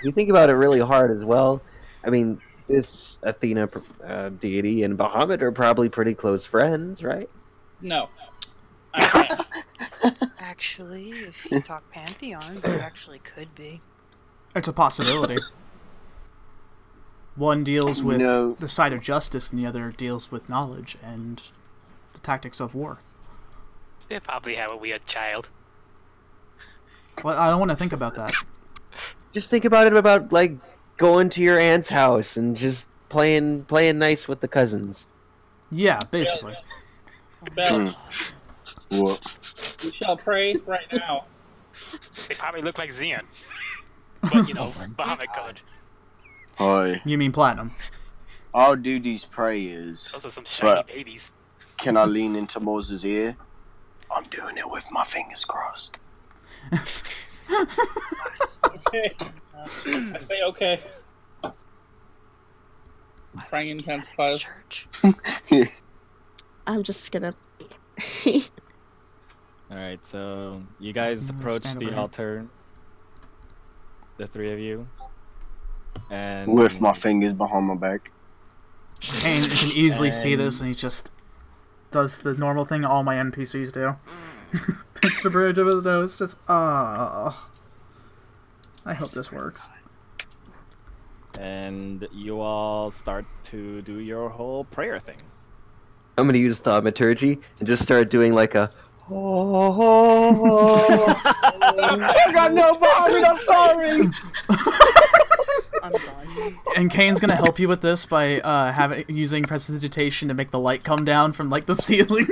You think about it really hard as well. I mean, this Athena deity and Bahamut are probably pretty close friends, right? No. I can't. Actually, if you talk Pantheon, they actually could be. It's a possibility. One deals with No. the side of justice, and the other deals with knowledge and the tactics of war. They probably have a weird child. Well, I don't want to think about that. Just think about like going to your aunt's house and just playing nice with the cousins. Yeah, basically. Belch, What? we shall pray right now. They probably look like Xian. But, you know, Bahamut colored. Hi. You mean platinum? I'll do these prayers. Those are some shiny But- babies. Can I lean into Moses' ear? I'm doing it with my fingers crossed. Okay. I say okay. Praying intensifies. Church. I'm just gonna. Alright, so you guys approach stand the over here. altar. The 3 of you. And With my fingers behind my back. And you can easily see this, and he just does the normal thing all my NPCs do. Pinch the bridge over the nose, just, I hope this works. And you all start to do your whole prayer thing. I'm gonna use thaumaturgy and just start doing like a. I got no body. I'm sorry. I'm done. And Kane's gonna help you with this by using prestidigitation to make the light come down from like the ceiling.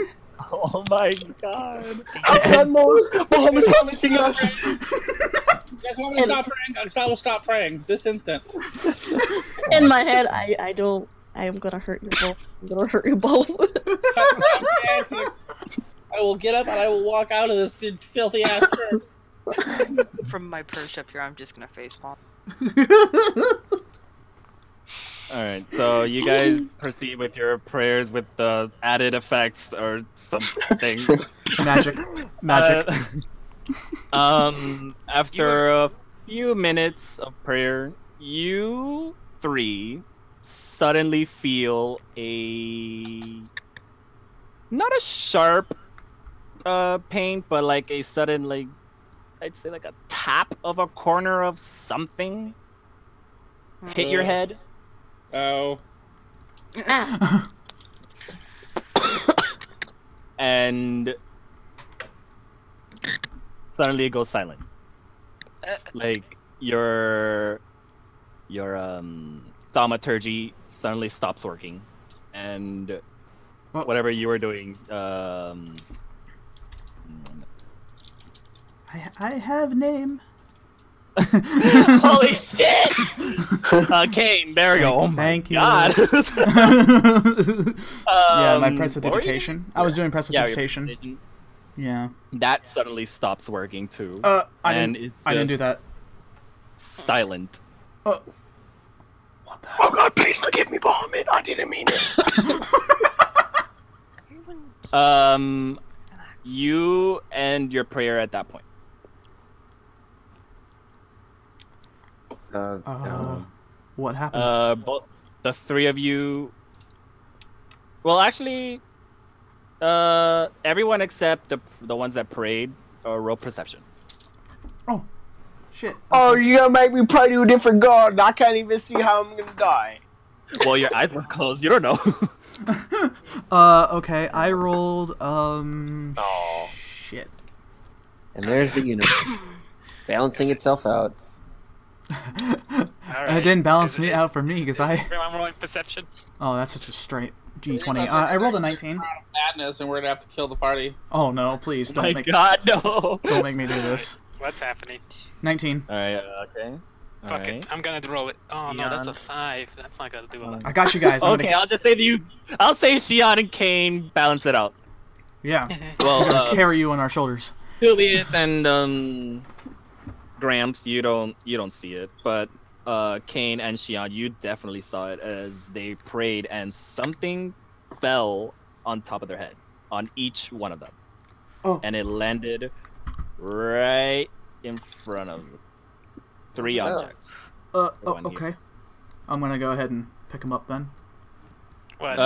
Oh my god! Mom is punishing us. You guys want me to stop praying? I will stop praying this instant. In my head, I am gonna hurt you both. I'm gonna hurt you both. I will get up and I will walk out of this filthy ass church. From my perch up here, I'm just gonna facepalm. Alright, so you guys proceed with your prayers with the added effects or something. Magic. After a few minutes of prayer, you three suddenly feel not a sharp pain, but like a sudden, like, I'd say like a tap of a corner of something hit your head. Oh. And suddenly it goes silent. Like your thaumaturgy suddenly stops working, and whatever you were doing, I have name. Holy shit! Kane, there we go. Oh my Thank you. God. Yeah, my prestidigitation. I was doing prestidigitation. Yeah. That suddenly stops working too. I didn't do that. Silent. What the hell? Oh God, please forgive me, Bahamut. I didn't mean it. You end your prayer at that point. What happened? Both the three of you. Well, actually, everyone except the ones that prayed roll perception. Oh, shit. Oh, you're gonna make me pray to a different god, and I can't even see how I'm gonna die. Well, your eyes were closed. You don't know. Okay. I rolled. Oh, shit. And there's the universe balancing itself out. It didn't balance me out for me because I'm rolling perception. Oh, that's such a straight D20. I rolled a 19. Madness, and we're gonna have to kill the party. Oh no! Please don't make. God, no! Don't make me do this. What's happening? 19. All right. Okay. Fuck it. I'm gonna roll it. Oh no, that's a 5. That's not gonna do a lot. I got you guys. Okay, I'll just say that you. I'll say Xian and Kane balance it out. Yeah. Well, We're gonna carry you on our shoulders. Tulius and Gramps, you don't see it, but Kane and Xian, you definitely saw it as they prayed, and something fell on top of their head, on each one of them. Oh. And it landed right in front of 3 objects. Okay. I'm gonna go ahead and pick them up then. What?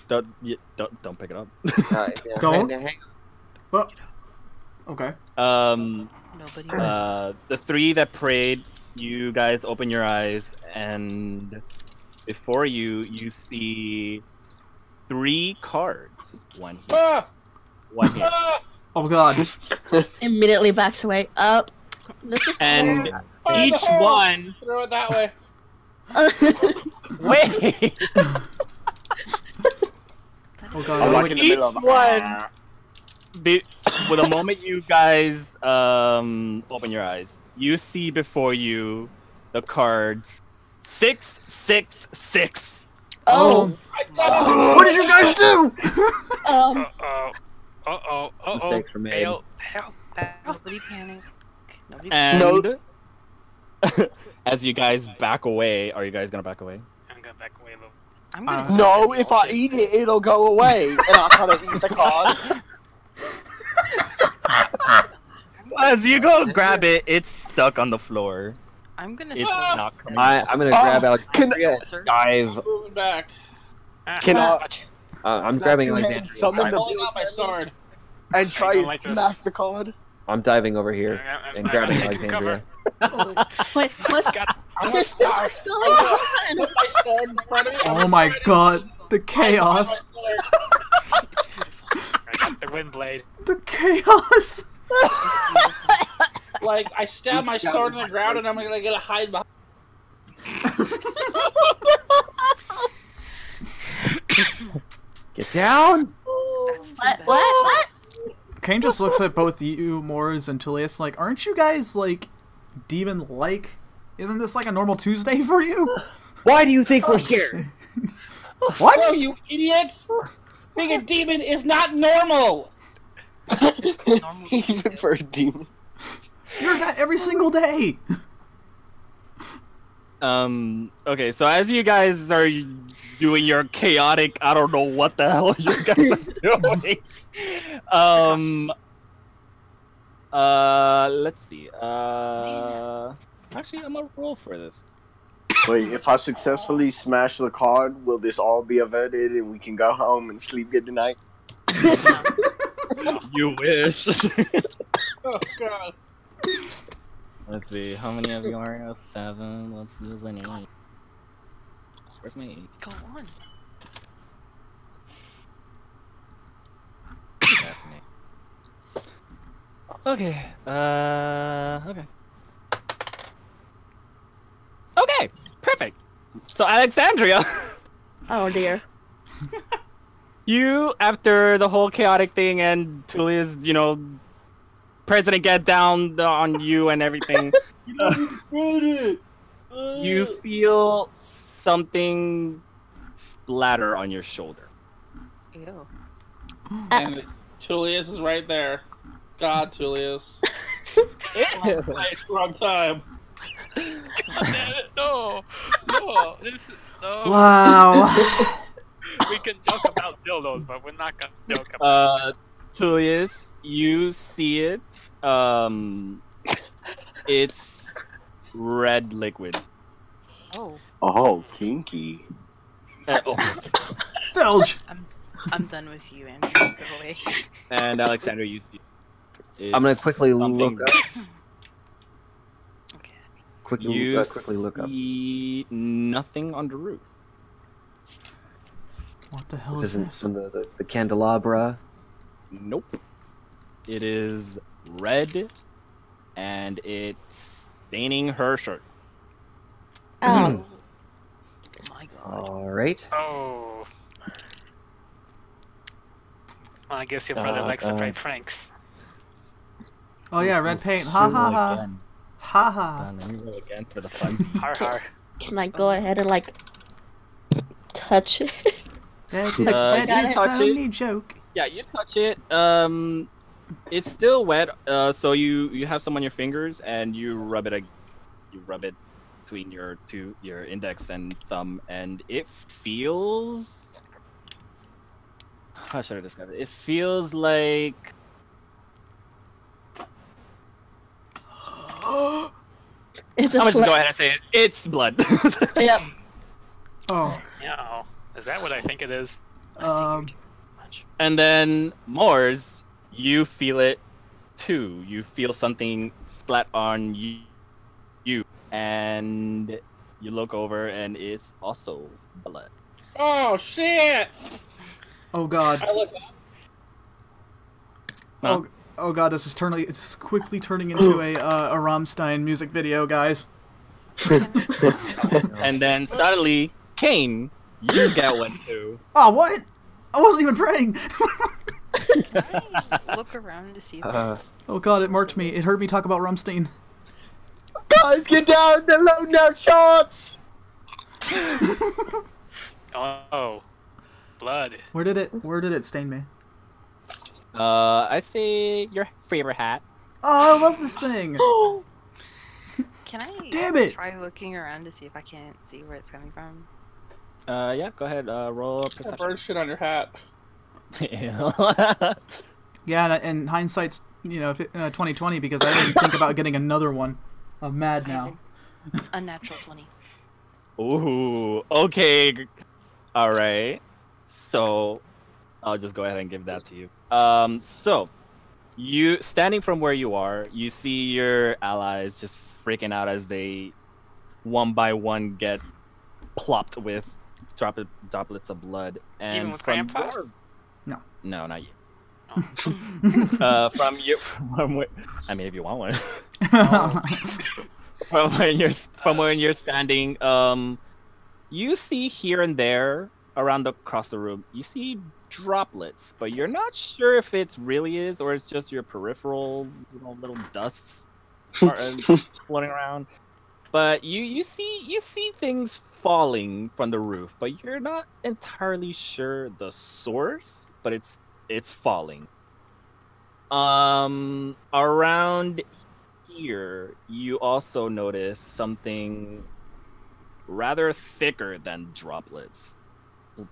Don't pick it up. Don't. Well, okay. Nobody. The 3 that prayed, you guys open your eyes, and before you see 3 cards. One here. One here. Oh God. Immediately backs away. This is And each one. Throw it that way. Wait. Oh God. Each one. With the moment you guys open your eyes, you see before you the cards 666. Oh. What did you guys do? Mistakes were made. Help. Nobody panic. Nobody And as you guys back away, are you guys gonna back away? I'm gonna back away a little. I'm gonna No, if I eat it, it'll go away, and I kind of eat the card. As you go grab it, it's stuck on the floor. I'm gonna. It's not coming. I'm gonna grab Alexandria and dive. Moving back. Can I? I'm grabbing Alexandria. Summon the Pulling out my sword. and try don't and like this. smash the card. I'm diving over here and grabbing taking cover. Alexandria. Wait, what's Just what's going on? put my sword in front of me. Oh my god, the chaos. I got the wind blade. The chaos. Like, I stab my sword in the ground and I'm gonna get a hide behind. Get down! What? Kane just looks at both you, Moors, and Tulius like, aren't you guys, like, demon-like? Isn't this like a normal Tuesday for you? Why do you think we're scared? What? Oh, you idiot! Being a demon is not normal! Even for a demon. You're that every single day. Okay, so as you guys are doing your chaotic, I don't know what the hell you guys are doing. Let's see. Actually, I'm gonna roll for this. Wait, if I successfully smash the card, will this all be averted and we can go home and sleep good tonight? You wish. Oh, God. Let's see, how many of you are? 7. Let's use an 8. Where's my 8? Go on. That's me. Okay. Okay. Okay. Perfect. So Alexandria, Oh dear. you after the whole chaotic thing and Tulius, President get down on you and everything. You feel something splatter on your shoulder. Ew. And Tulius is right there. God, Tulius. Wrong place, wrong time. No, this is, no. Wow. We can joke about dildos, but we're not gonna joke about. Tulius, you see it. It's red liquid. Oh. Oh, kinky. Filge. I'm done with you, Andrew. Go away. And Alexandra, you. I'm gonna quickly something- look up. Okay. You quickly look up. see nothing on the roof. What the hell This is isn't this? from the candelabra. Nope. It is red, and it's staining her shirt. Oh. My God. All right. Oh. Well, I guess your brother likes to play pranks. Oh yeah, red paint. Ha ha ha. Again. Ha ha. Let me roll again for the fun. Har har. Can I go ahead and like touch it? That is, you that is touch it. funny joke. Yeah, you touch it. It's still wet. So you have some on your fingers and you rub it. You rub it between your index and thumb, and it feels. How should I describe it? It feels like. It's a I'm gonna just pla- go ahead and say it. It's blood. Yep. Oh. Yeah. Is that what I think it is? Much. And then Moors, you feel it too. You feel something splat on you, and you look over, and it's also blood. Oh, shit! Oh god. I look up. Huh? Oh god, this is it's quickly turning into a Rammstein music video, guys. And then suddenly, Kane, you get one too. Oh, what? I wasn't even praying. Look around to see. Oh god, it marked me. It heard me talk about Rammstein. Guys, get down the low now shots! Oh. Blood. Where did it stain me? I say your favorite hat. Oh, I love this thing. Can I Damn it! try looking around to see if I can't see where it's coming from? Yeah, go ahead. Roll a That perception. bird shit on your hat. Yeah, and hindsight's 2020 because I didn't think about getting another one. I'm mad now. Unnatural 20. Ooh, okay. All right. So, I'll just go ahead and give that to you. So, You standing from where you are, you see your allies just freaking out as they one by one get plopped with droplets of blood. And Even with from Grandpa? No. No, not you. Oh. From I mean, if you want one. Oh. from when you're standing, you see here and there around across the room, you see droplets, but you're not sure if it really is or it's just your peripheral, little dusts floating around. But you see things falling from the roof, but you're not entirely sure the source, but it's falling. Around here, you also notice something rather thicker than droplets.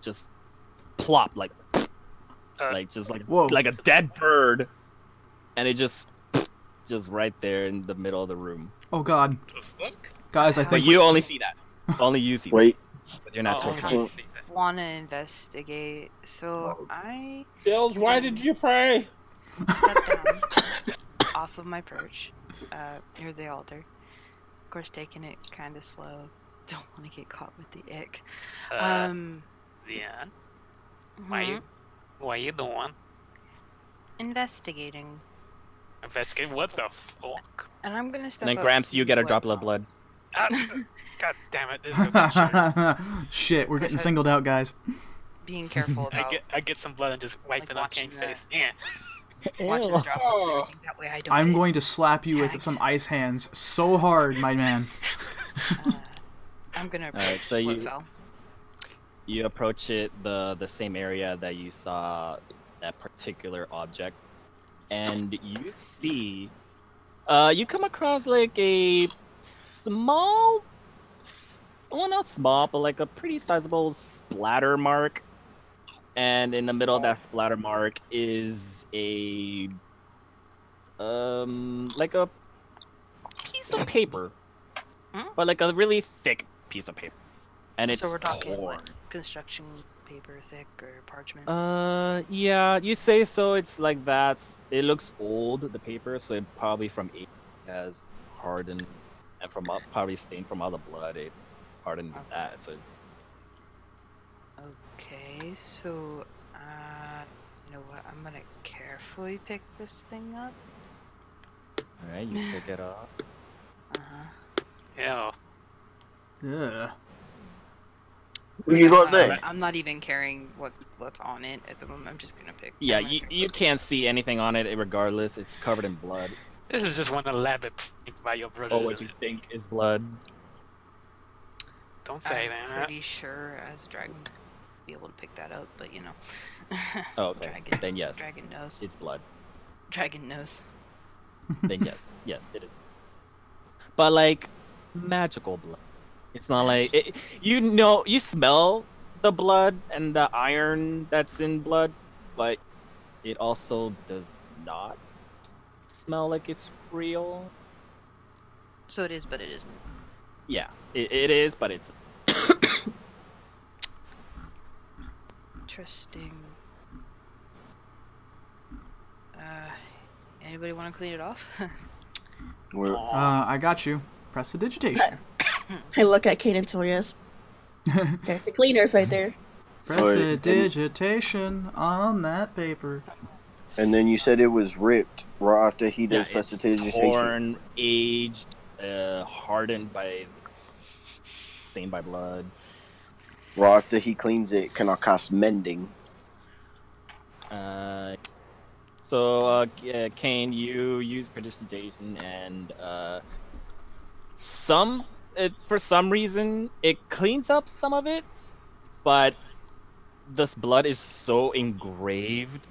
Just plop like Whoa. like a dead bird, and it just right there in the middle of the room. Oh God, The fuck? guys, I But think you only see that. Only you see Wait. that. With your natural Oh, 20. I see that. Want to investigate, so I Bills, why did you pray? step down off of my perch near the altar. Of course, taking it kind of slow. Don't want to get caught with the ick. Zian, Mhm. what you doing? Investigating, Investigate what the fuck? and I'm gonna step. And then up Gramps, to you get a what's droplet of on. blood. Ah, God damn it! This is a picture. shit, we're getting Chris, singled out, guys. Being careful about. I get some blood and just wipe Like it on watching Kane's the- face. Yeah. Watching the droplets and Oh. everything. That way I don't. I'm get going to slap you with tagged. some ice hands so hard, my man. I'm gonna. Alright, so what you- fell. You approach it the same area that you saw that particular object, and you see, you come across like a small, well, not small, but like a pretty sizable splatter mark, and in the middle of that splatter mark is a like a piece of paper, but like a really thick piece of paper, and it's So we're talking torn. like construction paper, thick or parchment. Yeah, you say so. It's like that. It looks old, the paper, so it probably from age has hardened, and from probably stained from all the blood. It hardened that. So Okay, so you know what? I'm gonna carefully pick this thing up. all right, you pick it up. Yeah. Ugh. You got there? I'm not even caring what's on it at the moment. I'm just gonna pick. Yeah, I'm gonna pick you can't see anything on it regardless. It's covered in blood. This is just one elaborate prank by your brother. Oh, what you think is blood? Don't say I'm that. pretty sure as a dragon be able to pick that up, but you know. Oh, okay. Dragon, Then yes, Dragon knows. it's blood. Dragon knows. Then yes, it is. But like magical blood. It's not like you smell the blood and the iron that's in blood, but it also does not smell like it's real. So it is, but it isn't. Yeah, it is, but it's Interesting. Anybody want to clean it off? I got you. Press the digitation. I look at Kate and Tulius. There's the cleaners right there. Press the digitation on that paper. And then you said it was ripped right after he does it's prestidigitation. torn, aged, hardened by, stained by blood. Right after he cleans it, can I cast mending? So, Kane, you use prestidigitation, and for some reason, it cleans up some of it, but this blood is so engraved,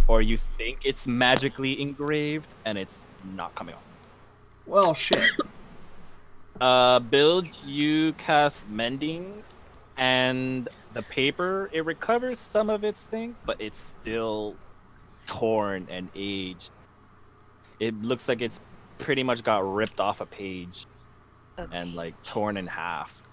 or you think it's magically engraved, and it's not coming off. Well, shit. Build, you cast mending, and the paper, it recovers some of its thing, but it's still torn and aged. It looks like it's pretty much got ripped off a page and like torn in half.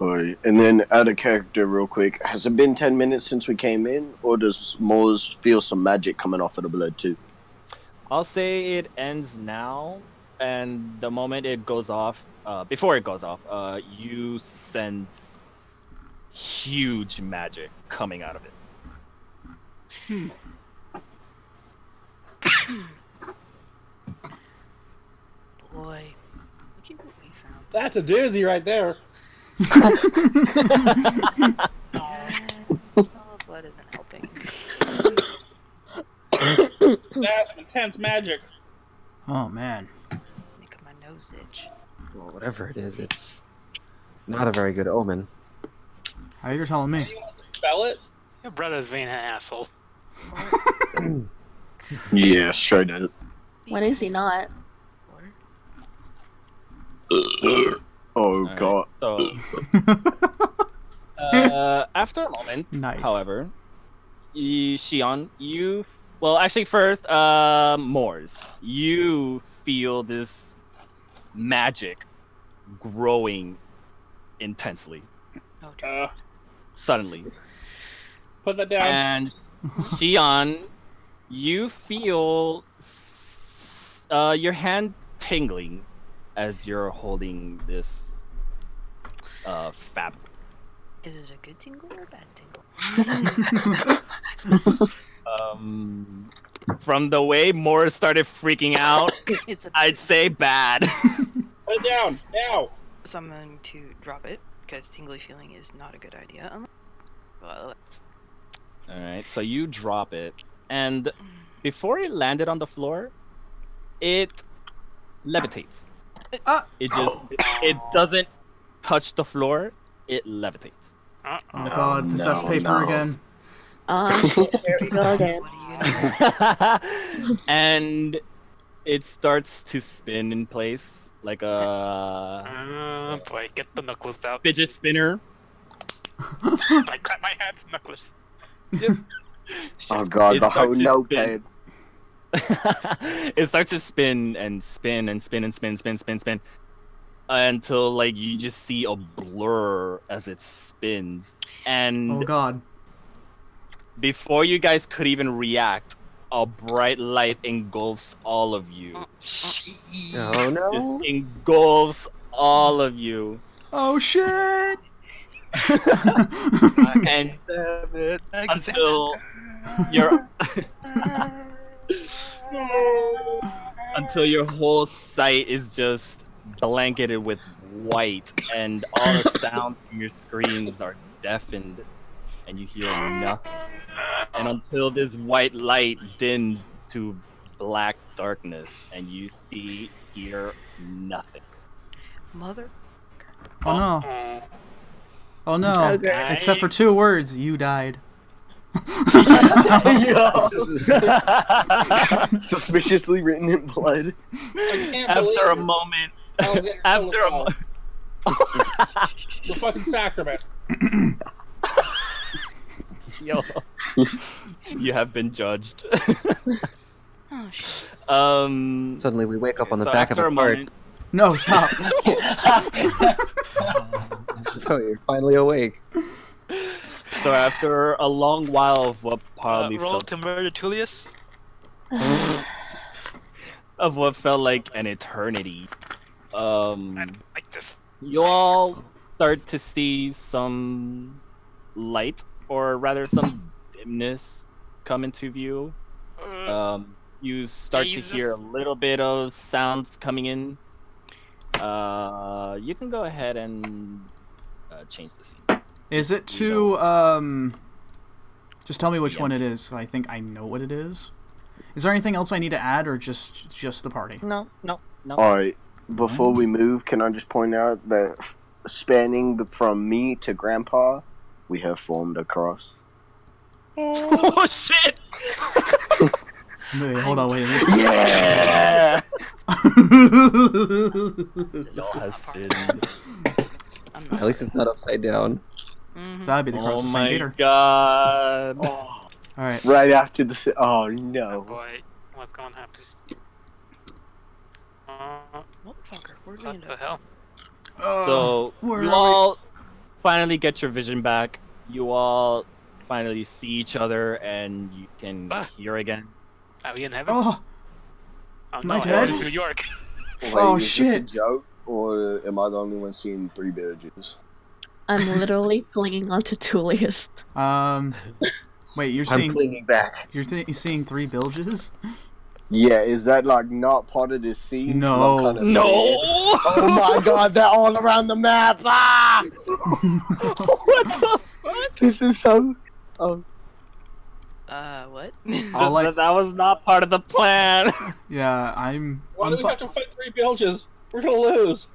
Alright, and then add a character real quick. Has it been 10 minutes since we came in, or does Moors feel some magic coming off of the blood too? I'll say it ends now, and the moment it goes off, before it goes off, you sense huge magic coming out of it. Boy, look at what we found. That's a doozy right there. Smell of blood isn't helping. That's some intense magic. Oh man. Make my nose itch. Well, whatever it is, it's not a very good omen. How you're telling me? You want to spell it? Your brother's being an asshole. Yeah, straight up. When is he not? Oh All god. Right, so, after a moment, Nice. however, Xian, well, actually, first, Moors, you feel this magic growing intensely, Oh, dear. suddenly. Put that down. And Xian, you feel your hand tingling as you're holding this fabric. Is it a good tingle or a bad tingle? From the way Morris started freaking out, It's a I'd say bad. Put it down now. So I'm going to drop it because tingly feeling is not a good idea. Well, Alright, so you drop it, and before it landed on the floor, it levitates. It doesn't touch the floor, it levitates. Oh god, possessed paper again. Here we go again. And it starts to spin in place like a Boy, get the knuckles out. fidget spinner. I cut my hands, knuckles. Oh god, It the whole starts to notepad. It starts to spin and spin and spin and spin, until like you just see a blur as it spins. And Oh god. before you guys could even react, a bright light engulfs all of you. Oh no. Just engulfs all of you. Oh shit! And until your until your whole sight is just blanketed with white, and all the sounds from your screens are deafened, and you hear nothing. And until this white light dims to black darkness, and you hear nothing. mother. Oh no. Oh no. Okay. Except for 2 words, you died. Suspiciously written in blood. I can't After a believe moment, Alexander after a Stratos. The fucking sacrament. Yo, you have been judged. Oh shit. Suddenly we wake up on the so back of after a cart. moment, No, stop. So you're finally awake. so after a long while of what probably Roll felt converted Tulius. of what felt like an eternity, I like this. you all start to see some light, or rather some dimness, come into view. You start Jesus. to hear a little bit of sounds coming in. You can go ahead and change the scene. Is it to, just tell me which one it is. I think I know what it is. Is there anything else I need to add, or just the party? No. Alright, before we move, can I just point out that spanning from me to Grandpa, we have formed a cross. Oh shit! Wait, hold on, wait. Yeah! Y'all has sinned. I'm not. At least it's not upside down. Mhm. That'd be the cross Oh of St. my Peter. god. Alright. Right after the... Oh Oh no. boy, what's gonna happen? Motherfucker, where'd we What end the up? hell? So where you are we? all finally get your vision back. You all finally see each other, and you can Ah. hear again. Are we in heaven? Oh, Oh, Am I no, dead? in New York. Wait, Oh, is this a shit. joke, or am I the only one seeing 3 villages? I'm literally clinging onto Tulius. Wait, you're I'm seeing clinging back. you're seeing 3 bilges? Yeah, is that like not part of this scene? 'Cause No. I'm kinda No! scared. Oh my god, they're all around the map! Ah! What the fuck? This is so. Oh. What? That was not part of the plan. Yeah, I'm. Why do we have to fight 3 bilges? We're gonna lose.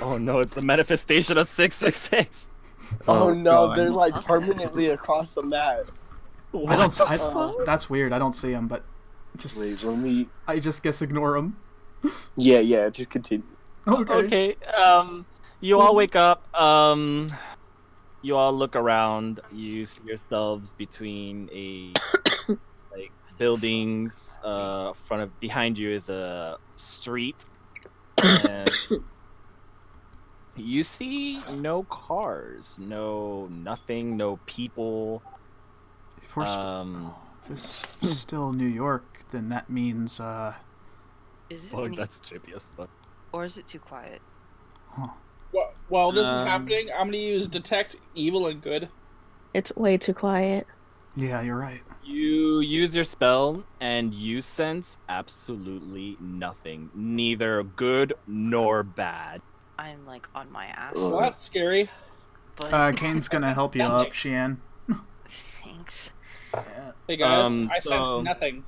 Oh no, it's the manifestation of 666. Oh no, God. they're like Fuck permanently across the map. I don't. That's weird. I don't see them, but just Wait, let me. I just guess ignore them. Yeah, just continue. Okay. You all wake up. You all look around. You see yourselves between like buildings. Behind you is a street, and you see no cars, nothing, no people. If this is still New York, then that means Is it Fuck, any... that's trippy as fuck. Or is it too quiet? While this is happening, I'm gonna use detect evil and good. It's way too quiet. Yeah, you're right. You use your spell, and you sense absolutely nothing, neither good nor bad. I'm like on my ass. Well, that's scary. But Kane's gonna help you up, Xian. thanks. Hey guys, I so- sense nothing.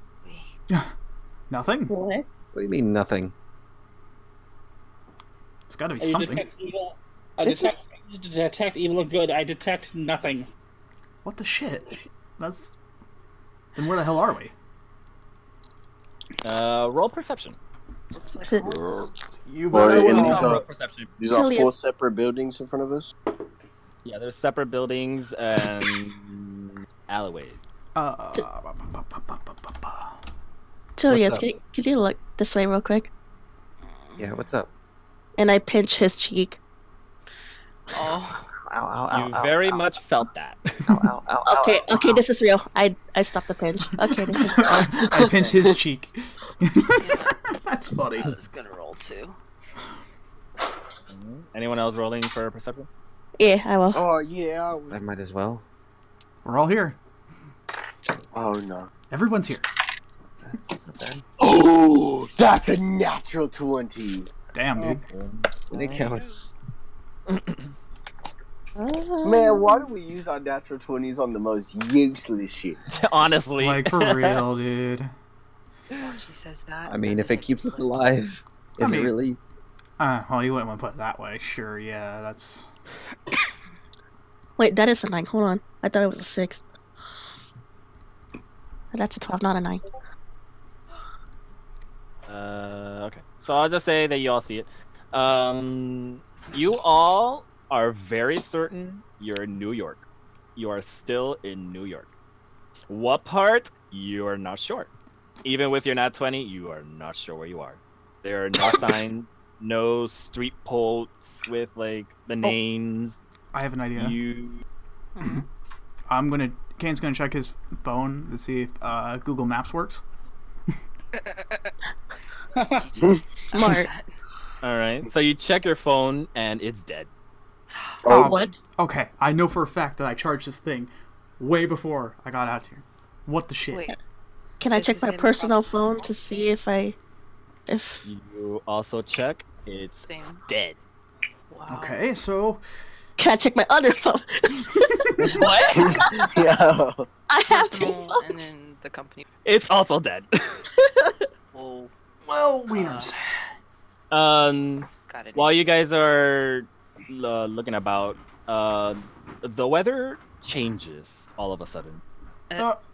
Nothing? What? What do you mean nothing? It's gotta be I something. detect evil. I This detect evil and good. I detect nothing. What the shit? That's. Then where the hell are we? Roll perception. Looks like Th- You Well, better and well. these Roll are, perception. these are 4 Tulius. separate buildings in front of us. Yeah, there's separate buildings and alleyways. Tulius, up? could you look this way real quick? Yeah, what's up? And I pinch his cheek. oh, Ow, ow, ow, You ow, very ow, much felt that. Ow, ow, ow, ow, Okay, ow, okay, ow. this is real. I stopped the pinch. Okay, this is real. I pinch his cheek. That's funny. I was gonna roll too. Anyone else rolling for perception? Yeah, I will. Oh yeah. I might as well. We're all here. Oh no. Everyone's here. That's not bad. Oh, that's a natural 20. Damn, dude. And it counts. Man, why do we use our natural 20s on the most useless shit? Honestly. Like, for real, dude. When she says that. I mean, if it keeps us alive, is I mean- it really? Well, you wouldn't want to put it that way. Sure, yeah, that's... Wait, that is a 9. Hold on. I thought it was a 6. That's a 12, not a 9. Okay. So I'll just say that you all see it. You all are very certain you're in New York. You are still in New York. What part? You are not sure. Even with your nat 20, you are not sure where you are. There are no signs, no street posts with like the names. I have an idea. You Kane's gonna check his phone to see if Google Maps works. Smart. all right. So you check your phone and it's dead. Oh, What? Okay, I know for a fact that I charged this thing way before I got out here. What the shit? Wait, Can I This check is my in personal process. phone to see if You also check it's same. dead. Wow. Okay, so Can I check my other phone? What? Yo. I have 2 Personal phones. and then the company. It's also dead. Whoa. well, wieners. Got it. While you guys are looking about, the weather changes all of a sudden,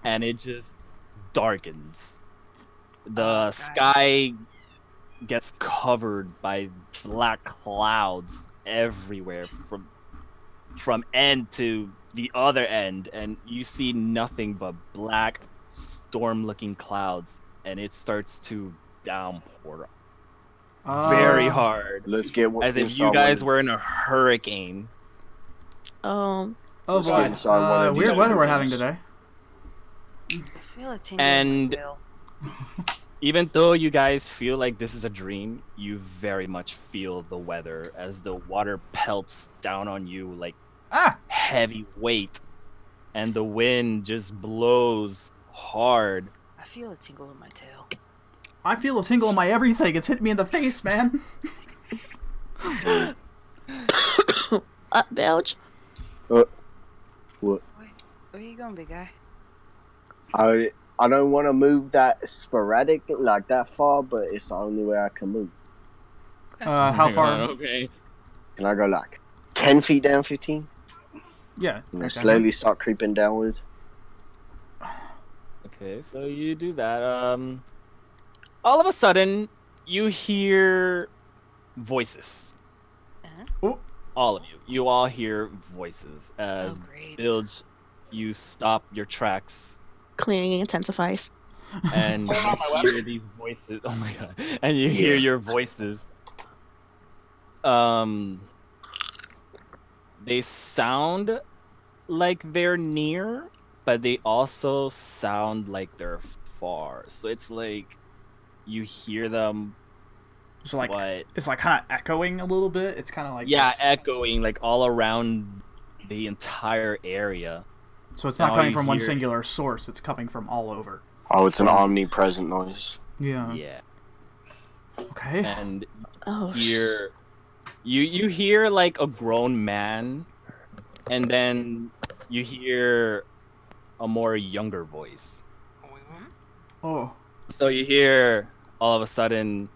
and it just darkens. The sky gets covered by black clouds everywhere from end to the other end, and you see nothing but black storm-looking clouds, and it starts to downpour very hard, Let's get what as if you guys were in a hurricane. Oh Let's boy, get inside one of these weird weather we're having buildings. today. I feel a tingle And- in my tail. Even though you guys feel like this is a dream, you very much feel the weather as the water pelts down on you like heavy weight, and the wind just blows hard. I feel a tingle in my tail. I feel a tingle in my everything. It's hit me in the face, man. Belch. What? Wait, where you going, big guy? I don't want to move that sporadic like that far, but it's the only way I can move. How far? Okay. Can I go like 10 feet down, 15? Yeah. And then slowly start creeping downward. Okay, so you do that. All of a sudden, you hear voices. Oh. All of you. You all hear voices as Bilge, you stop your tracks. Cleaning intensifies. And you hear these voices. Oh my god. And you hear your voices. They sound like they're near, but they also sound like they're far. So it's like you hear them. So like but it's like kind of echoing a little bit. It's kind of like echoing like all around the entire area. So it's not coming from one singular source. It's coming from all over. Oh, it's an omnipresent noise. Yeah. Yeah. Okay. And you hear like a grown man, and then you hear a more younger voice. Oh. So you hear all of a sudden,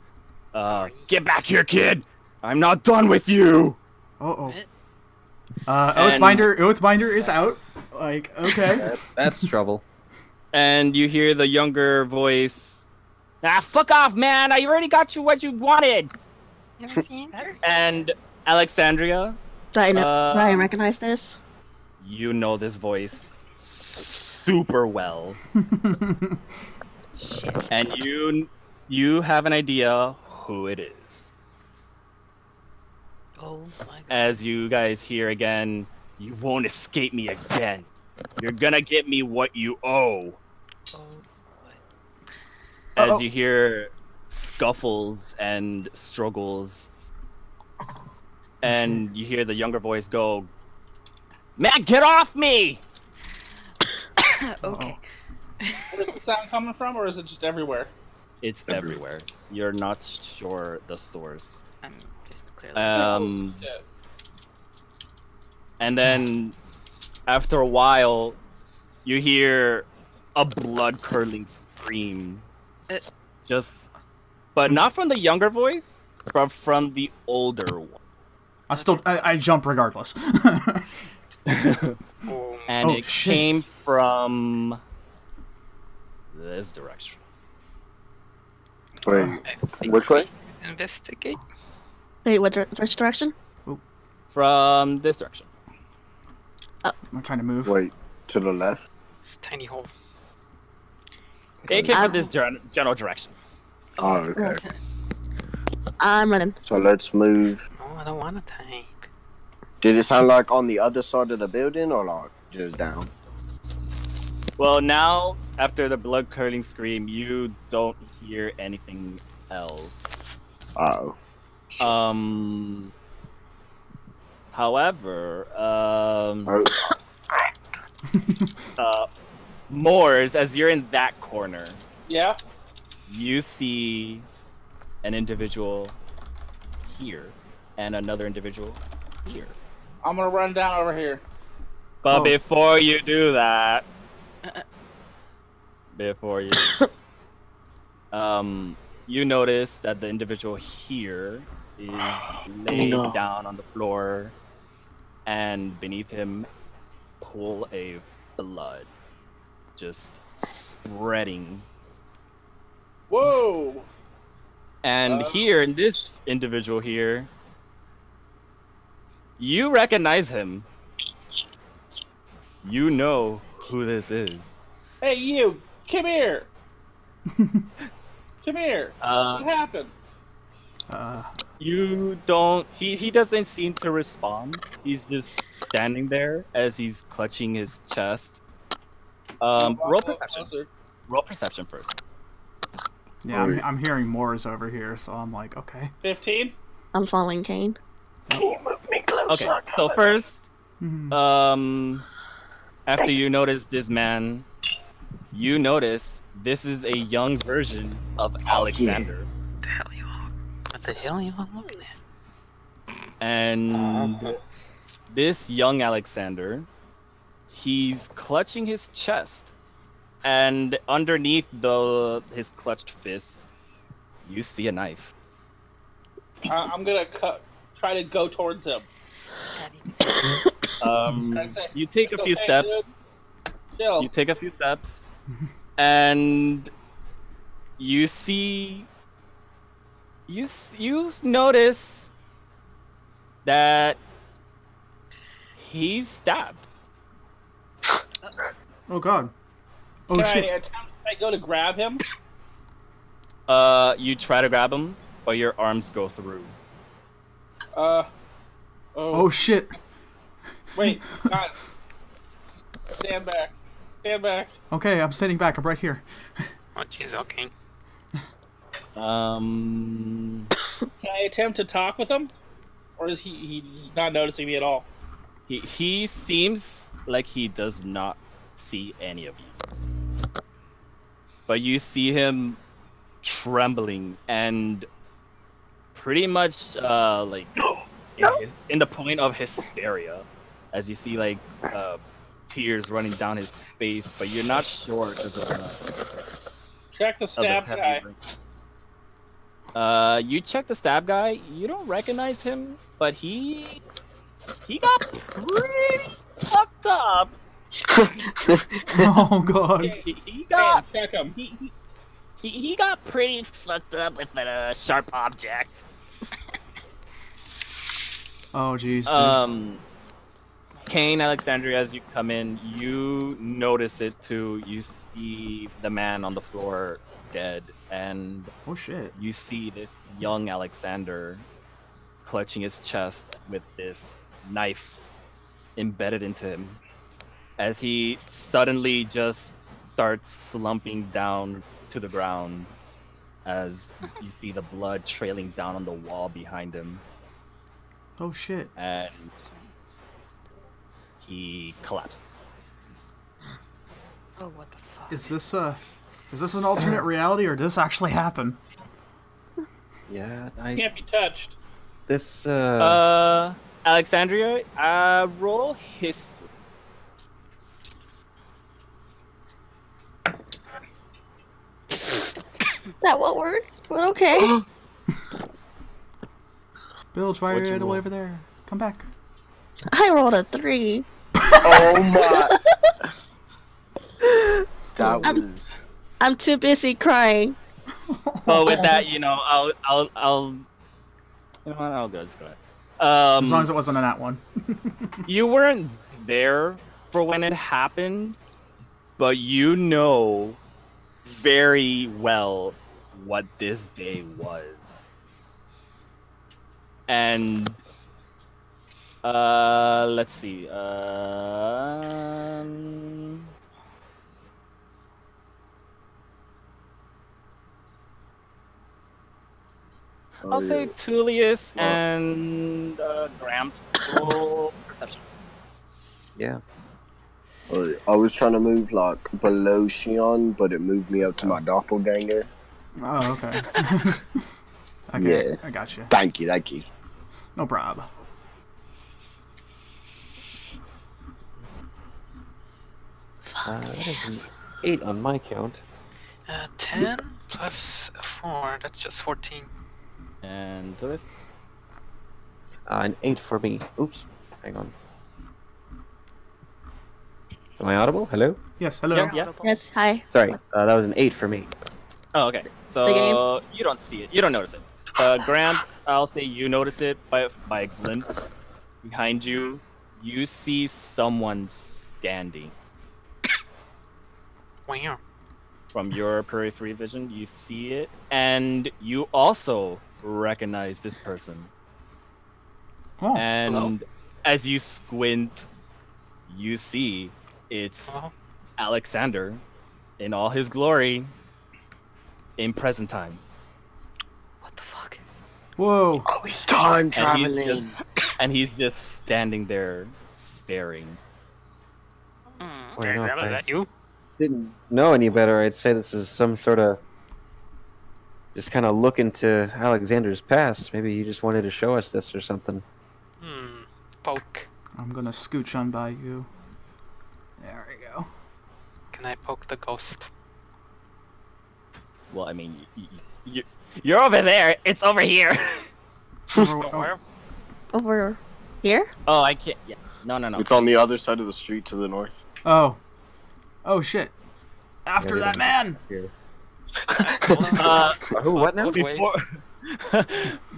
"Get back here, kid! I'm not done with you." Oathbinder is out. Like, okay. That's trouble. And you hear the younger voice, fuck off, man! I already got you what you wanted! And Alexandria. Do I recognize this? You know this voice super well. Shit. And you have an idea who it is. Oh my god. As you guys hear again, "You won't escape me again. You're gonna get me what you owe." As you hear scuffles and struggles, and you hear the younger voice go, "Man, get off me!" Okay. Where's the sound coming from, or is it just everywhere? It's everywhere. You're not sure the source. I'm just clearly. And then after a while, you hear a blood-curdling scream. But not from the younger voice, but from the older one. I jump regardless. And it came from this direction. Wait, which way? Investigate. Wait, which direction? From this direction. I'm trying to move. Wait, to the left? It's a tiny hole. It came from this general direction. Oh, okay. I'm running. So let's move. No, I don't want to type. Did it sound like on the other side of the building, or like just down? Well, now, after the blood-curdling scream, you don't hear anything else. Uh-oh. However, Moors, as you're in that corner, you see an individual here and another individual here. I'm gonna run down over here. But before you do that, you notice that the individual here is laid down on the floor, and beneath him, pool of blood just spreading. Whoa! And here, in this individual here, you recognize him. You know who this is. Hey, you! Come here! Come here! What happened? You don't... He doesn't seem to respond. He's just standing there as he's clutching his chest. Roll perception. Roll perception first. Yeah, I'm hearing Moors over here, so I'm like, okay. 15. I'm following Kane. Can you move me closer? Okay, so first, after you notice this man, you notice this is a young version of Alexander. What the hell are you all looking at? And this young Alexander, he's clutching his chest, and underneath his clutched fist, you see a knife. I'm gonna try to go towards him. You take a few steps. Chill. You take a few steps, and you see. You notice that he's stabbed. Oh God! Oh Can shit! I go to grab him? You try to grab him, but your arms go through. Oh shit! Wait, guys. Stand back. Stand back. Okay, I'm standing back. I'm right here. Oh, jeez, okay. Can I attempt to talk with him? Or is he's not noticing me at all? He seems like he does not see any of you. But you see him trembling and pretty much like in the point of hysteria, as you see like tears running down his face, but you're not sure because of check the stab guy. You check the stab guy. You don't recognize him, but he got pretty fucked up. Oh God! He got check him. He got pretty fucked up with a sharp object. Oh jeez. Kane, Alexandria, as you come in, you notice it too. You see the man on the floor dead, and oh shit! You see this young Alexander clutching his chest with this knife embedded into him, as he suddenly just starts slumping down to the ground, as you see the blood trailing down on the wall behind him. Oh shit! And he collapses. Oh, what the fuck? Is this an alternate reality, or did this actually happen? Yeah, can't be touched. This Alexandria, roll history. That won't work. But okay. Bilge, why are you all over there? Come back. I rolled a 3. Oh my! That was. I'm too busy crying. But with that, you know, I'll you know what, I'll go ahead. As long as it wasn't a nat one. You weren't there for when it happened, but you know very well what this day was. And let's see. I'll say Tulius and Gramps roll perception. Yeah. I was trying to move like below Xian, but it moved me up to my doppelganger. Oh, okay. Okay, Yeah. I got you. Thank you, thank you. No problem. That is an 8 on my count. 10 plus 4, that's just 14. And Tulius? An 8 for me. Oops. Hang on. Am I audible? Hello? Yes, hello. Yeah. Yes, hi. Sorry, that was an 8 for me. Oh, okay. So you don't see it. You don't notice it. Gramps, I'll say you notice it by a glimpse. Behind you, you see someone standing. Wow. From your periphery vision, you see it, and you also recognize this person. Oh, and hello? As you squint, you see it's Alexander in all his glory. in present time. What the fuck? Whoa. Oh, he's time traveling. And he's just standing there staring. Wait, no, is that you? Didn't know any better, I'd say this is some sort of just kind of look into Alexander's past. Maybe he just wanted to show us this or something. Poke. I'm gonna scooch on by you. There we go. Can I poke the ghost? Well, I mean, you're over there. It's over here. Over here? Oh, I can't. Yeah. No. It's on the other side of the street to the north. Oh. Oh shit. After that man! What now?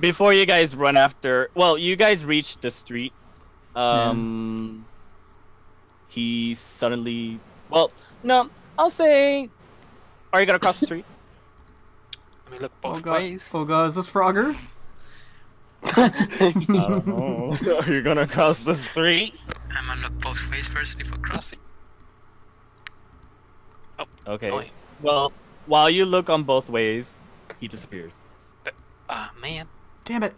Before you guys run after... Well, you guys reach the street. He suddenly... Well, no, I'll say... Are you gonna cross the street? Let me look both ways. Oh god, is this Frogger? I don't know. Are you gonna cross the street? I'm gonna look both ways first before crossing. Oh, okay. Oh, wait. Well, while you look on both ways, he disappears. Ah, man. Damn it.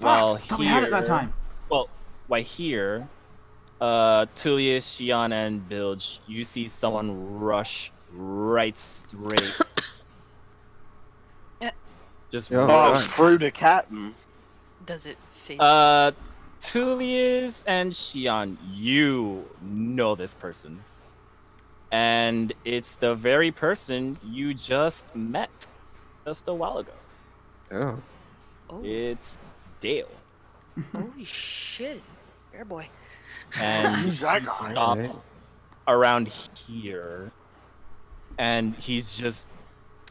Well, thought we had it that time. Well, right here, Tulius, Xian, and Bilge, you see someone rush right straight. Just rush through the captain. Does it face? Tulius and Xian, you know this person. And it's the very person you just met just a while ago. Oh. It's Dale. Holy shit. Fair boy. And he stops around here. And he's just...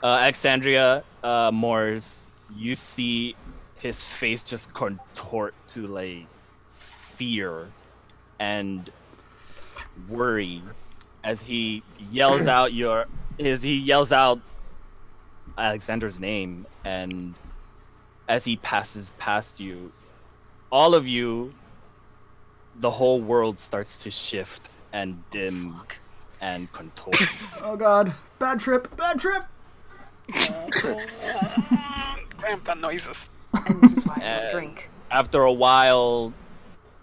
Alexandria Moors, you see his face just contort to, like, fear and worry as he yells out Alexander's name, and as he passes past you, all of you, the whole world starts to shift and dim and contort. Oh god, bad trip, bad trip! Grandpa noises. And this is why I don't drink. After a while,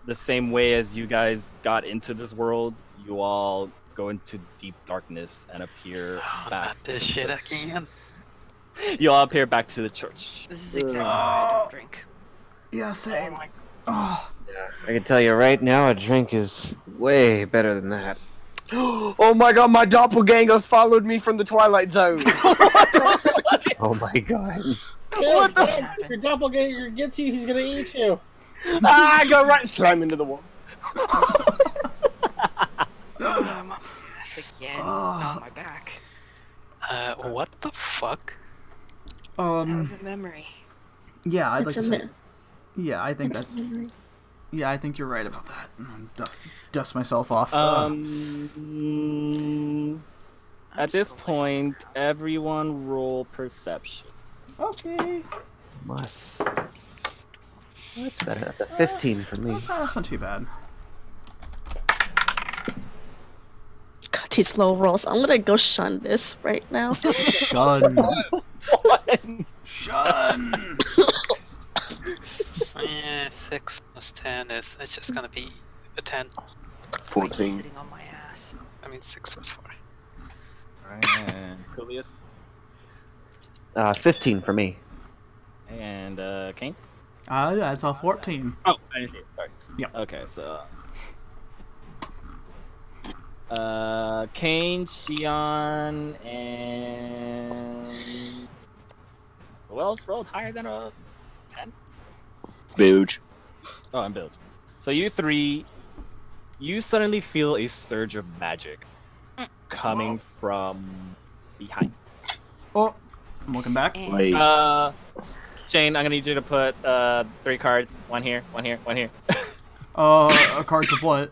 the same way as you guys got into this world, you all go into deep darkness and appear back. Not this shit again. You all appear back to the church. This is exactly why I don't drink. Yeah, same. I can tell you right now, a drink is way better than that. Oh my god, my doppelgangers followed me from the Twilight Zone. Oh my god. What the fuck? Your doppelganger gets you, he's gonna eat you. I go right slam into the wall. Again, on my back. What the fuck? That was a memory. Yeah, I'd It's like a to say. myth. Yeah, I think that's. Yeah, I think you're right about that. Dust myself off. At this point, everyone roll perception. Okay. Must. That's better. That's a 15 for me. That's not too bad. God, these low rolls. I'm gonna go shun this right now. Shun. Shun. 6 plus 10 is... It's just gonna be a 10. 14. Sitting on my ass. I mean 6 plus 4. And Tulius. 15 for me. And Kane. Yeah, it's a 14. Oh, I didn't see it. Sorry. Yeah. Okay, so Kane, Xian, and who else rolled higher than a 10? Bilge. Oh, and Bilge. So you three, you suddenly feel a surge of magic coming from behind. Oh, I'm looking back. Wait. Shane, I'm gonna need you to put 3 cards. One here, one here, one here. A cards of what?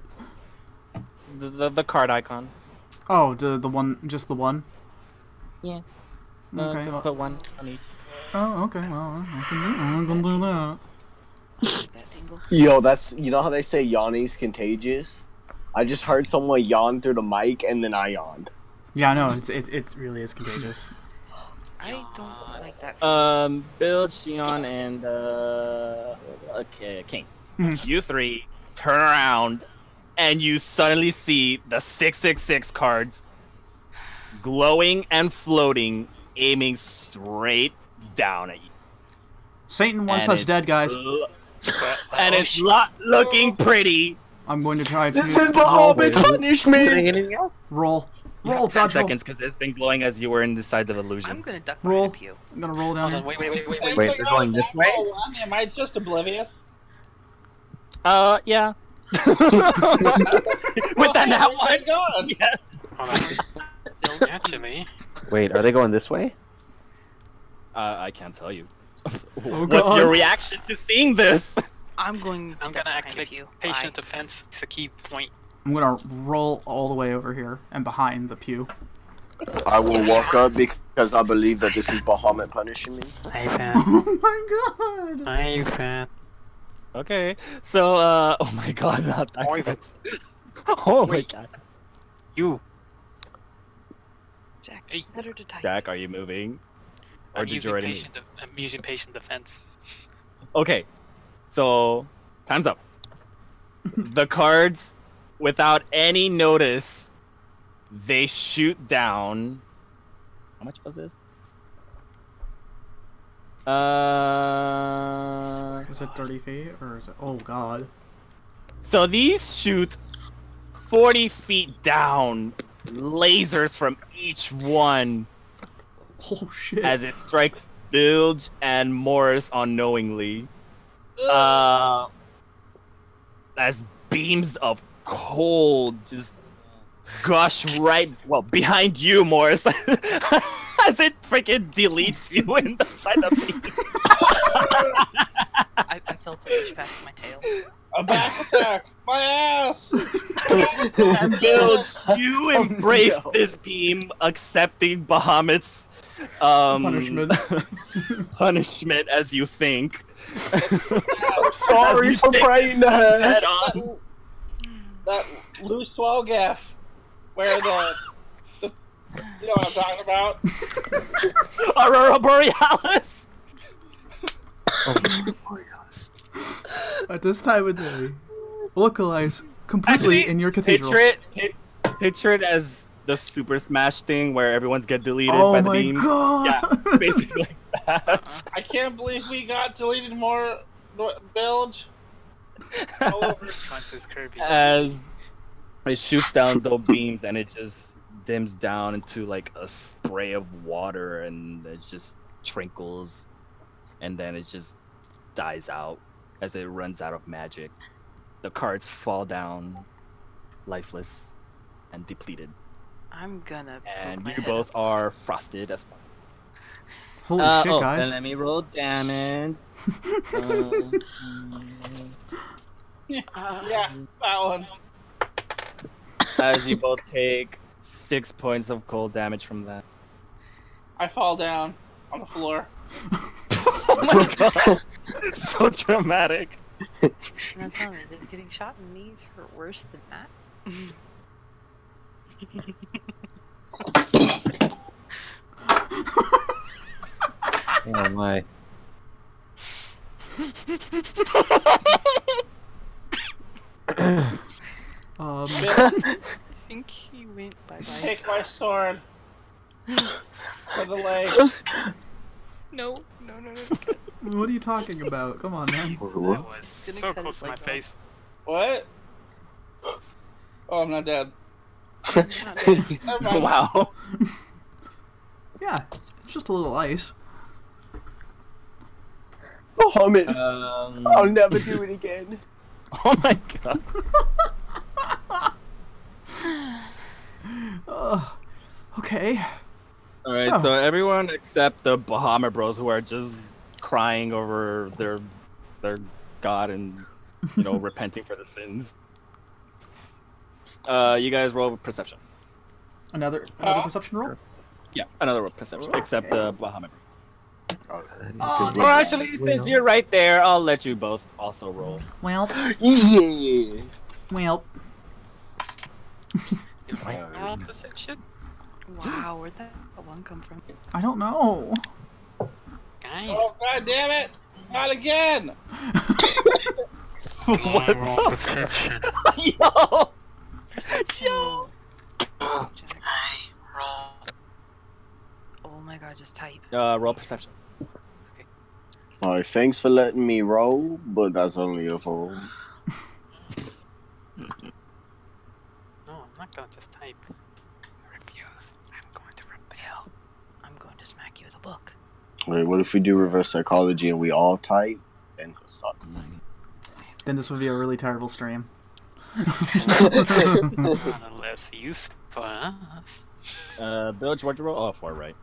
The card icon. Oh, the one, just the one. Yeah. Okay, just well- put one on each. Oh, okay. Well, I can do that. That tingle. Yo, that's, you know how they say Yanni's contagious? I just heard someone yawn through the mic, and then I yawned. Yeah, no, it really is contagious. I don't like that. Bill, Xian, and okay, King. You three turn around, and you suddenly see the 666 cards glowing and floating, aiming straight down at you. Satan wants us dead, guys. And it's not looking pretty. I'm going to try to This is the ultimate punishment. Roll. You Roll, have 10 dodge roll. seconds because it's been glowing as you were in the side of illusion. I'm gonna duck Roll. behind a pew. I'm gonna roll down. Hold on, Here. wait. They're going this way? Am I just oblivious? Yeah. With that nat Oh my one. god! Yes. Hold on. Actually, Wait, are they going this way? I can't tell you. Oh, What's God. your reaction to seeing this? I'm going. I'm duck gonna behind a activate pew. patient Bye. defense. It's a key point. I'm gonna roll all the way over here and behind the pew. I will walk up because I believe that this is Bahamut punishing me. Hey, fan. Oh my god! Hey, fan. Okay, so oh my god, not that. Oivan. Oh my god. You. Jack, Hey. better to type. Jack, are you moving? Or I'm did you using already patient. I'm using patient defense. Okay, so time's up. The cards, without any notice, they shoot down. How much was this? Is it 30 feet or is it? Oh god! So these shoot 40 feet down, lasers from each one Oh shit! as it strikes Bilge and Morris unknowingly. As beams of cold just gush right, well, behind you, Morris, as it freaking deletes you inside the beam. I felt a push back in my tail. A back attack! My ass! And Bilge, you embrace this beam, accepting Bahamut's Punishment. punishment as you think. Sorry for praying to her. Head on. That loose swell gaff. Where the you know what I'm talking about? Aurora Borealis. At this time of day, localize completely Actually, in your cathedral. Picture it as the Super Smash thing where everyone's get deleted Oh by the my beams. god! Yeah, basically like that. I can't believe we got deleted more Bilge. All over. Monsters Kirby. As it shoots down the beams and it just dims down into like a spray of water and it just trinkles and then it just dies out as it runs out of magic. The cards fall down lifeless and depleted. I'm gonna. And poke my you head both up. are frosted as fuck. Holy shit, guys! Then let me roll damage. Yeah, that one. As you both take 6 points of cold damage from that. I fall down on the floor. Oh my god! So dramatic. Now tell me, does getting shot in the knees hurt worse than that? Oh my. I think he went bye-bye. Take my sword for the leg. No. What are you talking about? Come on, man. That was Gonna so cut close his to my leg off. face. What? Oh, I'm not dead. Not good. Never mind. Wow. Yeah, it's just a little ice. Bahamut, I'll Um, never do it again. oh my god. Okay. Alright, so everyone except the Bahamut Bros who are just crying over their god and repenting for the sins. You guys roll perception. Another perception roll? Yeah, another roll perception, except the Bahamut. Oh, Or actually, since you're right there, I'll let you both also roll. Well, Yeah. well. You like roll perception? Wow, where'd that one come from? I don't know. Guys. Oh, god damn it! Not again! What Roll the? perception. Yo! Yo! Hey, roll. Oh my god, just type. Roll perception. Alright, thanks for letting me roll, but that's only a 4. No, I'm not gonna just type. Refuse. I'm going to rebel. I'm going to smack you with a book. Wait, what if we do reverse psychology and we all type and go start the Then this would be a really terrible stream. Not unless useful for us. Village, what'd you roll? Oh, 4, right.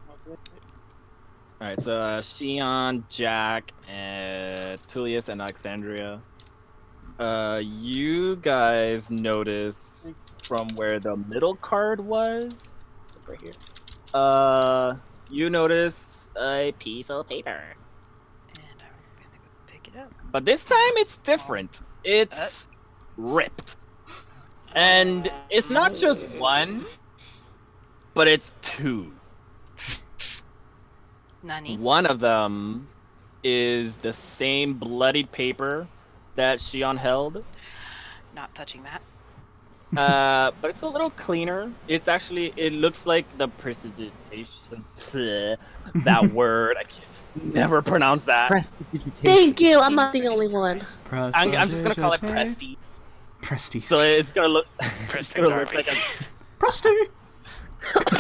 Alright, so Xian, Jack, and Tulius, and Alexandria. You guys notice from where the middle card was, right here. You notice a piece of paper. And I'm gonna go pick it up. But this time it's different. It's ripped. And it's not just one, but it's 2. Nani? One of them is the same bloodied paper that Xian held. Not touching that. But it's a little cleaner. It's actually, it looks like the prestidigitation. That word, I can never pronounce that. Thank you. I'm not the only one. I'm just gonna call it Presti. Presti. So it's gonna look. It's gonna look like a. Presti.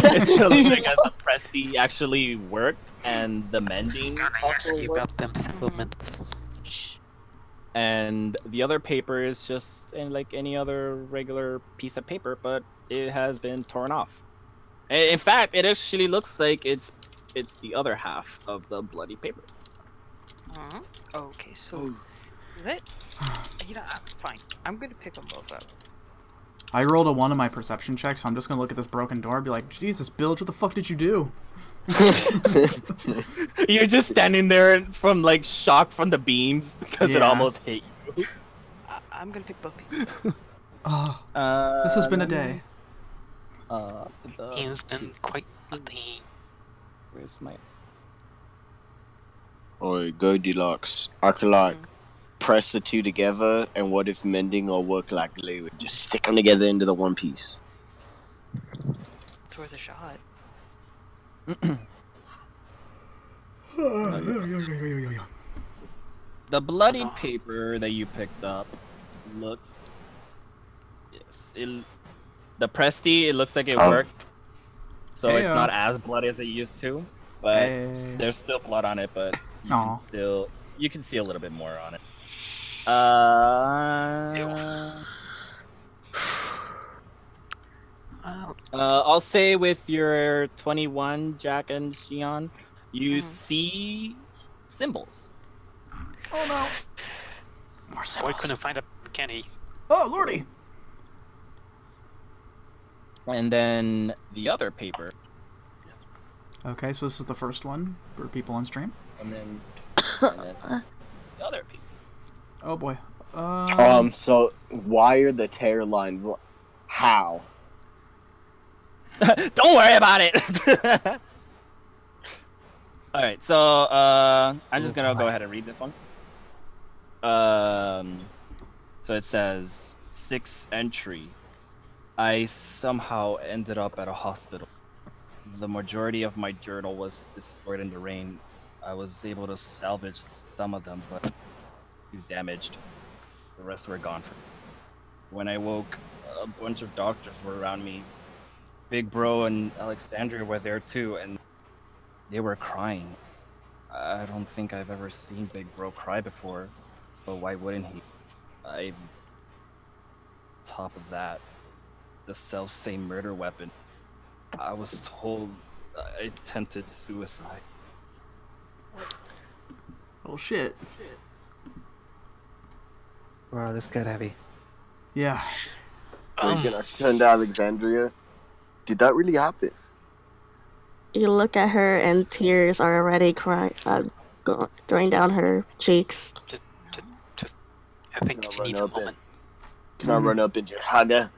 It's gonna look like as a Presti actually worked and the mending also worked. About them settlements. And the other paper is just like any other regular piece of paper, but it has been torn off. In fact, it actually looks like it's the other half of the bloody paper. Okay, so is it? You know, fine. I'm gonna pick them both up. I rolled a 1 on my perception check, so I'm just gonna look at this broken door and be like, Jesus, Bilge, what the fuck did you do? You're just standing there from like shock from the beams because it almost hit you. I'm gonna pick both pieces. This has been a day. It's been quite a day. Where's my? Oi, Goldilocks. I could like press the 2 together, and what if mending or work like glue and just stick them together into the one piece? It's worth a shot. The bloodied paper that you picked up looks. Yes, the Presti. It looks like it worked, so it's not as bloody as it used to. But there's still blood on it. But you can see a little bit more on it. I'll say with your 21, Jack and Xian, you see symbols. Oh no! More Boy symbols. couldn't find a candy. Oh lordy! And then the other paper. Okay, so this is the first one for people on stream. And then the other paper. Oh boy. So why are the tear lines? How? Don't worry about it. All right, so I'm just gonna go ahead and read this one. So it says 6th entry. I somehow ended up at a hospital. The majority of my journal was destroyed in the rain. I was able to salvage some of them, but too damaged. The rest were gone. When I woke, a bunch of doctors were around me. Big Bro and Alexandria were there too, and they were crying. I don't think I've ever seen Big Bro cry before, but why wouldn't he? Top of that, the self-same murder weapon. I was told I attempted suicide. Oh shit. Wow, this got heavy. Yeah. Wait, can I turn to Alexandria? Did that really happen? You look at her and tears are already going down her cheeks. Just I think she needs a moment. Can I run up and just hug her?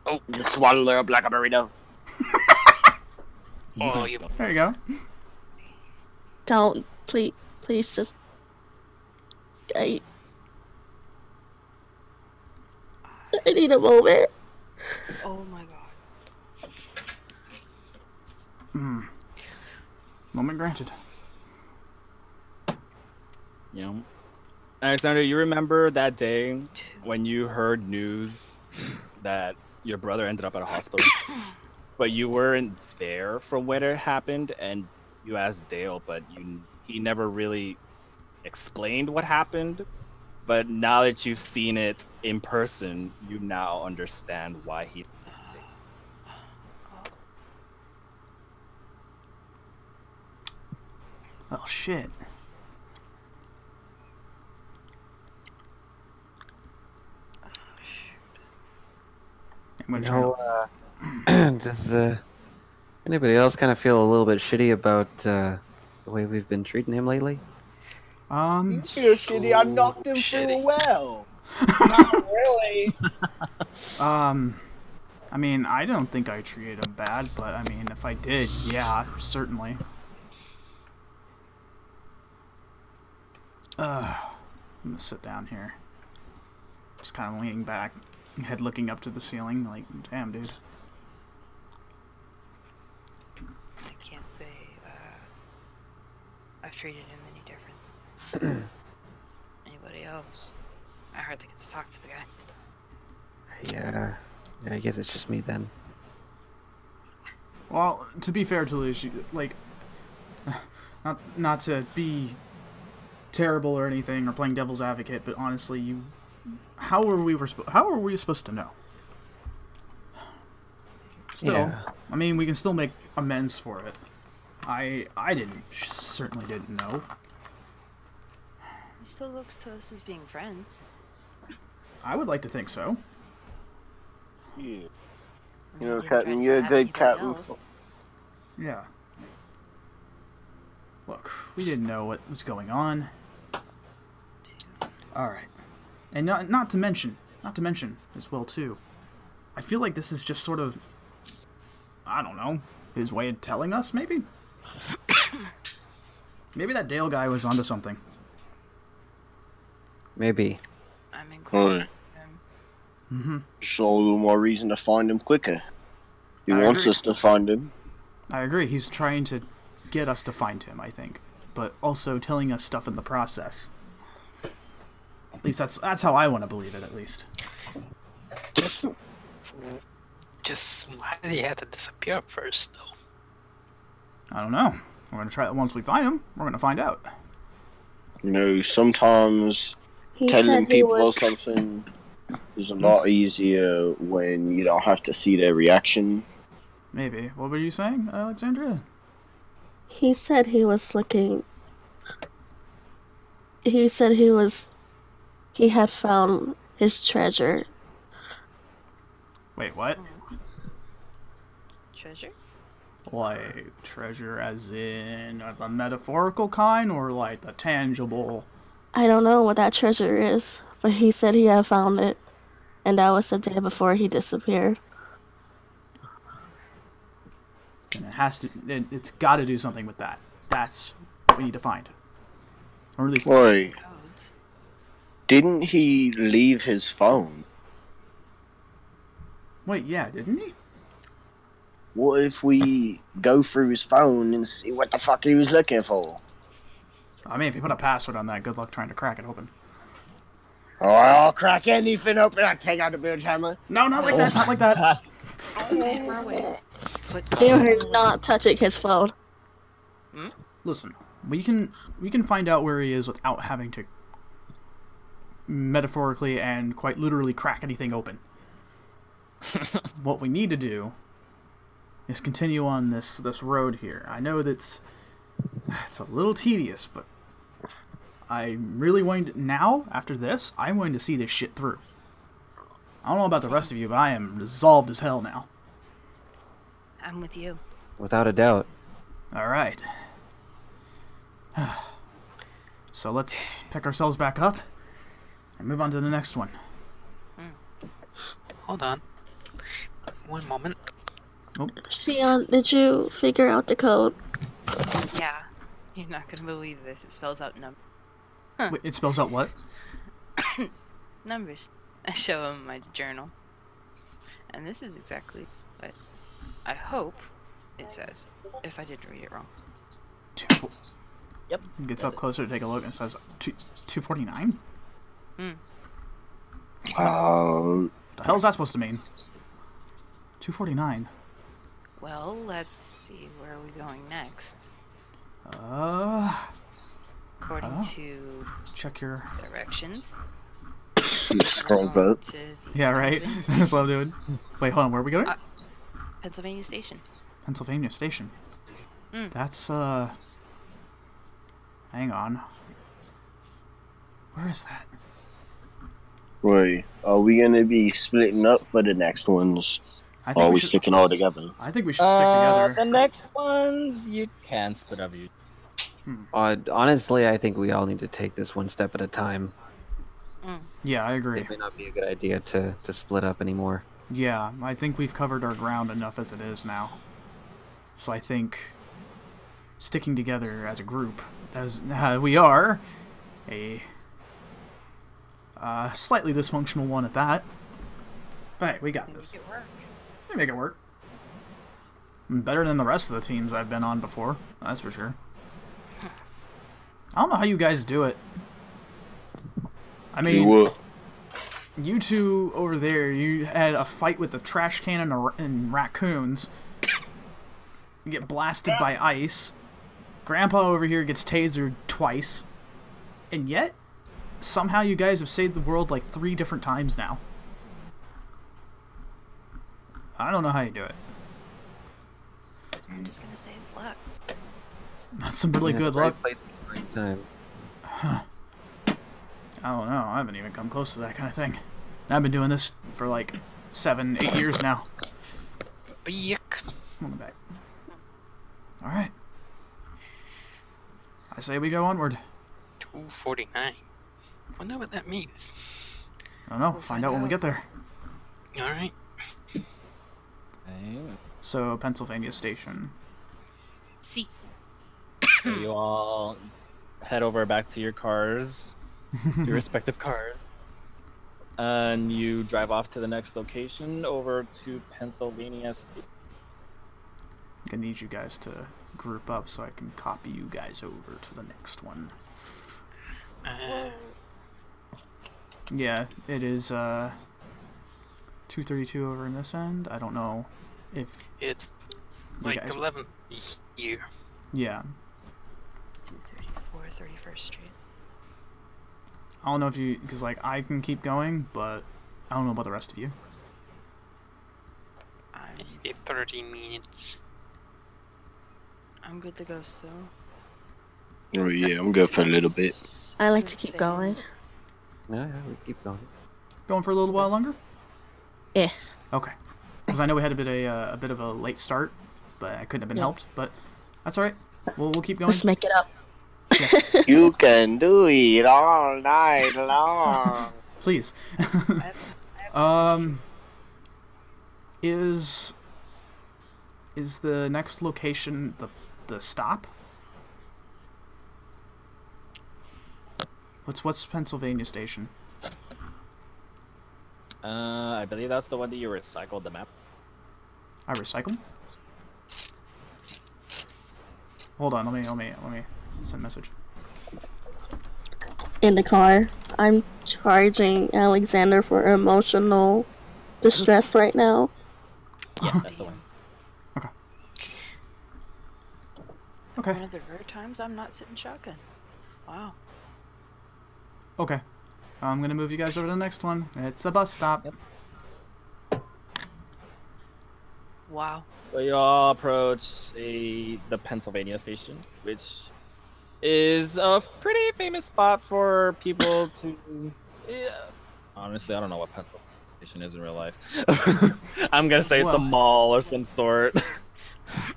Oh, just swallow her up like a burrito. oh, you. There you go. Don't, please just. I need a moment. Oh my god. Moment granted. You know, Alexandria, you remember that day when you heard news that your brother ended up at a hospital, but you weren't there for when it happened, and you asked Dale, but he never really explained what happened. But now that you've seen it in person, you now understand why he didn't say it. Oh shit. Does anybody else kind of feel a little bit shitty about the way we've been treating him lately? You feel shitty? I knocked him through a well. Not really. I mean, I don't think I treated him bad, but I mean, if I did, yeah, certainly. I'm gonna sit down here. Just kind of leaning back, head looking up to the ceiling, like, damn, dude. I can't say I've treated him any different. Anybody else? I hardly get to talk to the guy. Yeah, I guess it's just me then. Well, to be fair to Liz, like, not to be terrible or anything or playing devil's advocate, but honestly, how are we supposed to know? Still, yeah. I mean, we can still make amends for it. I certainly didn't know. He still looks to us as being friends. I would like to think so. Yeah. You know, Captain, you're a good captain. Yeah. Look, we didn't know what was going on. Alright. And not to mention as well, too, I feel like this is just sort of, I don't know, his way of telling us, maybe? Maybe that Dale guy was onto something. Maybe. I'm including him. Mm-hmm. So a little more reason to find him quicker. He wants us to find him. I agree. He's trying to get us to find him, I think. But also telling us stuff in the process. At least that's how I want to believe it, at least. Just why did he have to disappear first, though? I don't know. We're going to try it once we find him. We're going to find out. You know, sometimes telling people something is a lot easier when you don't have to see their reaction. Maybe. What were you saying, Alexandria? He said he was looking. He said he had found his treasure. Wait, what? Treasure? Like, treasure as in the metaphorical kind, or like the tangible? I don't know what that treasure is, but he said he had found it, and that was the day before he disappeared. And it's got to do something with that. That's what we need to find. Or at least... Wait. Didn't he leave his phone? Wait, yeah, didn't he? What if we go through his phone and see what the fuck he was looking for? I mean, if you put a password on that, good luck trying to crack it open. Oh, I'll crack anything open. I'll take out the bilge hammer. No, not like that, not like that. You're not touching his phone. Listen, we can find out where he is without having to metaphorically and quite literally crack anything open. What we need to do is continue on this road here. I know that's it's a little tedious, but I'm really going to now, after this, I'm going to see this shit through. I don't know about the rest of you, but I am resolved as hell now. I'm with you. Without a doubt. Alright. So let's pick ourselves back up and move on to the next one. Hold on. One moment. Nope. Xian, did you figure out the code? Yeah. You're not gonna believe this. It spells out numbers. Wait, it spells out what? Numbers. I show him my journal. And this is exactly what I hope it says, if I didn't read it wrong. Yep. Gets up closer to take a look and says 249. The hell is that supposed to mean? 249. Well, let's see. Where are we going next? According to check your directions. Scrolls up. Yeah, right. That's what I'm doing. Wait, hold on. Where are we going? Pennsylvania Station. Pennsylvania Station. That's hang on. Where is that? Wait, are we gonna be splitting up for the next ones? Or are we sticking all together? I think we should stick together. The next ones you can split up. Honestly, I think we all need to take this one step at a time. Yeah, I agree. It may not be a good idea to split up anymore. Yeah, I think we've covered our ground enough as it is now. So I think sticking together as a group, as we are, a slightly dysfunctional one at that. But hey, we got this. Make it work. We make it work. Better than the rest of the teams I've been on before, that's for sure. I don't know how you guys do it. I mean, you two over there, you had a fight with the trash can and raccoons. You get blasted by ice. Grandpa over here gets tasered twice. And yet, somehow you guys have saved the world like 3 different times now. I don't know how you do it. I'm just gonna say it's luck. That's some really good luck. Right place at the right time. Huh. I don't know. I haven't even come close to that kind of thing. And I've been doing this for like 7, 8 years now. Yuck. Welcome back. Alright. I say we go onward. 249. Wonder what that means. I don't know. We'll find out when we get there. Alright. So, Pennsylvania Station. See. So you all head over back to your cars, to your respective cars, and you drive off to the next location over to Pennsylvania State. I'm gonna need you guys to group up so I can copy you guys over to the next one. Yeah, it is 232 over in this end. I don't know if it's like 11 here. Yeah. 234 31st Street. I don't know if you, because like I can keep going, but I don't know about the rest of you. Maybe 30 minutes. I'm good to go still. Oh yeah, I'm good for a little bit. I like to keep going. Yeah, we keep going. Going for a little while longer? Yeah. Okay. Because I know we had a bit of a late start, but I couldn't have been helped. But that's all right. We'll keep going. Let's make it up. Yeah. You can do it all night long. Please. Is the next location the stop? What's Pennsylvania Station? I believe that's the one that you recycled the map. I recycle? Hold on, let me send a message. In the car, I'm charging Alexander for emotional distress right now. Yeah, that's the one. Okay. Okay. One of the rare times I'm not sitting shotgun. Wow. Okay. I'm gonna move you guys over to the next one. It's a bus stop. Yep. Wow. So you all approach the Pennsylvania Station, which is a pretty famous spot for people to... Yeah. Honestly, I don't know what Pennsylvania Station is in real life. I'm gonna say it's a mall or some sort.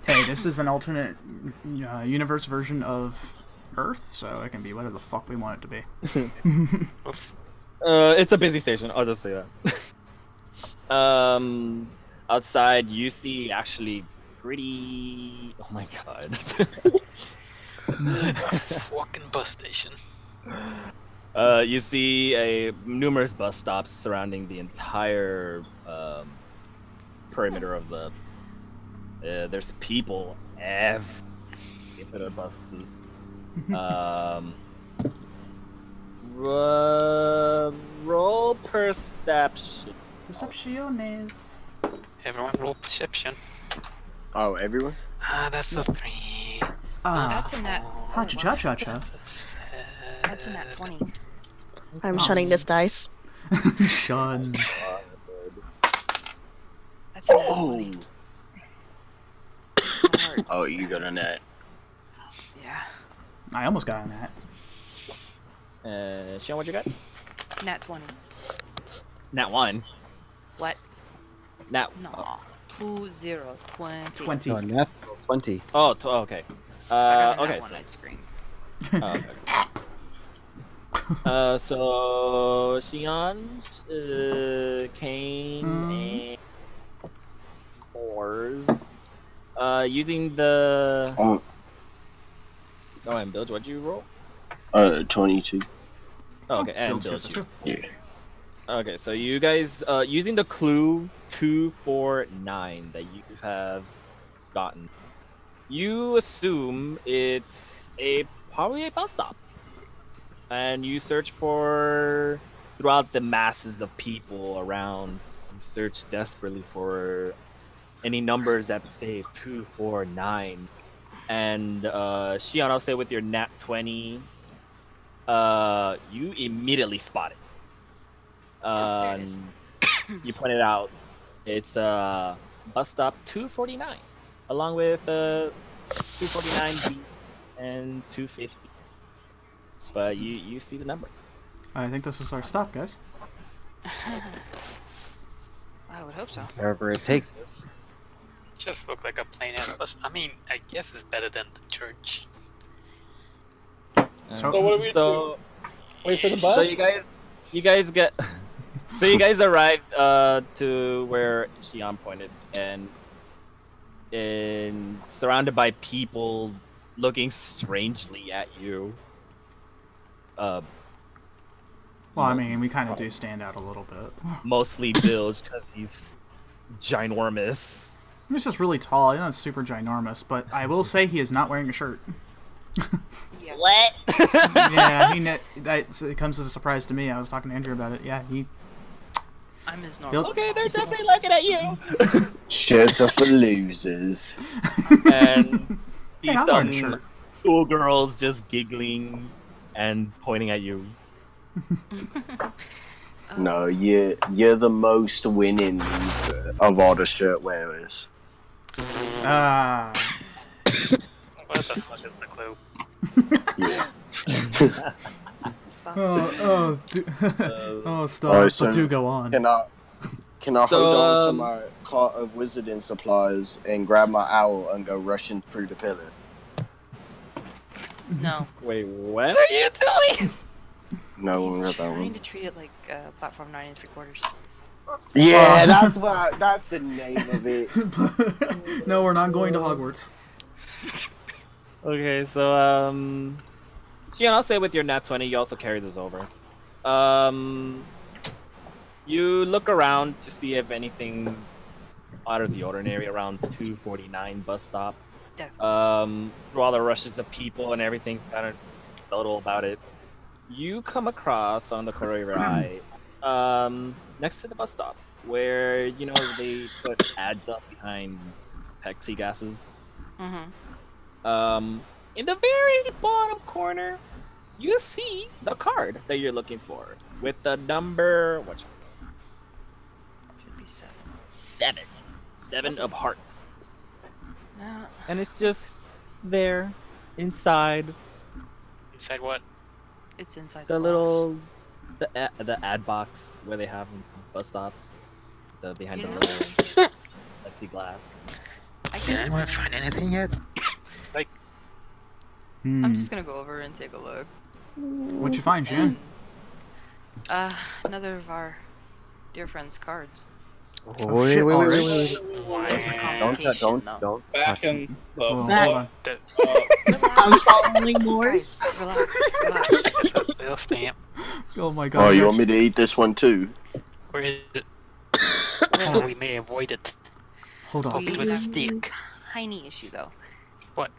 Hey, this is an alternate universe version of Earth, so it can be whatever the fuck we want it to be. Oops. It's a busy station, I'll just say that. outside, you see actually pretty. Oh my god! Fucking bus station. You see numerous bus stops surrounding the entire perimeter of the. There's people everywhere for the buses. Roll perception. Percepciones. Everyone roll perception. Oh, everyone? That's a 3. That's a nat. Ha cha cha cha. That's a nat 20. I'm shutting this dice. Shun. That's a nat 20. Oh, you got a net. Yeah. I almost got on that. Xian, what you got? Nat 20. Nat 1. What? Nat. No. 20. 20. Oh, natural 20. Oh, okay. I got a Okay. nat 1, So, I'd scream. okay. So Xian, Kane, and Moors, using the. Oh, and Bilge, what'd you roll? 22. Oh, okay, and Bilge. Yeah. Okay, so you guys, using the clue 249 that you have gotten, you assume it's probably a bus stop, and you search for throughout the masses of people around. You search desperately for any numbers that say 249, and Xian, I'll say with your nat 20, you immediately spot it. You pointed out it's bus stop 249, along with 249B and 250. But you see the number. I think this is our stop, guys. I would hope so. Wherever it takes us. Just look like a plain ass bus. I mean, I guess it's better than the church. So what do we do? Wait for the bus? So you guys get. So you guys arrive to where Xian pointed, and surrounded by people looking strangely at you. Well, I mean, we kind of do stand out a little bit. Mostly Bilge, because he's ginormous. He's just really tall. He's not super ginormous, but I will say he is not wearing a shirt. Yeah. What? Yeah, it comes as a surprise to me. I was talking to Andrew about it. Yeah, I'm his normal. Okay, they're definitely looking at you. Shirts are for losers. And Hey, see I'm wearing a some shirt. cool girls just giggling and pointing at you. No, you're the most winning of all the shirt wearers. Ah. What the fuck is the clue? Yeah. Stop. Stop. Alright, so but do go on. Can I So, hold on to my cart of wizarding supplies and grab my owl and go rushing through the pillar? No. Wait, what are you doing? No one He's got that trying one. to treat it like platform 9 3/4. Yeah, that's the name of it. No, we're not going to Hogwarts. Okay, so Xian, I'll say with your nat 20, you also carry this over. You look around to see if anything out of the ordinary around 249 bus stop. Definitely. Through all the rushes of people and everything, kind of total about it. You come across on the corridor next to the bus stop, where they put ads up behind plexiglasses. Mm-hmm. In the very bottom corner, you see the card that you're looking for with the number. What? Should be 7. 7. 7 of hearts. No. And it's just there, inside Inside what? It's inside the box. little, the ad box where they have bus stops, behind You the know- little plexiglass. I Did can. anyone find anything yet? I'm just gonna go over and take a look. What'd you find, Xian? Another of our dear friend's cards. Oh, shit, wait. There's a complication, though. Don't. Back in the... Hold on. I'm following Morse. Guys, relax. Little stamp. Oh my god. Oh, you want me to eat this one too? Where is it? So we may avoid it. Hold on. Open with a stick. Tiny issue, though. What?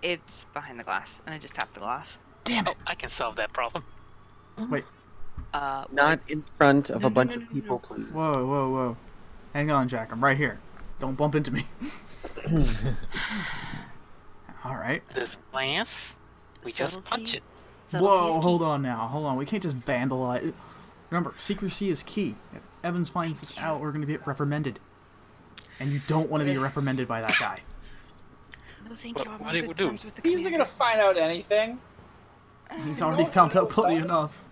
It's behind the glass, and I just tapped the glass. Damn Oh, it. I can solve that problem. Wait. Not in front of No, a bunch no, of people, please. Whoa. Hang on, Jack. I'm right here. Don't bump into me. Alright. This glass, we just punch it. Whoa, hold on now. Hold on. We can't just vandalize. Remember, secrecy is key. If Evans finds this out, we're going to get reprimanded. And you don't want to be reprimanded by that guy. No, thank you. I'm What on do we good do? terms with the He's not gonna find out anything. He's already found out plenty enough.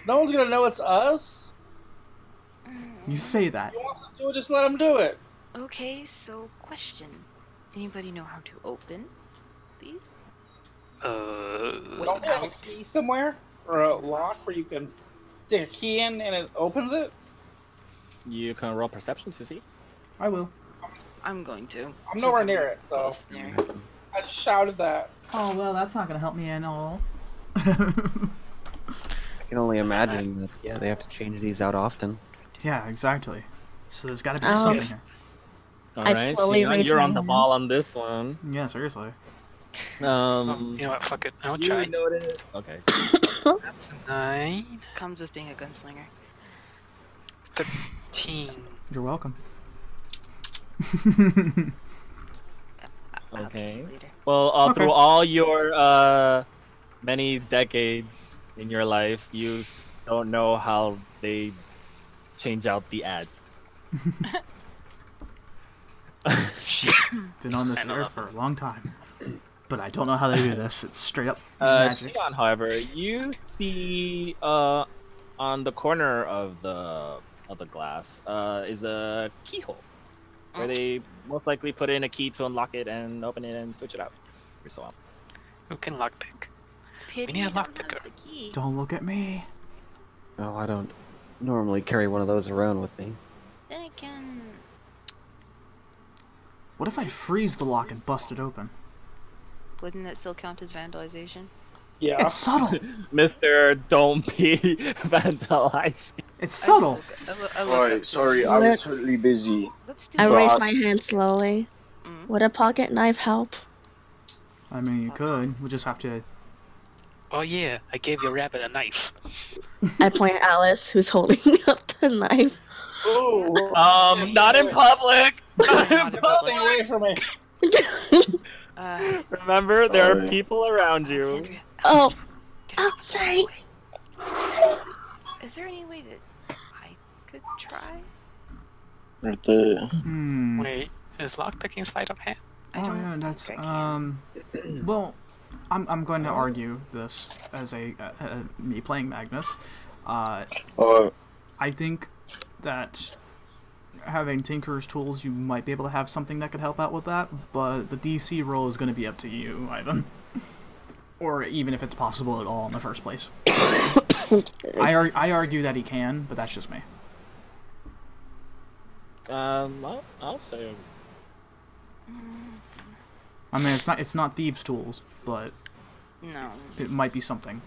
No one's gonna know it's us. You say that. If he wants to do it, just let him do it. Okay, so question. Anybody know how to open these? Don't they have a key somewhere? Or a lock where you can stick a key in and it opens it? You can roll perception to see. I will. I'm going to. I'm nowhere near it, so close there. I just shouted that. Oh, well, that's not going to help me at all. I can only imagine that, yeah, they have to change these out often. Yeah, exactly. So there's got to be Um, something here. Alright, slowly Xian, raise you're my on the hand. ball on this one. Yeah, seriously. You know what? Fuck it. I'll try. You noted. Okay. That's a 9. Comes with being a gunslinger. 13. You're welcome. I'll Okay. just later. Well, Okay. through all your many decades in your life, you don't know how they change out the ads. Been on this I know earth that. for a long time. But I don't know how they do this. It's straight up magic. Xian, however, you see on the corner of the glass is a keyhole where they most likely put in a key to unlock it and open it and switch it out. Or so on. Who can lockpick? Pity need a I don't lockpicker. have the key. Don't look at me. Oh, I don't normally carry one of those around with me. Then I can. What if I freeze the lock and bust it open? Wouldn't that still count as vandalization? Yeah. It's subtle. Mister, don't be vandalizing. It's subtle. Alright, sorry, I was totally busy. Let's do I But- raise my hand slowly. Mm. Would a pocket knife help? I mean, you could. We'll just have to... Oh yeah, I gave your rabbit a knife. I point at Alice, who's holding up the knife. Ooh. Not in public. Not in Not in public. Stay away from me. Remember, there are Alright. people around you. Alexandria, Oh, get out oh, of sorry. the way. Is there any way that I could try? Right there. Hmm. Wait, is lockpicking sleight of hand? I Oh, don't yeah, that's... think I can. Well, I'm going to argue this as me playing Magnus. I think that having Tinker's tools, you might be able to have something that could help out with that, but the DC roll is going to be up to you, Ivan. Or even if it's possible at all in the first place. I argue that he can, but that's just me. I'll say. I mean, it's not thieves' tools, but No. it might be something.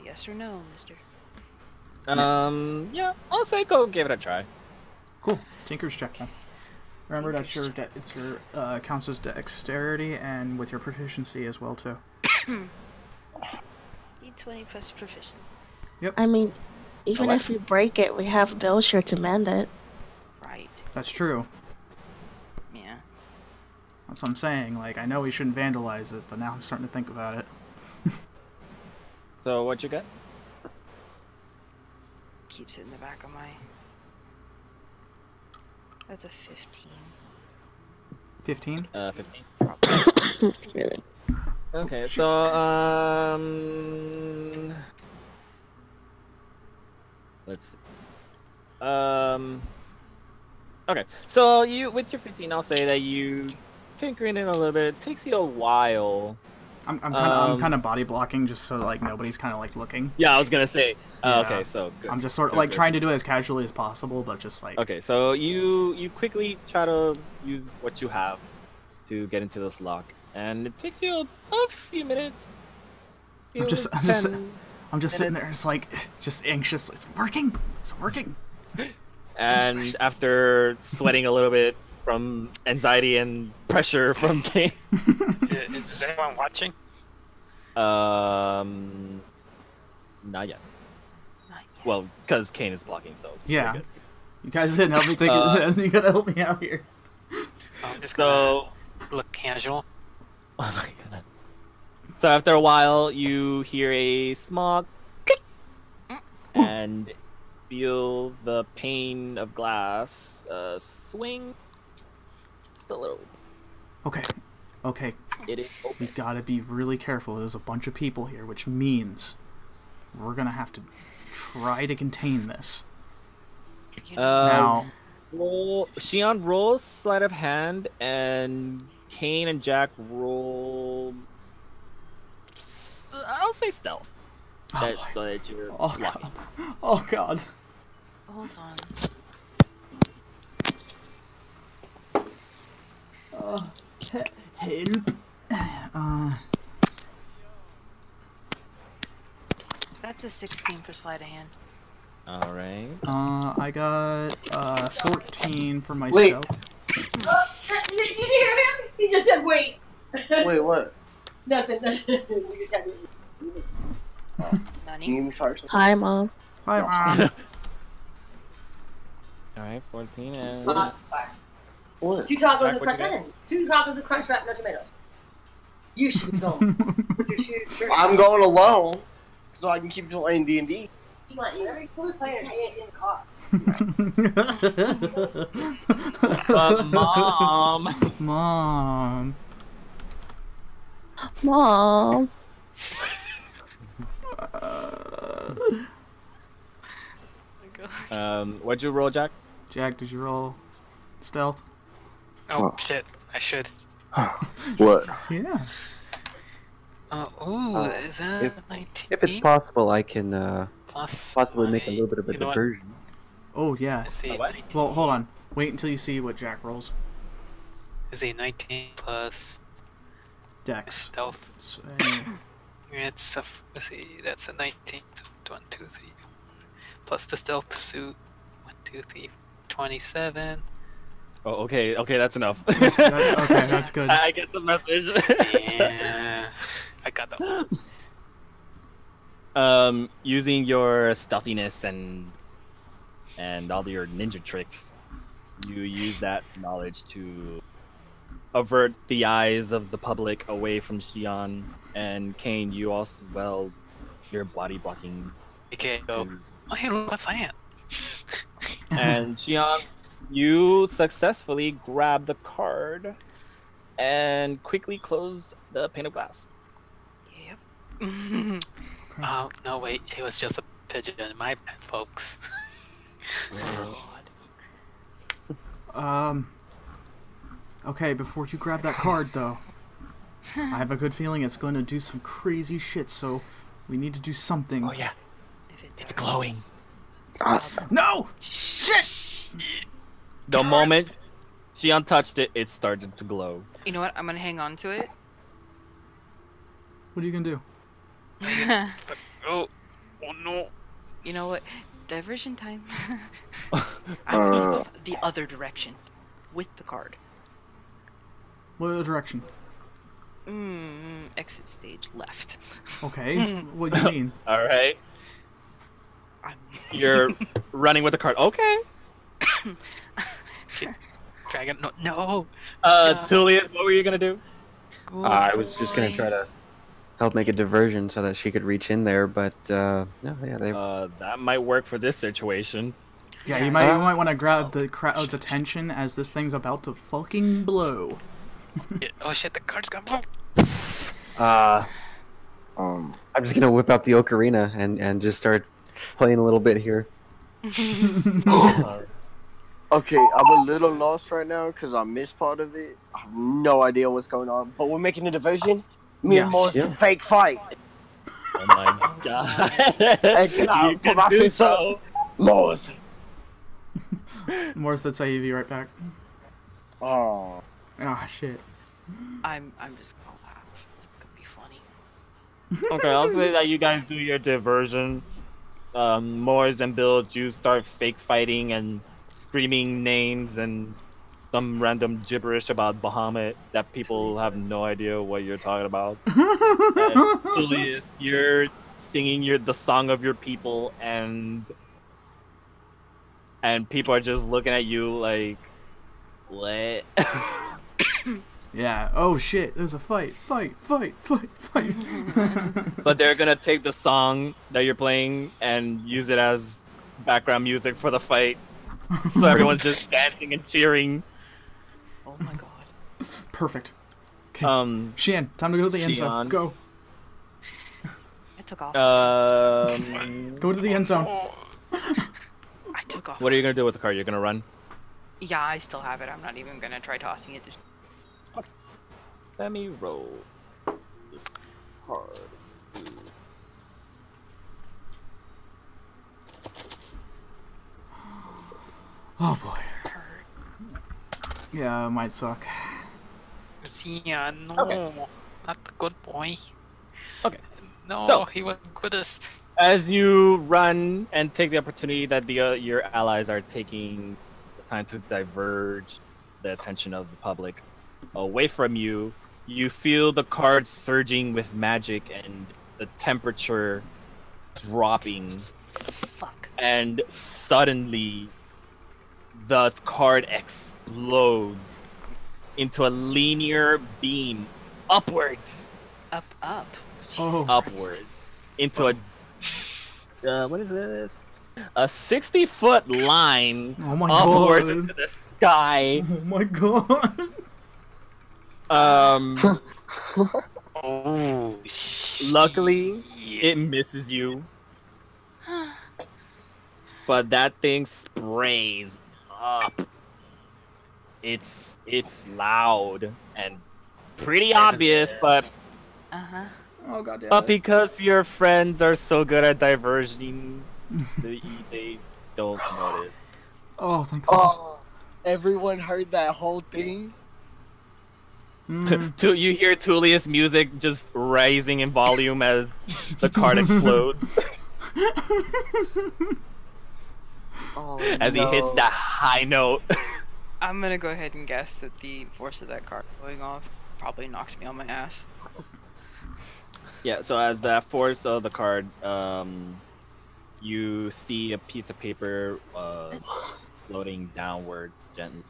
Yes or no, mister? Yeah, I'll say go give it a try. Cool. Tinker's check then. Remember that's your it's your counts as dexterity and with your proficiency as well too. D20 plus proficiency. I mean, even if we break it, we have Bill sure to mend it. Right. That's true. Yeah. That's what I'm saying. Like, I know we shouldn't vandalize it, but now I'm starting to think about it. So what you got? Keeps it in the back of my... That's a 15. 15? 15. Really? Okay, so let's see. Okay, so you with your 15, I'll say that you tinkering it a little bit. It takes you a while I'm kind of body blocking just so like nobody's kind of like looking. Yeah, I was gonna say. Yeah. Okay, so good. I'm just sort of like trying to do it as casually as possible, but just like. Okay, so you quickly try to use what you have to get into this lock, and it takes you a few minutes. I'm just sitting there, it's like just anxious. It's working. It's working. And after sweating a little bit from anxiety and pressure from Kane. Is anyone watching? Not yet. Well, because Kane is blocking, so yeah. You guys didn't help me think of this. You gotta help me out here. I'm just gonna look casual. Oh my god. So after a while, you hear a small click and feel the pane of glass swing just a little. Okay. Okay. It is open. We gotta be really careful. There's a bunch of people here, which means we're gonna have to try to contain this. Now, Xian rolls sleight of hand, and Kane and Jack roll. I'll say stealth. So that you're god. Oh god. Hold on. Help. That's a 16 for sleight of hand. All right. I got 14 for my Wait. stealth. Did you hear him? He just said, "Wait." Wait, what? Nothing. We just had Nani? Hi, Mom. Hi, Mom. All right, 14 and. What? 2 tacos Jack, of what crunch you got? onion. 2 tacos of crunch wrapped no tomatoes. You should go. Put your shirt. I'm going alone, so I can keep playing D&D. You want you every time playing in the car. Mom. Mom. Mom. What'd you roll, Jack? Jack, did you roll stealth? Oh shit! I should. What? Yeah. Is that 19? If it's possible, I can Plus possibly make a little bit of a you know what? diversion. Oh, yeah. Is he what? 19? Well, hold on. Wait until you see what Jack rolls. Is he 19 plus Dex. stealth? So, It's a let's see. That's a 19. So 1, 2, 3, 4. Plus the stealth suit. 1, 2, 3, 27. Oh, okay, that's enough. that's good. I get the message. Yeah, I got that. Using your stealthiness and all your ninja tricks, you use that knowledge to avert the eyes of the public away from Xian. And Kane, you also your body blocking. Okay, go. Oh, hey, look what's that? And Xian, you successfully grab the card and quickly close the pane of glass. Yep. Oh, no, wait. It was just a pigeon. My bad, folks. Okay, before you grab that card, though, I have a good feeling it's going to do some crazy shit, so we need to do something. Oh yeah, it's glowing. No! Shit! The moment Xian touched it, it started to glow. You know what? I'm gonna hang on to it. What are you gonna do? Oh no. You know what? Diversion time. I'm gonna go the other direction with the card. What other direction? Exit stage left. Okay, what do you mean? All right. You're running with the card. Okay. Dragon, no. Tulius, what were you gonna do? I was just gonna try to help make a diversion so that she could reach in there, but no, yeah, they. That might work for this situation. Yeah, you might want to grab the crowd's attention as this thing's about to fucking blow. Oh shit, the card's gone. Blow. I'm just gonna whip out the ocarina and just start playing a little bit here. Okay, I'm a little lost right now because I missed part of it. I have no idea what's going on, but we're making a diversion. Me and Mo's can fake fight. Oh my god. Hey, can I put my fist up? Mo's. Morse, that's how you be right back. Oh. Oh shit. I'm just gonna laugh. It's gonna be funny. Okay, I'll say that you guys do your diversion. Moors and Bilge, you start fake fighting and screaming names and some random gibberish about Bahamut that people have no idea what you're talking about. And Tulius, you're singing the song of your people, and people are just looking at you like, what? Yeah. Oh shit! There's a fight! Fight! But they're gonna take the song that you're playing and use it as background music for the fight. So everyone's just dancing and cheering. Oh my god. Perfect. Okay. Xian, time to go to the end zone. Go. I took off. Go to the end zone. I took off. What are you gonna do with the card? You're gonna run? Yeah, I still have it. I'm not even gonna try tossing it. Let me roll this card. Oh boy. Yeah, it might suck. Xian, no, Okay. not the good boy. Okay. No, So, he was goodest. as you run and take the opportunity that your allies are taking the time to diverge the attention of the public away from you, you feel the card surging with magic and the temperature dropping. Fuck. And suddenly, the card explodes into a linear beam upwards. Up. Oh. Upward. Into a... what is this? A 60-foot line upwards God. into the sky. Oh my god. Oh, Luckily, it misses you. But that thing sprays up. It's loud and pretty obvious, but Oh god damn but it. because your friends are so good at diverging, they don't notice. Oh, thank god. Oh, everyone heard that whole thing? You hear Tulius music just rising in volume as the card explodes. As he hits that high note. I'm gonna go ahead and guess that the force of that card going off probably knocked me on my ass. Yeah, so as the force of the card, you see a piece of paper floating downwards gently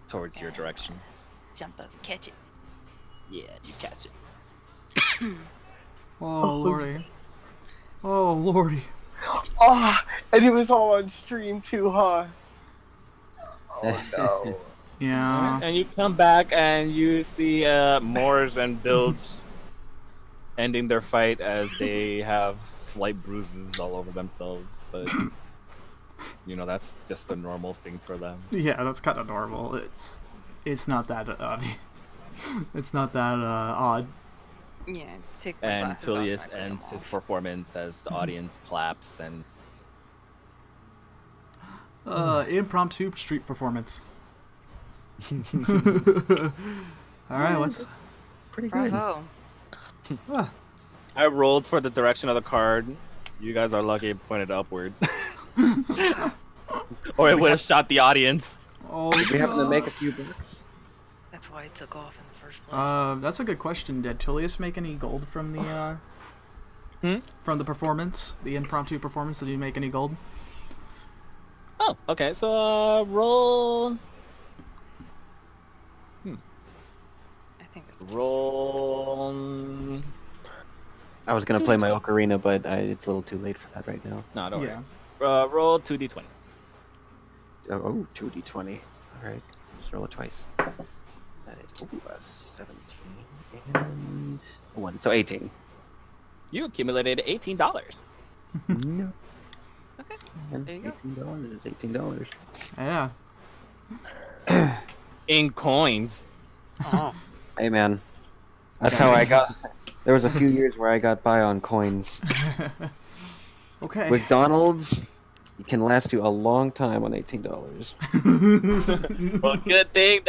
towards your direction. Jump up, catch it. Yeah, you catch it. Oh lordy. Oh lordy. Oh, and it was all on stream too, huh? Oh no. Yeah. And you come back and you see Moors and Bilge ending their fight as they have slight bruises all over themselves, but you know that's just a normal thing for them. Yeah, that's kind of normal. It's not that it's not that odd. Yeah, take my And glasses off Tulius and I put ends them his off. performance as the audience claps and Impromptu street performance. All right, let's. Pretty good. Bravo. I rolled for the direction of the card. You guys are lucky it pointed upward. Or it would have shot the audience. Oh, We happen to make a few bucks. That's why it took off in the first place. that's a good question. Did Tulius make any gold from the from the performance, the impromptu performance? Did he make any gold? Oh, okay. So roll. I think this Roll. I was gonna play my ocarina, but it's a little too late for that right now. No, don't Yeah. worry. Roll 2d20. Oh, 2d20. Alright, just roll it twice. That is 17 and 1, so 18. You accumulated $18. No. Okay. And There you go. $18 is $18. Yeah. In coins. Oh, Hey man, That's how I got. There was a few years where I got by on coins. Okay. McDonald's can last you a long time on $18. Well, good thing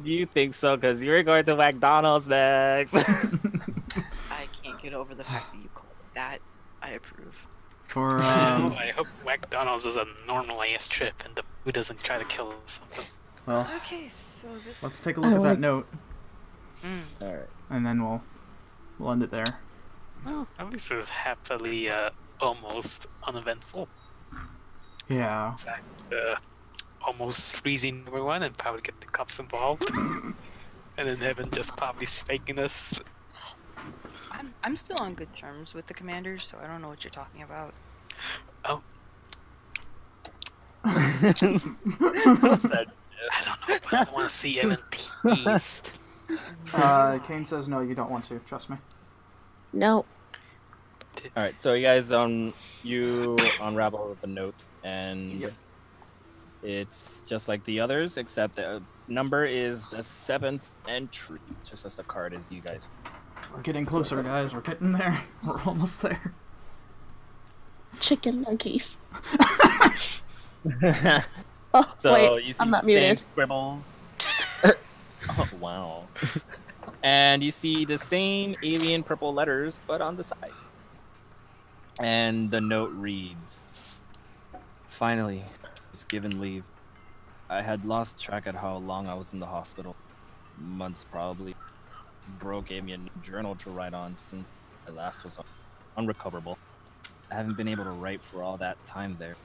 you think so, because you're going to McDonald's next. I can't get over the fact that you called it that. I approve. For I hope McDonald's is a normal ass trip and the food doesn't try to kill something. well, Okay, so this. let's take a look at that note, All right. and then we'll end it there. Well, at least it's happily almost uneventful. Yeah. It's like, almost freezing everyone and probably get the cops involved. And then Evan just probably spanking us. I'm still on good terms with the commanders, so I don't know what you're talking about. Oh. I don't know, but I want to see Evan pleased. Kane says no, you don't want to. Trust me. No. All right. So you guys you unravel the note, and it's just like the others, except the number is the 7th entry, just as the card is. You guys. We're getting closer, guys. We're getting there. We're almost there. Chicken nuggies. Oh, so wait, you see I'm not the same muted. scribbles. Oh wow. And you see the same alien purple letters, but on the sides. And the note reads, "Finally, I was given leave. I had lost track at how long I was in the hospital. Months probably. Bro gave me a new journal to write on since my last was unrecoverable. I haven't been able to write for all that time there.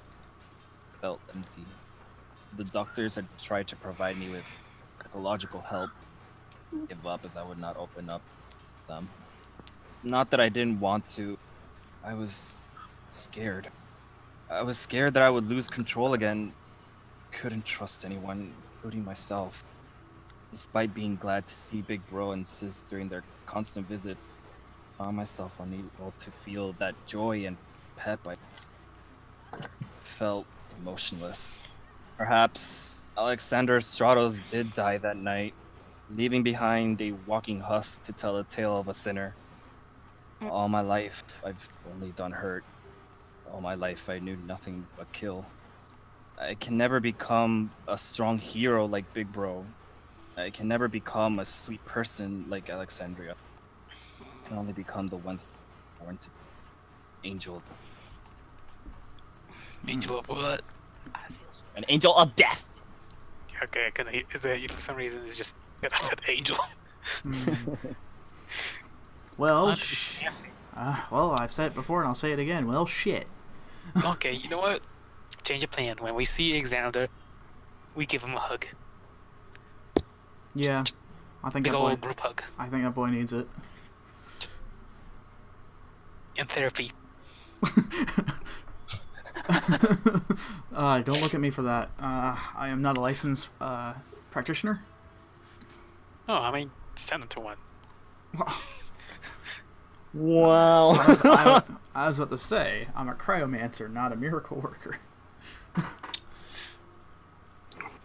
Felt empty. The doctors had tried to provide me with psychological help. Give up as I would not open up to them. It's not that I didn't want to. I was scared. I was scared that I would lose control again. Couldn't trust anyone, including myself. Despite being glad to see Big Bro and Sis during their constant visits, I found myself unable to feel that joy and pep. I felt emotionless. Perhaps Alexandria Stratos did die that night, leaving behind a walking husk to tell the tale of a sinner. All my life, I've only done hurt. All my life, I knew nothing but kill. I can never become a strong hero like Big Bro. I can never become a sweet person like Alexandria. I can only become the one born to be angel. Angel of what? An angel of death! Okay, I couldn't. For some reason, it's just get off at angel. Well, well, I've said it before and I'll say it again. Well, shit. Okay, you know what? Change of plan. When we see Alexander, we give him a hug. Yeah, I think Big that boy. old group hug. I think that boy needs it. And therapy. Don't look at me for that. I am not a licensed practitioner. Oh, I mean, send him to one. Wow. I was about to say, I'm a cryomancer, not a miracle worker.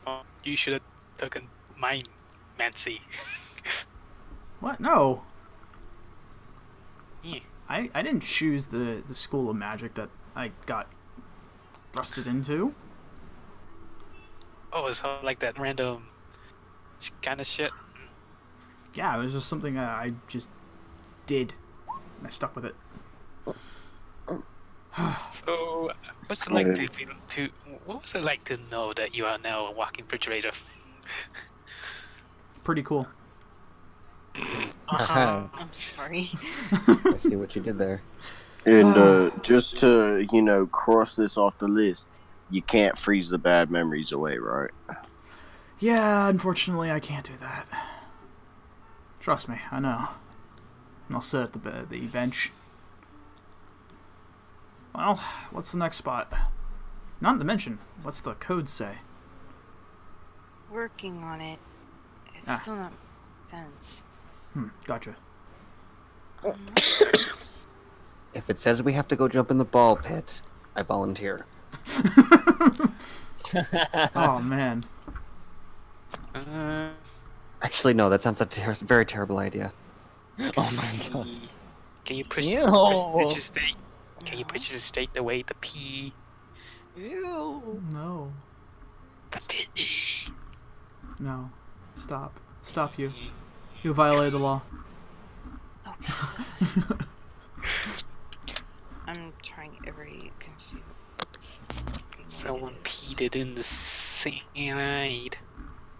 Oh, you should have taken mine, Mancy. What? No. Yeah. I didn't choose the school of magic that I got thrusted into. Oh, it's like that random kind of shit. Yeah, it was just something I just did, and I stuck with it. So, what's it like to what was it like to know that you are now a walking refrigerator? Pretty cool. I'm sorry. I see what you did there. And just to, cross this off the list, you can't freeze the bad memories away, right? Yeah, unfortunately, I can't do that. Trust me, I know. And I'll sit at the bench. Well, what's the next spot? Not to mention, what's the code say? Working on it. It's still not sense. Gotcha. If it says we have to go jump in the ball pit, I volunteer. Oh, man. Actually, no, that sounds like a very terrible idea. Oh my god. Can you push Ew. to state? Can you push to state the way the P? Ew. No. The P. No. Stop. Stop you. You violated the law. Okay. I'm trying every. Someone peed it in the side.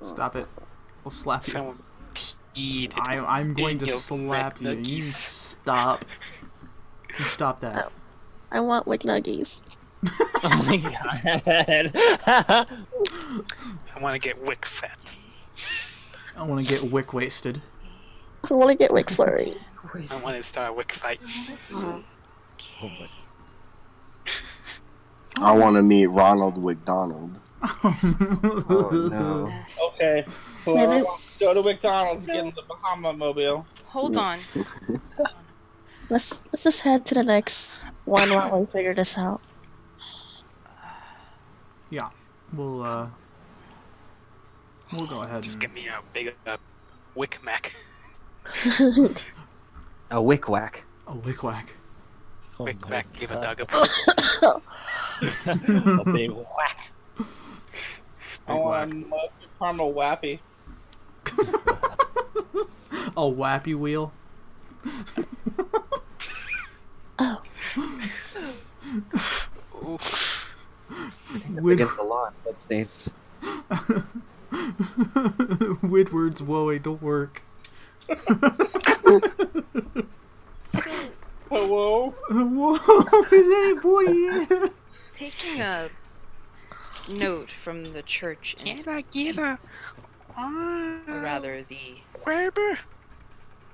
Stop it. We'll slap you. Someone peed it. I'm going to your slap you. You McNuggies. stop. You stop that. I want McNuggies. Oh my god. I want to get wick fat. I want to get wick wasted. I want to get McFlurry. I want to start a wick fight. Oh my. I want to meet Ronald McDonald. Oh no. Okay. Whoever wants to go to McDonald's, get in the Bahama Mobile. Hold on. Let's just head to the next one while we figure this out. Yeah. We'll go ahead. Just and... get me a big wick mac. A wick whack. A wick whack. Oh Wick my mac, give a God. dog a A big whack. I want a caramel wappy. A wappy wheel. Oh. That's against the law in some states. Widward's woe don't work. Hello? Whoa, is anybody here? Taking a note from the church, or rather the Wait,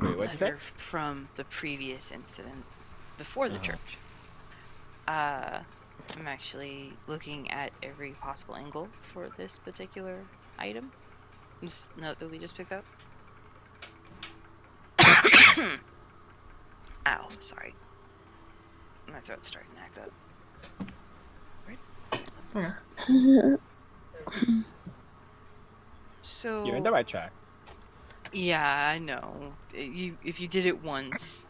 what'd you say? letter from the previous incident before the church. I'm actually looking at every possible angle for this particular item. This note that we just picked up. Ow, sorry. My throat's starting to act up. Okay. So You're in the right track. yeah, I know. If you did it once.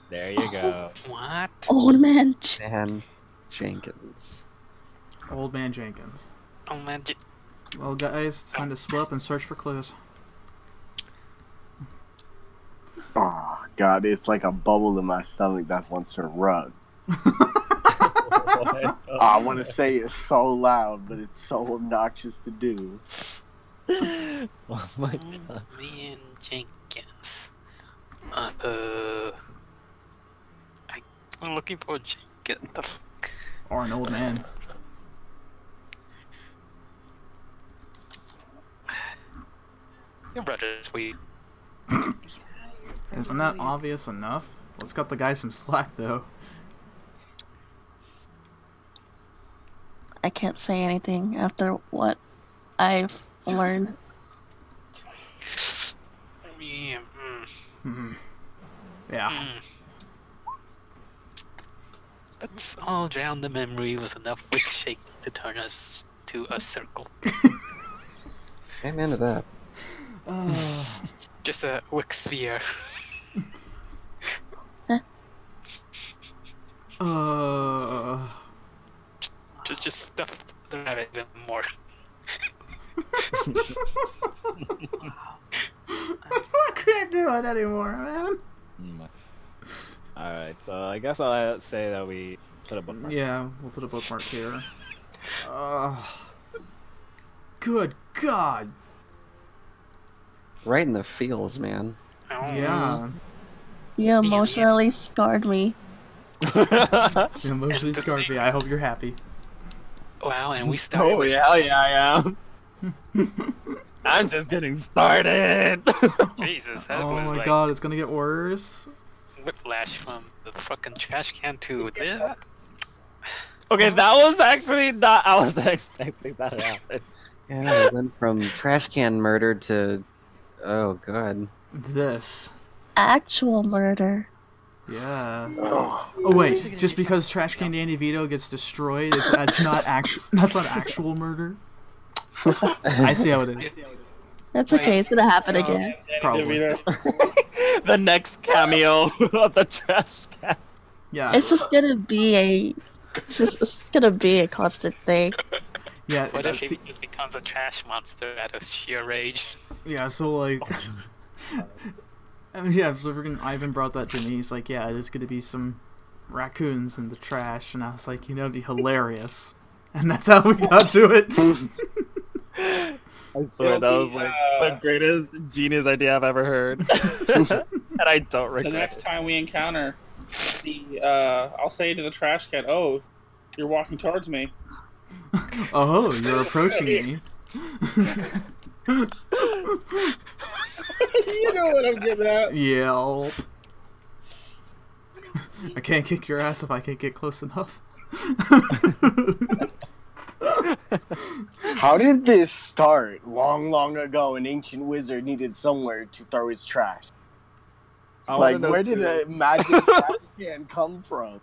There you go. What? Old man. Dan Jenkins. Old man Jenkins. Oh man, Well, guys, it's time to split up and search for clues. Oh God, it's like a bubble in my stomach that wants to run. I want to say it so loud, but it's so obnoxious to do. Oh my god. man, Jenkins. I'm looking for Jenkins. The fuck? Or an old man. Your brother's sweet. Isn't that obvious enough? Let's cut the guy some slack, though. I can't say anything after what I've learned. Yeah. Yeah. But all drown the memory was enough wick shakes to turn us to a circle. Amen to that. Just a wick sphere. Just stuff the rabbit even more. I can't do it anymore, man. Alright, so I guess I'll say that we put a bookmark. Yeah, we'll put a bookmark here. Good God. Right in the feels, man. Yeah. You emotionally scarred me. You emotionally scarred me. I hope you're happy. Wow, and we started. Oh yeah, I am. I'm just getting started. Jesus, that Oh was my like God, it's gonna get worse. whiplash from the fucking trash can to this. Okay, that was actually not. I wasn't expecting that to happen. Yeah, we went from trash can murder to... Oh, God. This. Actual murder. Yeah. Oh wait, just because Trash Can Dandy Vito gets destroyed, that's not actual murder. I see how it is. That's okay. It's gonna happen again. Probably. The next cameo of the trash can. Yeah. It's just gonna be a constant thing. Yeah. What if he just becomes a trash monster out of sheer rage? Yeah. So like. I mean, yeah. So freaking Ivan brought that to me. He's like, yeah, there's gonna be some raccoons in the trash, and I was like, it'd be hilarious. And that's how we got to it. I swear that was like the greatest genius idea I've ever heard. And I don't regret it. The next time we encounter the I'll say to the trash can, "Oh, you're walking towards me." Oh, you're approaching me. You know what I'm getting at. Yeah. I can't kick your ass if I can't get close enough. How did this start? Long ago, an ancient wizard needed somewhere to throw his trash. Like, where did a magic trash can come from?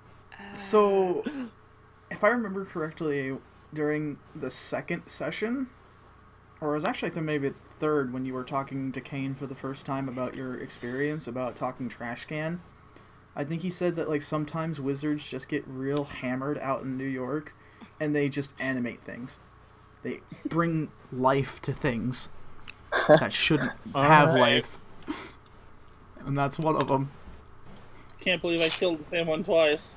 So, if I remember correctly, during the second session, or it was actually maybe the third, when you were talking to Kane for the first time about your experience about talking trash can, I think he said that like sometimes wizards just get real hammered out in New York, and they just animate things. They bring life to things that shouldn't have life, and that's one of them. Can't believe I killed the same one twice.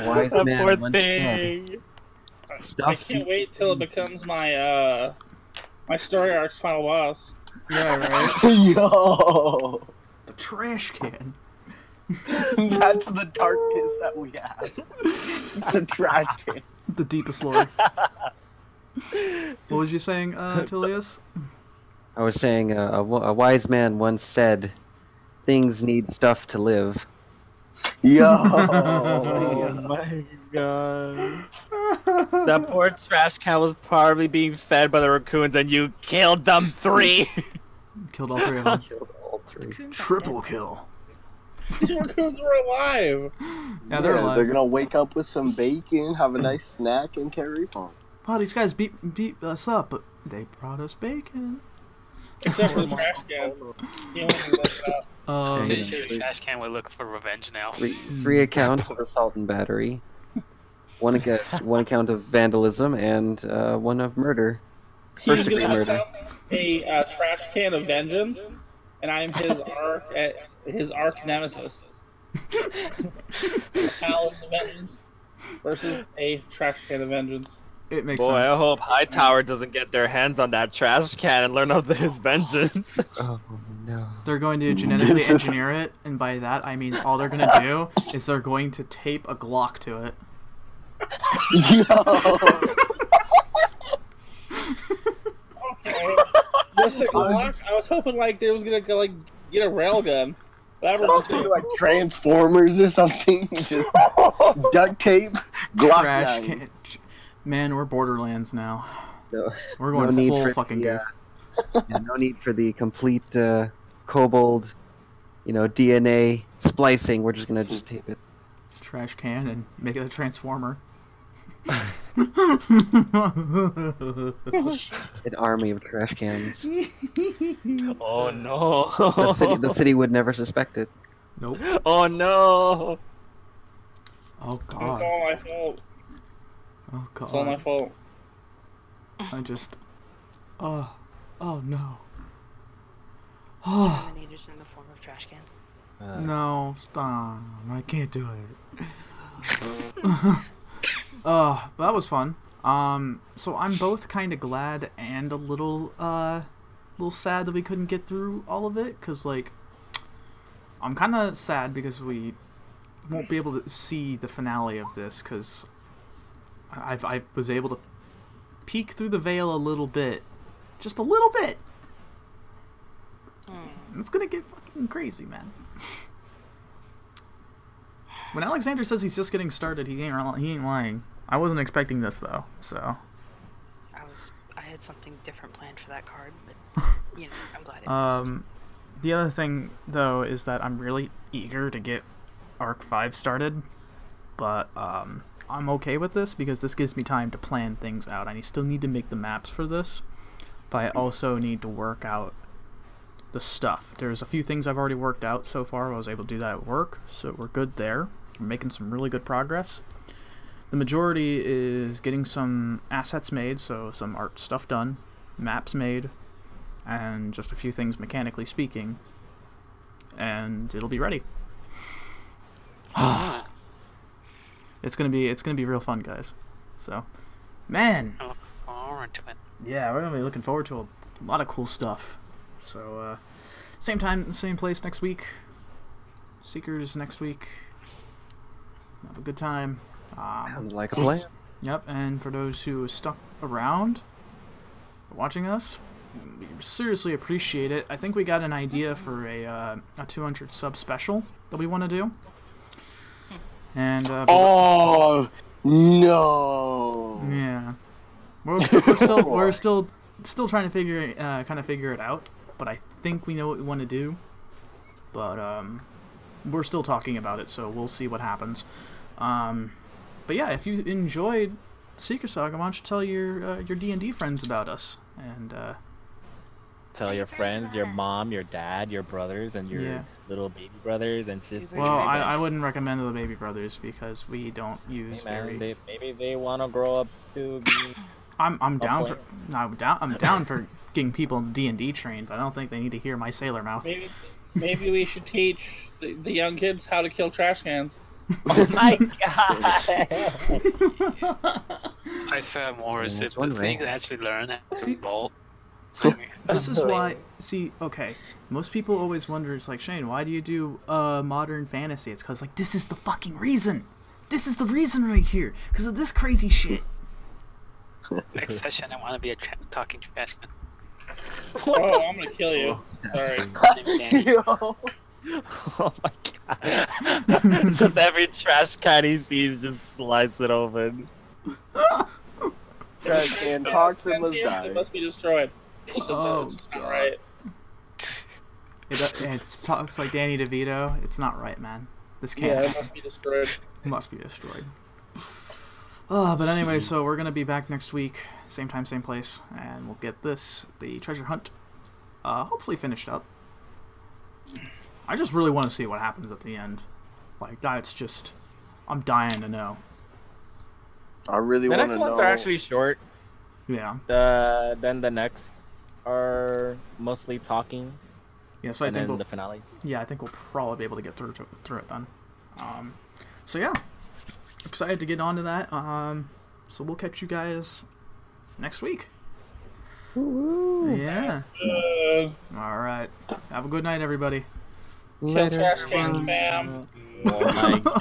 Wise that man, poor one thing. dead. I can't wait till it becomes my my story arc's final boss. Yeah, right. Yo, the trash can. That's the darkness that we have. It's the trash can. The deepest lore. What was you saying, Tulius? I was saying a wise man once said, "Things need stuff to live." Yo. Oh my god. That poor trash can was probably being fed by the raccoons, and you killed them 3. Killed all 3 of them. Killed all 3. Triple kill. These raccoons were alive. Yeah, they're alive. They're gonna wake up with some bacon, have a nice snack, and carry on. Wow, these guys beat us up, but they brought us bacon. Except for the trash can. Pretty sure the trash can will look for revenge now. 3 accounts of assault and battery. One account of vandalism, and 1 of murder. First degree murder. A trash can of vengeance, and I'm his arch nemesis. Paladin of vengeance versus a trash can of vengeance. It makes sense. I hope Hightower doesn't get their hands on that trash can and learn of his vengeance. Oh no. They're going to genetically engineer it, and by that I mean all they're going to do is they're going to tape a Glock to it. Yo. Okay. Just a Glock? I was hoping like they was gonna go like get a railgun. Like Transformers or something. Just duct tape, Glock Trash knife. can. Man, we're Borderlands now. No, we're going no full fucking goof. Yeah, no need for the complete kobold, DNA splicing. We're just gonna tape it. Trash can and make it a transformer. An army of trash cans. Oh no! The city would never suspect it. Nope. Oh no! Oh god. It's all my fault. Oh god. It's all my fault. I just. Oh no. Oh. Terminators in the form of trash can. No, stop. I can't do it. But that was fun. So I'm both kind of glad and a little sad that we couldn't get through all of it, because, like, I'm kind of sad because we won't be able to see the finale of this, because I was able to peek through the veil a little bit. Just a little bit! It's gonna get fucking crazy, man. When Alexander says he's just getting started, he ain't lying. I wasn't expecting this though, so. I had something different planned for that card, but I'm glad it missed. The other thing though is that I'm really eager to get Arc 5 started, but I'm okay with this because this gives me time to plan things out. I still need to make the maps for this, but I also need to work out the stuff. There's a few things I've already worked out so far. I was able to do that at work, so we're good there. We're making some really good progress. The majority is getting some assets made, so some art stuff done, maps made, and just a few things mechanically speaking, and it'll be ready. It's gonna be real fun, guys. So, man. I look forward to it. Yeah, we're gonna be looking forward to a lot of cool stuff. So, same time, same place next week. Seekers next week. Have a good time. Sounds like a plan. Yep, and for those who stuck around watching us, we seriously appreciate it. I think we got an idea for a 200 sub special that we want to do. And oh no! Yeah, we're still trying to figure it out. But I think we know what we want to do. But we're still talking about it, so we'll see what happens. But yeah, if you enjoyed Secret Saga, why don't you tell your D&D friends about us and tell your friends, your mom, your dad, your brothers, and your little baby brothers and sisters. Well, I wouldn't recommend the baby brothers because we don't use maybe they want to grow up to be. I'm down for getting people D&D trained, but I don't think they need to hear my sailor mouth. Maybe we should teach the young kids how to kill trash cans. Oh my god! I swear more is it the thing to actually learn how to roll. This is why, okay, most people always wonder, it's like, Shane, why do you do modern fantasy? It's because, like, this is the fucking reason. This is the reason right here. Because of this crazy shit. Next session, I want to be a talking trash can. Oh, I'm gonna kill you. Sorry. Oh my god. Just every trash can he sees, just slice it open. Trash can talks and must die. It must be destroyed. Oh, God. Right. It talks like Danny DeVito. It's not right, man. This can't. Yeah, it must be destroyed. Must be destroyed. Oh, but anyway, so we're gonna be back next week, same time, same place, and we'll get the treasure hunt, hopefully finished up. I just really want to see what happens at the end. Like, that's just, I'm dying to know. I really want to know. The next ones are actually short. Yeah. Then the next are mostly talking. Yeah, so I think the finale. Yeah, I think we'll probably be able to get through it then. So yeah, excited to get on to that. So we'll catch you guys next week. Woo-hoo. Yeah. All right. Have a good night, everybody. Kill trash cans, ma'am. Oh my